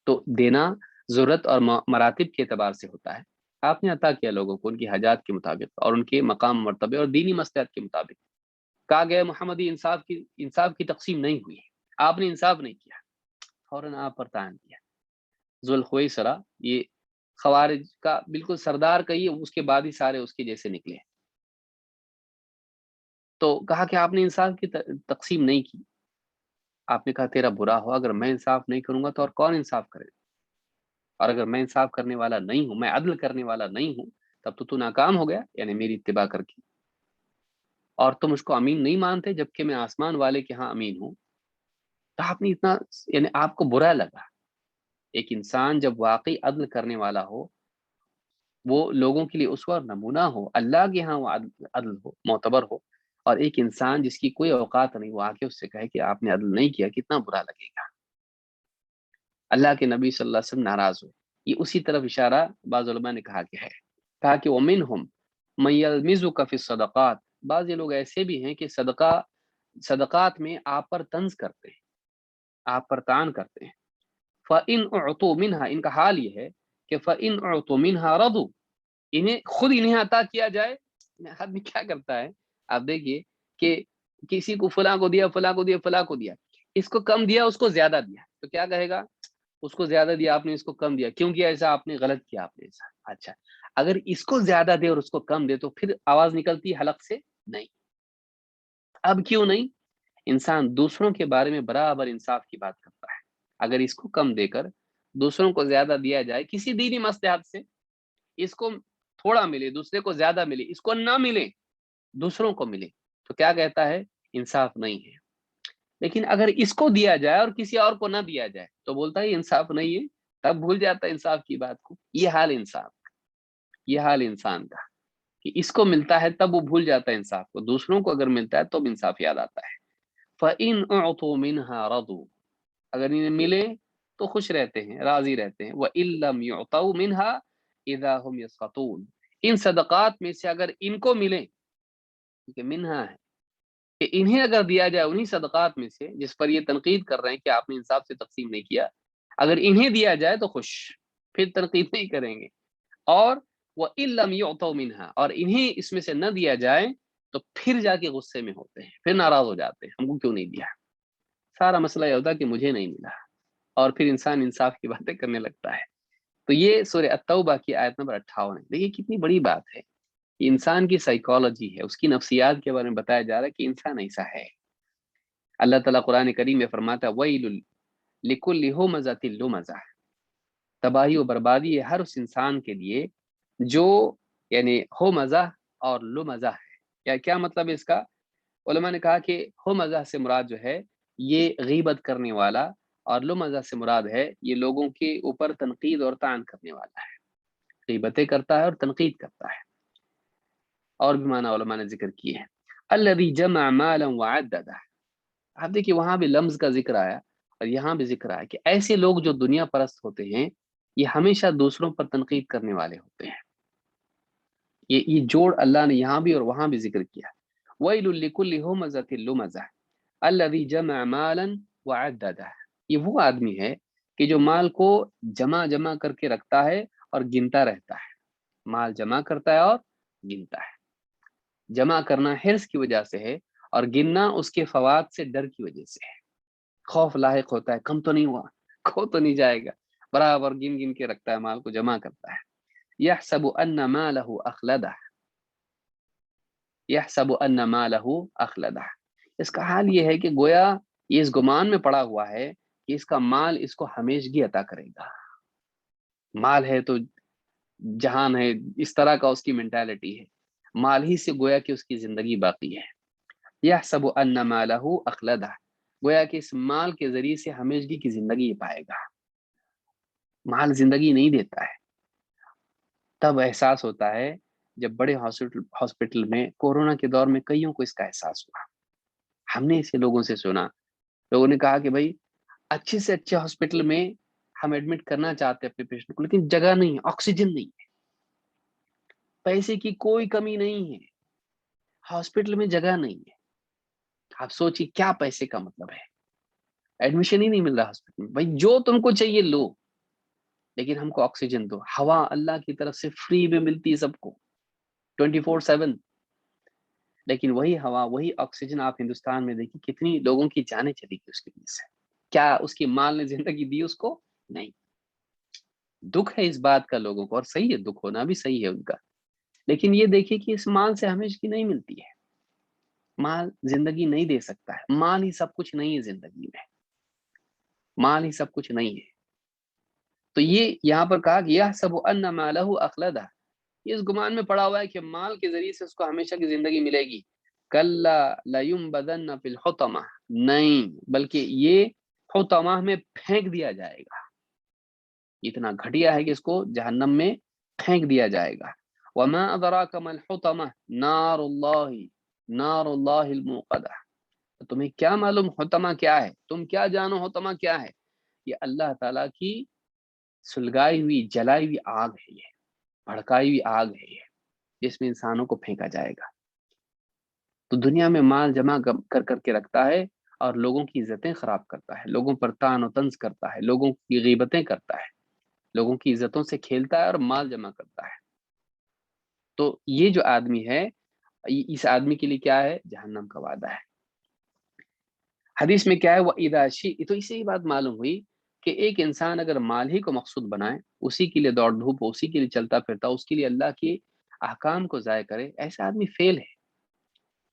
[SPEAKER 3] تو دینا ضرورت اور مراتب کے اعتبار سے ہوتا ہے۔ آپ نے عطا کیا لوگوں کو ان کی حاجات کے مطابق اور ان کے مقام مرتبے اور دینی مصلحت کے مطابق. کہا گیا محمدی انصاف کی تقسیم نہیں ہوئی ہے، آپ نے انصاف نہیں کیا، فوراً آپ پر تعین کیا. ذوالخویسرا یہ خوارج کا بالکل سردار کہیے، اس کے بعد ہی سارے اس کے جیسے نکلے. تو کہا کہ آپ نے انصاف کی تقسیم نہیں کی. آپ نے کہا تیرا برا ہو، اگر میں انصاف نہیں کروں گا تو اور کون انصاف کرے گا؟ اور اگر میں انصاف کرنے والا نہیں ہوں، میں عدل کرنے والا نہیں ہوں، تب تو ناکام ہو گیا، یعنی میری اتباع کر کے. اور تم اس کو امین نہیں مانتے جبکہ میں آسمان والے کے ہاں امین ہوں. تو آپ نے اتنا، یعنی آپ کو برا لگا. ایک انسان جب واقعی عدل کرنے والا ہو، وہ لوگوں کے لیے اسوہ اور نمونہ ہو، اللہ کے ہاں وہ عدل ہو، معتبر ہو، اور ایک انسان جس کی کوئی اوقات نہیں، وہ آ کے اس سے کہے کہ آپ نے عدل نہیں کیا، کتنا برا لگے گا. اللہ کے نبی صلی اللہ علیہ وسلم ناراض ہوئے. یہ اسی طرف اشارہ بعض علماء نے کہا کہ ہے. کہا کہ وَمِنْهُمْ مَن يَلْمِزُكَ فِي الصَّدَقَاتِ، بعض یہ لوگ ایسے بھی ہیں کہ صدقات میں آپ پر طنز کرتے ہیں، آپ پر طعن کرتے ہیں. فَإِنْ أُعْطُوا مِنْهَا، ان کا حال یہ ہے کہ فَإِنْ أُعْطُوا مِنْهَا رَضُوا، انہیں عطا کیا جائے. آدمی کیا کرتا ہے، آپ دیکھیے کہ کسی کو فلاں کو دیا، فلاں کو دیا، فلاں کو دیا، اس کو کم دیا، اس کو زیادہ دیا، تو کیا کہے گا؟ اس کو زیادہ دیا آپ نے، اس کو کم دیا، کیوں کیا ایسا؟ آپ نے غلط کیا، آپ نے ایسا. اچھا، اگر اس کو زیادہ دے اور اس کو کم دے تو پھر آواز نکلتی ہے حلق سے؟ نہیں. اب کیوں نہیں؟ انسان دوسروں کے بارے میں برابر انصاف کی بات کرتا ہے. اگر اس کو کم دے کر دوسروں کو زیادہ دیا جائے کسی دینی مصلحت سے، اس کو تھوڑا ملے، دوسرے کو زیادہ ملے، اس کو نہ ملے، دوسروں کو ملے، تو کیا کہتا ہے؟ انصاف نہیں ہے. لیکن اگر اس کو دیا جائے اور کسی اور کو نہ دیا جائے تو بولتا ہے انصاف نہیں ہے، تب بھول جاتا ہے انصاف کی بات کو. یہ حال انسان کا کہ اس کو ملتا ہے تب وہ بھول جاتا ہے انصاف کو، دوسروں کو اگر ملتا ہے تو انصاف یاد آتا ہے. فَإِنْ أُعْطُوا مِنْهَا رَضُوا، اگر انہیں ملے تو خوش رہتے ہیں، راضی رہتے ہیں. وَإِن لَّمْ يُعْطَوْا مِنْهَا إِذَا هُمْ يَسْخَطُونَ، ان صدقات میں سے اگر ان کو ملے، کہ منہا ہے کہ انہیں اگر دیا جائے انہی صدقات میں سے جس پر یہ تنقید کر رہے ہیں کہ آپ نے انصاف سے تقسیم نہیں کیا، اگر انہیں دیا جائے تو خوش، پھر تنقید نہیں کریں گے. اور وَإِن لَّمْ يُعْطَوْا مِنْهَا، اور انہیں اس میں سے نہ دیا جائے تو پھر جا کے غصے میں ہوتے ہیں، پھر ناراض ہو جاتے ہیں، ہم کو کیوں نہیں دیا. سارا مسئلہ یہ ہوتا ہے کہ مجھے نہیں ملا، اور پھر انسان انصاف کی باتیں کرنے لگتا ہے. تو یہ سورہ التوبہ کی آیت نمبر 58 ہے. دیکھیے کتنی بڑی بات ہے. انسان کی سائیکالوجی ہے، اس کی نفسیات کے بارے میں بتایا جا رہا ہے کہ انسان ایسا ہے. اللہ تعالیٰ قرآن کریم میں فرماتا ہے وَيْلٌ لِكُلِّ هُمَزَةٍ لُمَزَةٍ، تباہی و بربادی ہے ہر اس انسان کے لیے جو یعنی ہو مزہ اور لو مزہ ہے. کیا مطلب ہے اس کا؟ علماء نے کہا کہ ہو مزہ سے مراد جو ہے یہ غیبت کرنے والا، اور لو مزہ سے مراد ہے یہ لوگوں کے اوپر تنقید اور طعن کرنے والا ہے، غیبتیں کرتا ہے اور تنقید کرتا ہے. اور بھی معنی علماء نے ذکر کیے ہیں. الذی جمع مالا وعددہ، آپ دیکھیے وہاں بھی لمز کا ذکر آیا اور یہاں بھی ذکر آیا کہ ایسے لوگ جو دنیا پرست ہوتے ہیں یہ ہمیشہ دوسروں پر تنقید کرنے والے ہوتے ہیں. یہ جوڑ اللہ نے یہاں بھی اور وہاں بھی ذکر کیا. ویل لکل ہمزۃ لمزہ الذی جمع مالا وعددہ، یہ وہ آدمی ہے کہ جو مال کو جمع کر کے رکھتا ہے اور گنتا رہتا ہے. مال جمع کرتا ہے اور گنتا ہے. جمع کرنا حرص کی وجہ سے ہے اور گننا اس کے فوات سے ڈر کی وجہ سے ہے. خوف لاحق ہوتا ہے، کم تو نہیں ہوا، کھو تو نہیں جائے گا، برابر گن کے رکھتا ہے، مال کو جمع کرتا ہے. یحسب ان مالہ اخلدہ، یحسب ان مالہ اخلدہ، اس کا حال یہ ہے کہ گویا یہ اس گمان میں پڑا ہوا ہے کہ اس کا مال اس کو ہمیشگی عطا کرے گا. مال ہے تو جہان ہے، اس طرح کا اس کی مینٹالٹی ہے. مال ہی سے گویا کہ اس کی زندگی باقی ہے. یحسب ان مالہ اخلدہ، گویا کہ اس مال کے ذریعے سے ہمیشگی کی زندگی پائے گا. مال زندگی نہیں دیتا ہے. تب احساس ہوتا ہے جب بڑے ہاسپٹل میں کورونا کے دور میں کئیوں کو اس کا احساس ہوا. ہم نے اسے لوگوں سے سنا، لوگوں نے کہا کہ بھائی اچھے سے اچھے ہاسپٹل میں ہم ایڈمٹ کرنا چاہتے ہیں اپنے پیشنٹ کو، لیکن جگہ نہیں ہے، آکسیجن نہیں ہے، پیسے کی کوئی کمی نہیں ہے، ہاسپٹل میں جگہ نہیں ہے. آپ سوچیے کیا پیسے کا مطلب ہے. ایڈمیشن ہی نہیں مل رہا ہاسپٹل میں. بھائی جو تم کو چاہیے لو، لیکن ہم کو آکسیجن دو. ہوا اللہ کی طرف سے فری میں ملتی ہے سب کو 24/7. لیکن وہی ہوا وہی آکسیجن آپ ہندوستان میں دیکھیں کتنی لوگوں کی جانیں چلی گئی اس کی وجہ سے. کیا اس کی مال نے زندگی دی اس کو؟ نہیں. دکھ ہے اس بات کا لوگوں کو، اور صحیح ہے، دکھ ہونا بھی صحیح ہے ان کا. لیکن یہ دیکھیں کہ اس مال سے ہمیشہ کی نہیں ملتی ہے. مال زندگی نہیں دے سکتا ہے. مال ہی سب کچھ نہیں ہے زندگی میں. مال ہی سب کچھ نہیں ہے. تو یہ یہاں پر کہا کہ یحسب ان مالہ اخلدہ، یہ اس گمان میں پڑا ہوا ہے کہ مال کے ذریعے سے اس کو ہمیشہ کی زندگی ملے گی. کلا لینبذن فی الحطمہ، نہیں، بلکہ یہ حطمہ میں پھینک دیا جائے گا. اتنا گھٹیا ہے کہ اس کو جہنم میں پھینک دیا جائے گا. وما ادراک ما الحطمہ نار اللہ الموقدہ. تمہیں کیا معلوم حطمہ کیا ہے؟ تم کیا جانو حطمہ کیا ہے؟ یہ اللہ تعالیٰ کی سلگائی ہوئی جلائی ہوئی آگ ہے، یہ بھڑکائی ہوئی آگ ہے یہ، جس میں انسانوں کو پھینکا جائے گا. تو دنیا میں مال جمع کر کر کے رکھتا ہے اور لوگوں کی عزتیں خراب کرتا ہے، لوگوں پر طعن و طنز کرتا ہے، لوگوں کی غیبتیں کرتا ہے، لوگوں کی عزتوں سے کھیلتا ہے اور مال جمع کرتا ہے. تو یہ جو آدمی ہے، اس آدمی کے لیے کیا ہے؟ جہنم کا وعدہ ہے. حدیث میں کیا ہے؟ وَإِذَا شِئْتَ. تو اس سے یہ بات معلوم ہوئی کہ ایک انسان اگر مال ہی کو مقصود بنائے، اسی کے لیے دوڑ دھوپ، اسی کے لیے چلتا پھرتا، اس کے لیے اللہ کے احکام کو ضائع کرے، ایسا آدمی فیل ہے،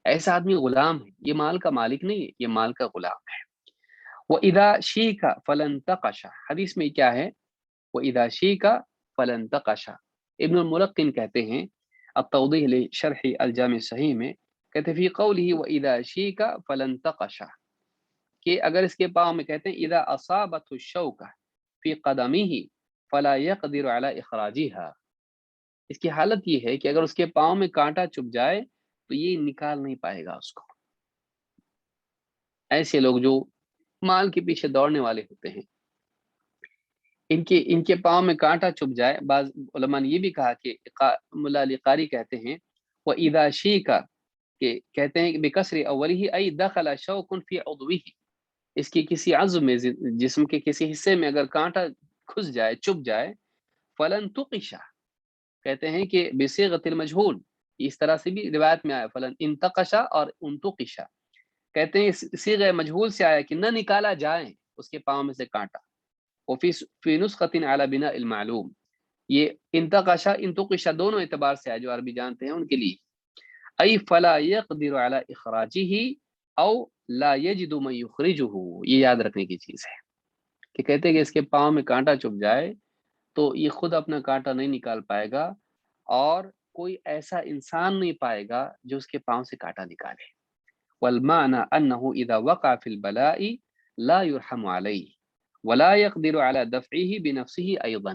[SPEAKER 3] ایسا آدمی غلام ہے. یہ مال کا مالک نہیں ہے، یہ مال کا غلام ہے. وَإِذَا شِيكَ فَلَنْتَقَشَ. حدیث میں کیا ہے؟ وَإِذَا شِيكَ فَلَنْتَقَشَ. ابن الملقن کہتے ہیں التوضیح لشرح الجامع صحیح میں، کہتے فی قوله وَإِذَا شِيكَ فَلَنْتَقَشَ، کہ اگر اس کے پاؤں میں کہتے ہیں اذا اصابت الشوکہ فی قدمہ فلا یقدر علی اخراجها، اس کی حالت یہ ہے کہ اگر اس کے پاؤں میں کانٹا چبھ جائے تو یہ نکال نہیں پائے گا اس کو. ایسے لوگ جو مال کے پیچھے دوڑنے والے ہوتے ہیں، ان کے پاؤں میں کانٹا چبھ جائے. بعض علماء نے یہ بھی کہا کہ ملا علی قاری کہتے ہیں وَإِذَا شِيكَ، کہ کہتے ہیں کہ بکسر اوله ای دخل شوک فی عضوہ، اس کی کسی عضو میں، جسم کے کسی حصے میں اگر کانٹا گھس جائے، چبھ جائے، فلن تقشا، کہتے ہیں کہ بصیغۃ المجہول، اس طرح سے بھی روایت میں آیا فلن انتقشا اور انتقشا، کہتے ہیں اس صیغہ مجہول سے آیا کہ نہ نکالا جائے اس کے پاؤں میں سے کانٹا. وفی نسخۃ علی بناء المعلوم، یہ انتقشا انتقشا دونوں اعتبار سے آئے، جو عربی جانتے ہیں ان کے لیے. ای فلا یقدر علی اخراجہ او لا یجد من یخرجہ، یہ یاد رکھنے کی چیز ہے کہ کہتے ہیں کہ اس کے پاؤں میں کانٹا چبھ جائے تو یہ خود اپنا کانٹا نہیں نکال پائے گا، اور کوئی ایسا انسان نہیں پائے گا جو اس کے پاؤں سے کانٹا نکالے. والمعنى انه اذا وقع في البلاء لا يرحم عليه ولا يقدر على دفعه بنفسه ايضا،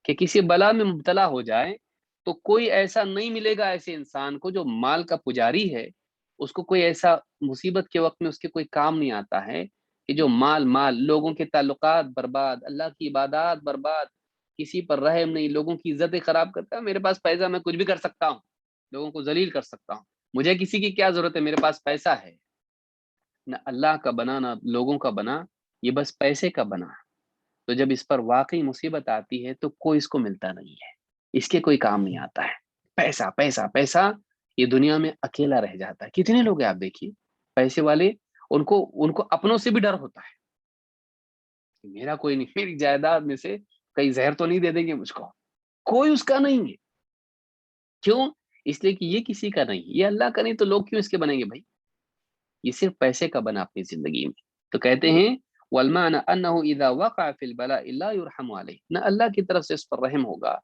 [SPEAKER 3] کہ کسی بلا میں مبتلا ہو جائے تو کوئی ایسا نہیں ملے گا ایسے انسان کو جو مال کا پجاری ہے، اس کو کوئی ایسا مصیبت کے وقت میں اس کے کوئی کام نہیں آتا ہے کہ جو مال لوگوں کے تعلقات برباد، اللہ کی عبادات برباد، کسی پر رحم نہیں، لوگوں کی عزتیں خراب کرتا ہے. میرے پاس پیسہ، میں کچھ بھی کر سکتا ہوں، لوگوں کو ذلیل کر سکتا ہوں، مجھے کسی کی کیا ضرورت ہے، میرے پاس پیسہ ہے. نہ اللہ کا بنا نہ لوگوں کا بنا، یہ بس پیسے کا بنا. تو جب اس پر واقعی مصیبت آتی ہے تو کوئی اس کو ملتا نہیں ہے، اس کے کوئی کام نہیں آتا ہے. پیسہ پیسہ پیسہ، یہ دنیا میں اکیلا رہ جاتا ہے. کتنے لوگ ہیں آپ دیکھیے پیسے والے، ان کو اپنوں سے بھی ڈر ہوتا ہے کہ میرا کوئی نہیں، میری جائیداد میں سے کئی زہر تو نہیں دے دیں گے مجھ کو. کوئی اس کا نہیں ہے. کیوں؟ اس لیے کہ یہ کسی کا نہیں، یہ اللہ کا نہیں، تو لوگ کیوں اس کے بنیں گے بھائی؟ یہ صرف پیسے کا بنا اپنی زندگی میں. تو کہتے ہیں والمعنى انه اذا وقع في البلاء لا يرحم عليه، نہ اللہ کی طرف سے اس پر رحم ہوگا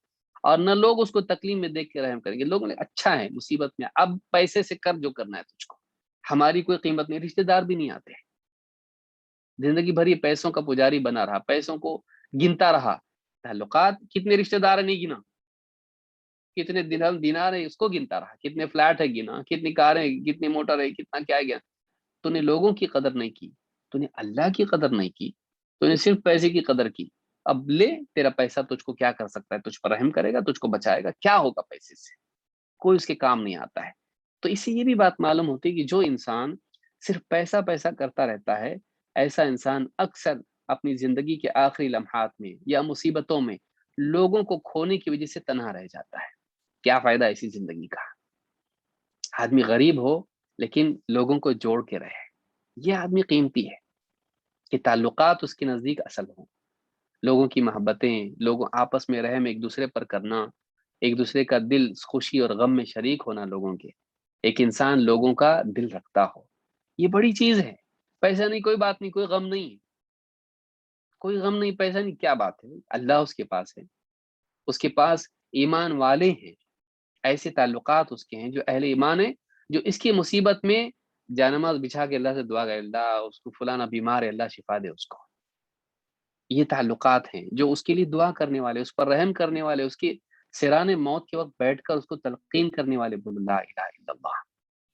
[SPEAKER 3] اور نہ لوگ اس کو تکلیف میں دیکھ کے رحم کریں گے. لوگوں نے اچھا ہے مصیبت میں، اب پیسے سے کر جو کرنا ہے تجھ کو، ہماری کوئی قیمت نہیں. رشتہ دار بھی نہیں آتے، زندگی بھر یہ پیسوں کا پجاری بنا رہا، پیسوں کو گنتا رہا. تعلقات کتنے رشتہ دار نہیں گنا، کتنے دینار ہے اس کو گنتا رہا، کتنے فلیٹ ہے گنا، کتنی کاریں، کتنی موٹر ہے، کتنا کیا گیا. تو نے لوگوں کی قدر نہیں کی، تو نے اللہ کی قدر نہیں کی، تو نے صرف پیسے کی قدر کی. اب لے، تیرا پیسہ تجھ کو کیا کر سکتا ہے؟ تجھ پر رحم کرے گا، تجھ کو بچائے گا؟ کیا ہوگا پیسے سے؟ کوئی اس کے کام نہیں آتا ہے. تو اس سے یہ بھی بات معلوم ہوتی ہے کہ جو انسان صرف پیسہ پیسہ کرتا رہتا ہے، ایسا انسان اکثر اپنی زندگی کے آخری لمحات میں یا مصیبتوں میں لوگوں کو کھونے کی وجہ سے تنہا رہ جاتا ہے، کیا فائدہ ایسی زندگی کا؟ آدمی غریب ہو لیکن لوگوں کو جوڑ کے رہے، یہ آدمی قیمتی ہے کہ تعلقات اس کے نزدیک اصل ہوں، لوگوں کی محبتیں، لوگوں آپس میں رحم ایک دوسرے پر کرنا، ایک دوسرے کا دل خوشی اور غم میں شریک ہونا، لوگوں کے ایک انسان لوگوں کا دل رکھتا ہو، یہ بڑی چیز ہے۔ پیسہ نہیں، کوئی بات نہیں، کوئی غم نہیں، کوئی غم نہیں، پیسہ نہیں، کیا بات ہے، اللہ اس کے پاس ہے، اس کے پاس ایمان والے ہیں، ایسے تعلقات اس کے ہیں جو اہل ایمان ہیں، جو اس کی مصیبت میں جانماز بچھا کے اللہ سے دعا کرے، اللہ اس کو فلانا بیمار ہے، اللہ شفا دے اس کو۔ یہ تعلقات ہیں جو اس کے لیے دعا کرنے والے، اس پر رحم کرنے والے، اس کی سران موت کے وقت بیٹھ کر اس کو تلقین کرنے والے، بول لا الہ الا اللہ،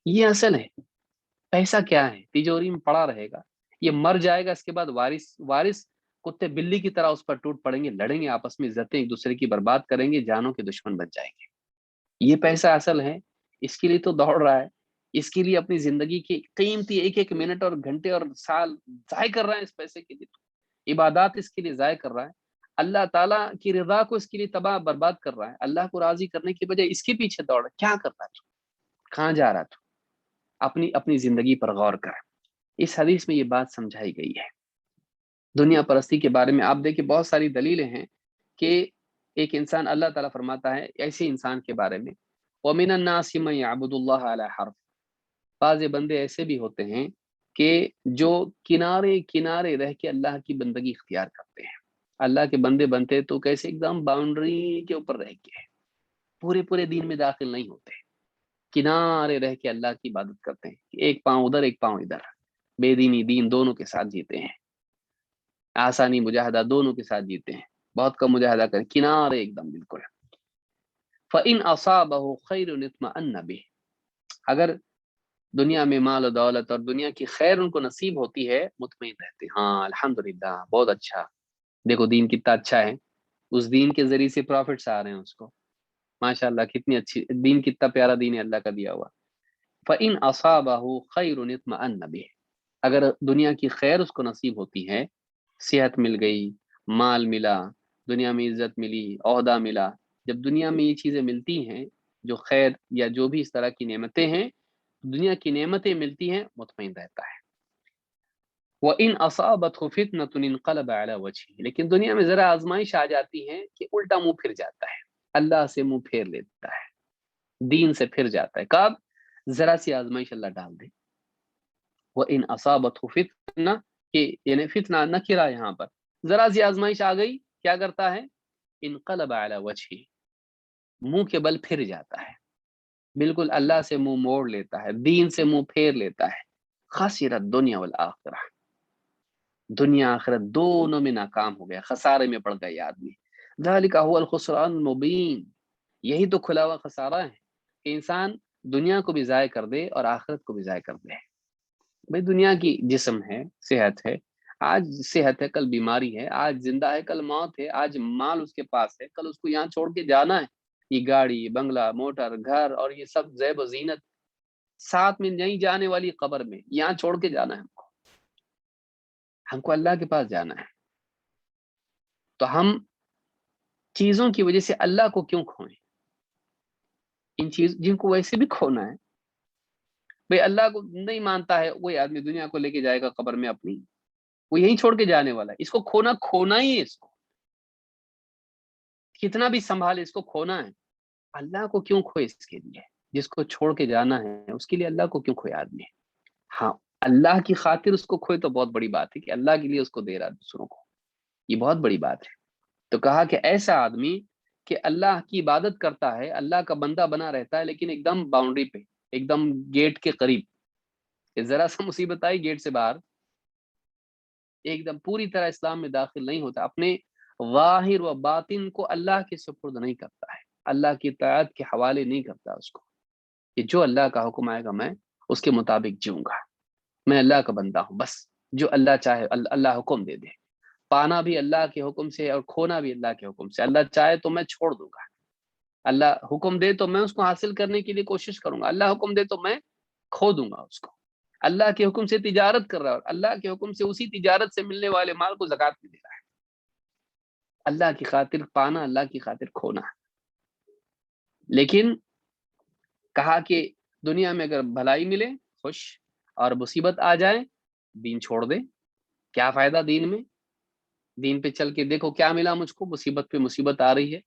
[SPEAKER 3] یہ اصل ہے۔ پیسہ کیا ہے، تجوری میں پڑا رہے گا، یہ مر جائے گا، اس کے بعد وارث کتے بلی کی طرح اس پر ٹوٹ پڑیں گے، لڑیں گے آپس میں، عزتیں ایک دوسرے کی برباد کریں گے، جانوں کے دشمن بن جائیں گے۔ یہ پیسہ اصل ہے، اس کے لیے تو دوڑ رہا ہے، اس کے لیے اپنی زندگی کی قیمتی ایک ایک منٹ اور گھنٹے اور سال ضائع کر رہا ہے، اس پیسے کے لیے عبادات اس کے لیے ضائع کر رہا ہے، اللہ تعالیٰ کی رضا کو اس کے لیے تباہ برباد کر رہا ہے، اللہ کو راضی کرنے کی بجائے اس کے پیچھے دوڑ رہا ہے، کیا کر رہا ہے تو، کہاں جا رہا تو؟ اپنی زندگی پر غور کر۔ اس حدیث میں یہ بات سمجھائی گئی ہے۔ دنیا پرستی کے بارے میں آپ دیکھیں بہت ساری دلیلیں ہیں کہ ایک انسان، اللہ تعالیٰ فرماتا ہے ایسے انسان کے بارے میں، وَمِنَ النَّاسِ مَن يَعْبُدُ اللَّهَ عَلَى حَرْفٍ، بعض بندے ایسے بھی ہوتے ہیں کہ جو کنارے کنارے رہ کے اللہ کی بندگی اختیار کرتے ہیں، اللہ کے بندے بنتے تو کیسے ایک دم باؤنڈری کے اوپر رہ کے پورے دین میں داخل نہیں ہوتے، کنارے رہ کے اللہ کی عبادت کرتے ہیں، ایک پاؤں ادھر ایک پاؤں ادھر، بے دینی دین دونوں کے ساتھ جیتے ہیں، آسانی مجاہدہ دونوں کے ساتھ جیتے ہیں، بہت کم مجاہدہ کریں، کنارے ایک دم بالکل۔ فَإِنْ أَصَابَهُ خَيْرٌ اطْمَأَنَّ بِهِ، اگر دنیا میں مال و دولت اور دنیا کی خیر ان کو نصیب ہوتی ہے، مطمئن رہتے ہیں، ہاں الحمدللہ بہت اچھا، دیکھو دین کتنا اچھا ہے، اس دین کے ذریعے سے پروفٹس آ رہے ہیں اس کو، ماشاءاللہ کتنی اچھی دین، کتنا پیارا دین ہے اللہ کا دیا ہوا۔ فَإِنْ أَصَابَهُ خَيْرٌ اطْمَأَنَّ بِهِ، اگر دنیا کی خیر اس کو نصیب ہوتی ہے، صحت مل گئی، مال ملا، دنیا میں عزت ملی، عہدہ ملا، جب دنیا میں یہ چیزیں ملتی ہیں، جو خیر یا جو بھی اس طرح کی نعمتیں ہیں، دنیا کی نعمتیں ملتی ہیں، مطمئن رہتا ہے۔ وَإِنْ أَصَابَتْهُ فِتْنَةٌ انقلب عَلَى وَجْهِهِ، لیکن دنیا میں ذرا آزمائش آ جاتی ہے کہ الٹا منہ پھر جاتا ہے، اللہ سے منہ پھیر لیتا ہے، دین سے پھر جاتا ہے، کب ذرا سی آزمائش اللہ ڈال دے۔ وَإِنْ أَصَابَتْهُ فِتْنَةٌ، کہ یعنی فتنہ نکرہ یہاں پر، ذرا سی آزمائش آ گئی، کیا کرتا ہے؟ انقلب علی وجہہ، منہ کے بل پھر جاتا ہے، بالکل اللہ سے منہ موڑ لیتا ہے، دین سے منہ پھیر لیتا ہے، خسر الدنیا والآخرہ، دنیا آخرت دونوں میں ناکام ہو گیا، خسارے میں پڑ گیا یہ آدمی۔ ذالک هو الخسران المبین، یہی تو کھلا ہوا خسارہ ہے کہ انسان دنیا کو بھی ضائع کر دے اور آخرت کو بھی ضائع کر دے۔ بھئی دنیا کی جسم ہے، صحت ہے، آج صحت ہے کل بیماری ہے، آج زندہ ہے کل موت ہے، آج مال اس کے پاس ہے کل اس کو یہاں چھوڑ کے جانا ہے، یہ گاڑی، بنگلہ، موٹر، گھر اور یہ سب زیب و زینت ساتھ میں نہیں جانے والی قبر میں، یہاں چھوڑ کے جانا ہے ہم کو اللہ کے پاس جانا ہے، تو ہم چیزوں کی وجہ سے اللہ کو کیوں کھوئیں؟ ان چیز جن کو ویسے بھی کھونا ہے، بھئی اللہ کو نہیں مانتا ہے، وہی آدمی دنیا کو لے کے جائے گا قبر میں اپنی، وہ یہیں چھوڑ کے جانے والا ہے، اس کو کھونا ہی ہے، اس کو کتنا بھی سنبھالے اس کو کھونا ہے، اللہ کو کیوں کھوئے؟ اس کے لیے جس کو چھوڑ کے جانا ہے اس کے لیے اللہ کو کیوں کھوئے آدمی؟ ہاں اللہ کی خاطر اس کو کھوئے تو بہت بڑی بات ہے کہ اللہ کے لیے اس کو دے رہا دوسروں کو، یہ بہت بڑی بات ہے۔ تو کہا کہ ایسا آدمی کہ اللہ کی عبادت کرتا ہے، اللہ کا بندہ بنا رہتا ہے، لیکن ایک دم باؤنڈری پہ، ایک دم گیٹ کے قریب، ذرا سا مصیبت آئی گیٹ سے باہر، ایک دم پوری طرح اسلام میں داخل نہیں ہوتا، اپنے ظاہر و باطن کو اللہ کے سپرد نہیں کرتا ہے، اللہ کی اطاعت کے حوالے نہیں کرتا اس کو، کہ جو اللہ کا حکم آئے گا میں اس کے مطابق جیوں گا، میں اللہ کا بندہ ہوں، بس جو اللہ چاہے اللہ حکم دے دے، پانا بھی اللہ کے حکم سے اور کھونا بھی اللہ کے حکم سے، اللہ چاہے تو میں چھوڑ دوں گا، اللہ حکم دے تو میں اس کو حاصل کرنے کے لیے کوشش کروں گا، اللہ حکم دے تو میں کھو دوں گا اس کو، اللہ کے حکم سے تجارت کر رہا ہے اور اللہ کے حکم سے اسی تجارت سے ملنے والے مال کو زکوٰۃ میں دے رہا ہے. اللہ کی خاطر پانا، اللہ کی خاطر کھونا. لیکن کہا کہ دنیا میں اگر بھلائی ملے خوش، اور مصیبت آ جائے دین چھوڑ دے. کیا فائدہ دین میں؟ دین پہ چل کے دیکھو کیا ملا مجھ کو، مصیبت پہ مصیبت آ رہی ہے.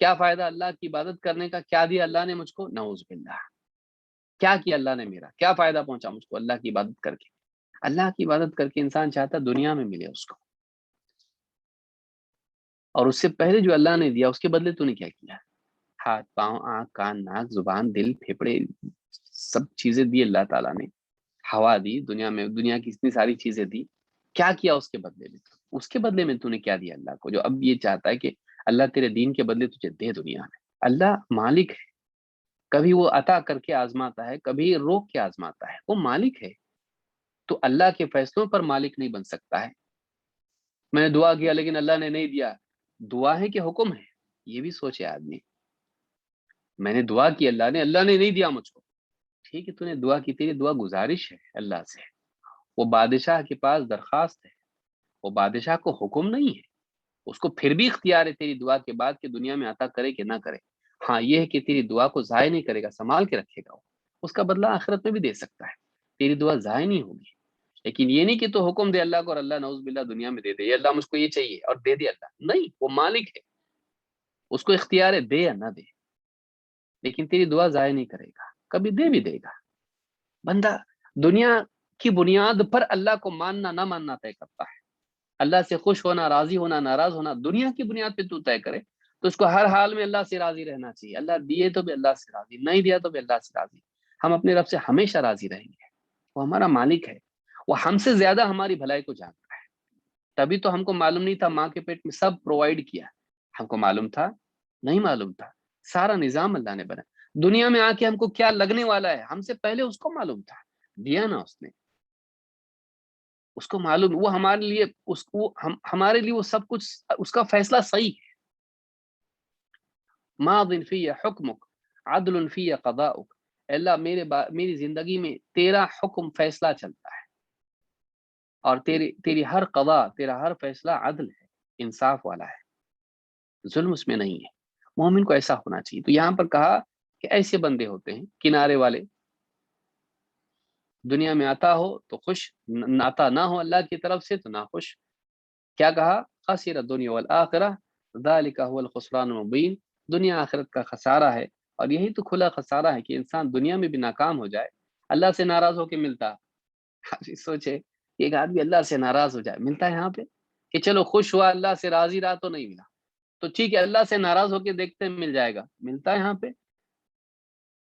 [SPEAKER 3] کیا فائدہ اللہ کی عبادت کرنے کا؟ کیا دیا اللہ نے مجھ کو؟ نعوذ باللہ. کیا کیا اللہ نے میرا؟ کیا فائدہ پہنچا مجھ کو اللہ کی عبادت کر کے؟ اللہ کی عبادت کر کے انسان چاہتا دنیا میں ملے اس کو، اور اس سے پہلے جو اللہ نے دیا اس کے بدلے تو نے کیا کیا؟ ہاتھ، پاؤں، آنکھ، کان، ناک، زبان، دل، پھیپڑے، سب چیزیں دی اللہ تعالیٰ نے. ہوا دی دنیا میں، دنیا کی اتنی ساری چیزیں دی. کیا کیا اس کے بدلے میں؟ اس کے بدلے میں تو نے کیا دیا اللہ کو جو اب یہ چاہتا ہے کہ اللہ تیرے دین کے بدلے تجھے دے دنیا میں؟ اللہ مالک ہے، کبھی وہ عطا کر کے آزماتا ہے، کبھی روک کے آزماتا ہے. وہ مالک ہے تو اللہ کے فیصلوں پر مالک نہیں بن سکتا ہے. میں نے دعا کیا لیکن اللہ نے نہیں دیا. دعا ہے کہ حکم ہے؟ یہ بھی سوچے آدمی. میں نے دعا کی اللہ نے نہیں دیا مجھ کو. ٹھیک ہے، تو نے دعا کی، تیری دعا گزارش ہے اللہ سے. وہ بادشاہ کے پاس درخواست ہے، وہ بادشاہ کو حکم نہیں ہے. اس کو پھر بھی اختیار ہے تیری دعا کے بعد کہ دنیا میں عطا کرے کہ نہ کرے. ہاں یہ ہے کہ تیری دعا کو ضائع نہیں کرے گا، سنبھال کے رکھے گا. وہ اس کا بدلہ آخرت میں بھی دے سکتا ہے. تیری دعا ضائع نہیں ہوگی. لیکن یہ نہیں کہ تو حکم دے اللہ کو اور اللہ نعوذ باللہ دنیا میں دے دے، یہ اللہ مجھ کو یہ چاہیے اور دے دے. اللہ نہیں، وہ مالک ہے، اس کو اختیار ہے دے یا نہ دے. لیکن تیری دعا ضائع نہیں کرے گا، کبھی دے بھی دے گا. بندہ دنیا کی بنیاد پر اللہ کو ماننا نہ ماننا طے کرتا ہے. اللہ سے خوش ہونا، راضی ہونا، ناراض ہونا دنیا کی بنیاد پہ تو طے کرے تو اس کو ہر حال میں اللہ سے راضی رہنا چاہیے. اللہ دیے تو بھی اللہ سے راضی، نہیں دیا تو بھی اللہ سے راضی. ہم اپنے رب سے ہمیشہ راضی رہیں گے. وہ ہمارا مالک ہے، وہ ہم سے زیادہ ہماری بھلائی کو جانتا ہے. تبھی تو ہم کو معلوم نہیں تھا ماں کے پیٹ میں سب پرووائڈ کیا. ہم کو معلوم تھا؟ نہیں معلوم تھا. سارا نظام اللہ نے بنا. دنیا میں آ کے ہم کو کیا لگنے والا ہے ہم سے پہلے اس کو معلوم تھا. دیا نا اس نے، اس کو معلوم. وہ ہمارے لیے ہمارے لیے وہ سب کچھ اس کا فیصلہ صحیح ہے. ماضٍ فی حکمک عدل فی قضاؤک. اللہ میری زندگی میں تیرا حکم فیصلہ چلتا ہے، اور تیری ہر قضا، تیرا ہر فیصلہ عدل ہے، انصاف والا ہے، ظلم اس میں نہیں ہے. مومن کو ایسا ہونا چاہیے. تو یہاں پر کہا کہ ایسے بندے ہوتے ہیں کنارے والے. دنیا میں عطا ہو تو خوش، عطا نہ ہو اللہ کی طرف سے تو نہ خوش. کیا کہا؟ خسر الدنیا والآخرہ ذالک هو الخسران المبین. دنیا آخرت کا خسارہ ہے، اور یہی تو کھلا خسارہ ہے کہ انسان دنیا میں بھی ناکام ہو جائے، اللہ سے ناراض ہو کے ملتا. سوچے ایک آدمی اللہ سے ناراض ہو جائے، ملتا ہے یہاں پہ کہ چلو خوش ہوا اللہ سے راضی رہا تو نہیں ملا، تو ٹھیک ہے اللہ سے ناراض ہو کے دیکھتے ہیں مل جائے گا. ملتا ہے یہاں پہ؟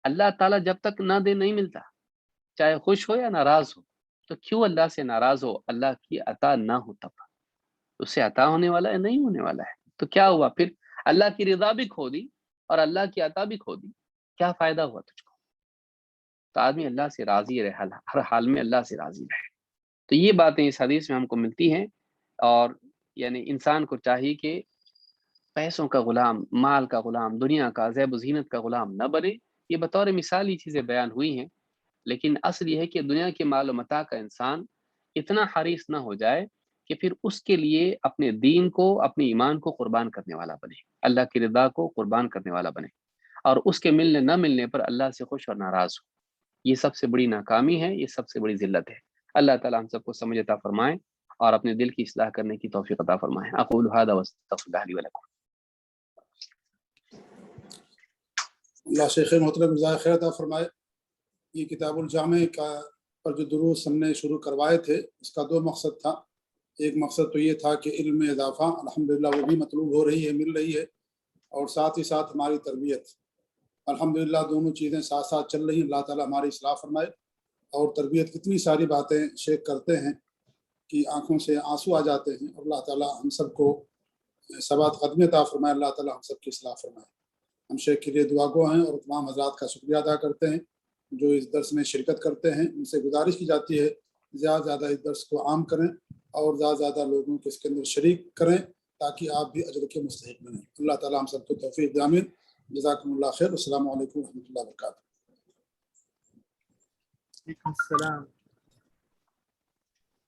[SPEAKER 3] اللہ تعالیٰ جب تک نہ دے نہیں ملتا، چاہے خوش ہو یا ناراض ہو. تو کیوں اللہ سے ناراض ہو؟ اللہ کی عطا نہ ہو تب اس سے عطا ہونے والا ہے؟ نہیں ہونے والا ہے. تو کیا ہوا پھر؟ اللہ کی رضا بھی کھو دی اور اللہ کی عطا بھی کھو دی. کیا فائدہ ہوا تجھ کو؟ تو آدمی اللہ سے راضی رہے، ہر حال میں اللہ سے راضی رہے. تو یہ باتیں اس حدیث میں ہم کو ملتی ہیں. اور یعنی انسان کو چاہیے کہ پیسوں کا غلام، مال کا غلام، دنیا کا زیب و زینت کا غلام نہ بنے. یہ بطور مثال یہ چیزیں بیان ہوئی ہیں، لیکن اصل یہ ہے کہ دنیا کے مال و متاع کا انسان اتنا حریص نہ ہو جائے کہ پھر اس کے لیے اپنے دین کو، اپنے ایمان کو قربان کرنے والا بنے، اللہ کی رضا کو قربان کرنے والا بنے، اور اس کے ملنے نہ ملنے پر اللہ سے خوش اور ناراض ہو. یہ سب سے بڑی ناکامی ہے، یہ سب سے بڑی ذلت ہے. اللہ تعالی ہم سب کو سمجھ عطا فرمائے اور اپنے دل کی اصلاح کرنے کی توفیق عطا فرمائے. اقول هذا واستغفر الله لي ولكم.
[SPEAKER 2] اللہ شیخ محترم جزائے خیر عطا فرمائے. یہ کتاب الجامع کا پر جو دروس ہم نے شروع کروائے تھے، اس کا دو مقصد تھا. ایک مقصد تو یہ تھا کہ علم میں اضافہ الحمدللہ وہ بھی مطلوب ہو رہی ہے، مل رہی ہے، اور ساتھ ہی ساتھ ہماری تربیت الحمدللہ دونوں چیزیں ساتھ ساتھ چل رہی ہیں. اللہ تعالیٰ ہماری اصلاح فرمائے. اور تربیت کتنی ساری باتیں شیخ کرتے ہیں کہ آنکھوں سے آنسو آ جاتے ہیں. اللہ تعالیٰ ہم سب کو ثبات قدمی عطا فرمائے. اللہ تعالیٰ ہم سب کی اصلاح فرمائے. ہم شیخ کے لیے دعا گو ہیں اور تمام حضرات کا شکریہ ادا کرتے ہیں جو اس درس میں شرکت کرتے ہیں. ان سے گزارش کی جاتی ہے زیادہ زیادہ اس درس کو عام کریں اور زیادہ زیادہ لوگوں کو اس کے اندر شریک کریں تاکہ آپ بھی اجر کے مستحق بنیں. اللہ تعالیٰ ہم سب کو توفیق دے. آمین. جزاکم اللہ خیر. السلام علیکم و رحمۃ اللہ وبرکاتہ.
[SPEAKER 1] وعلیکم السلام.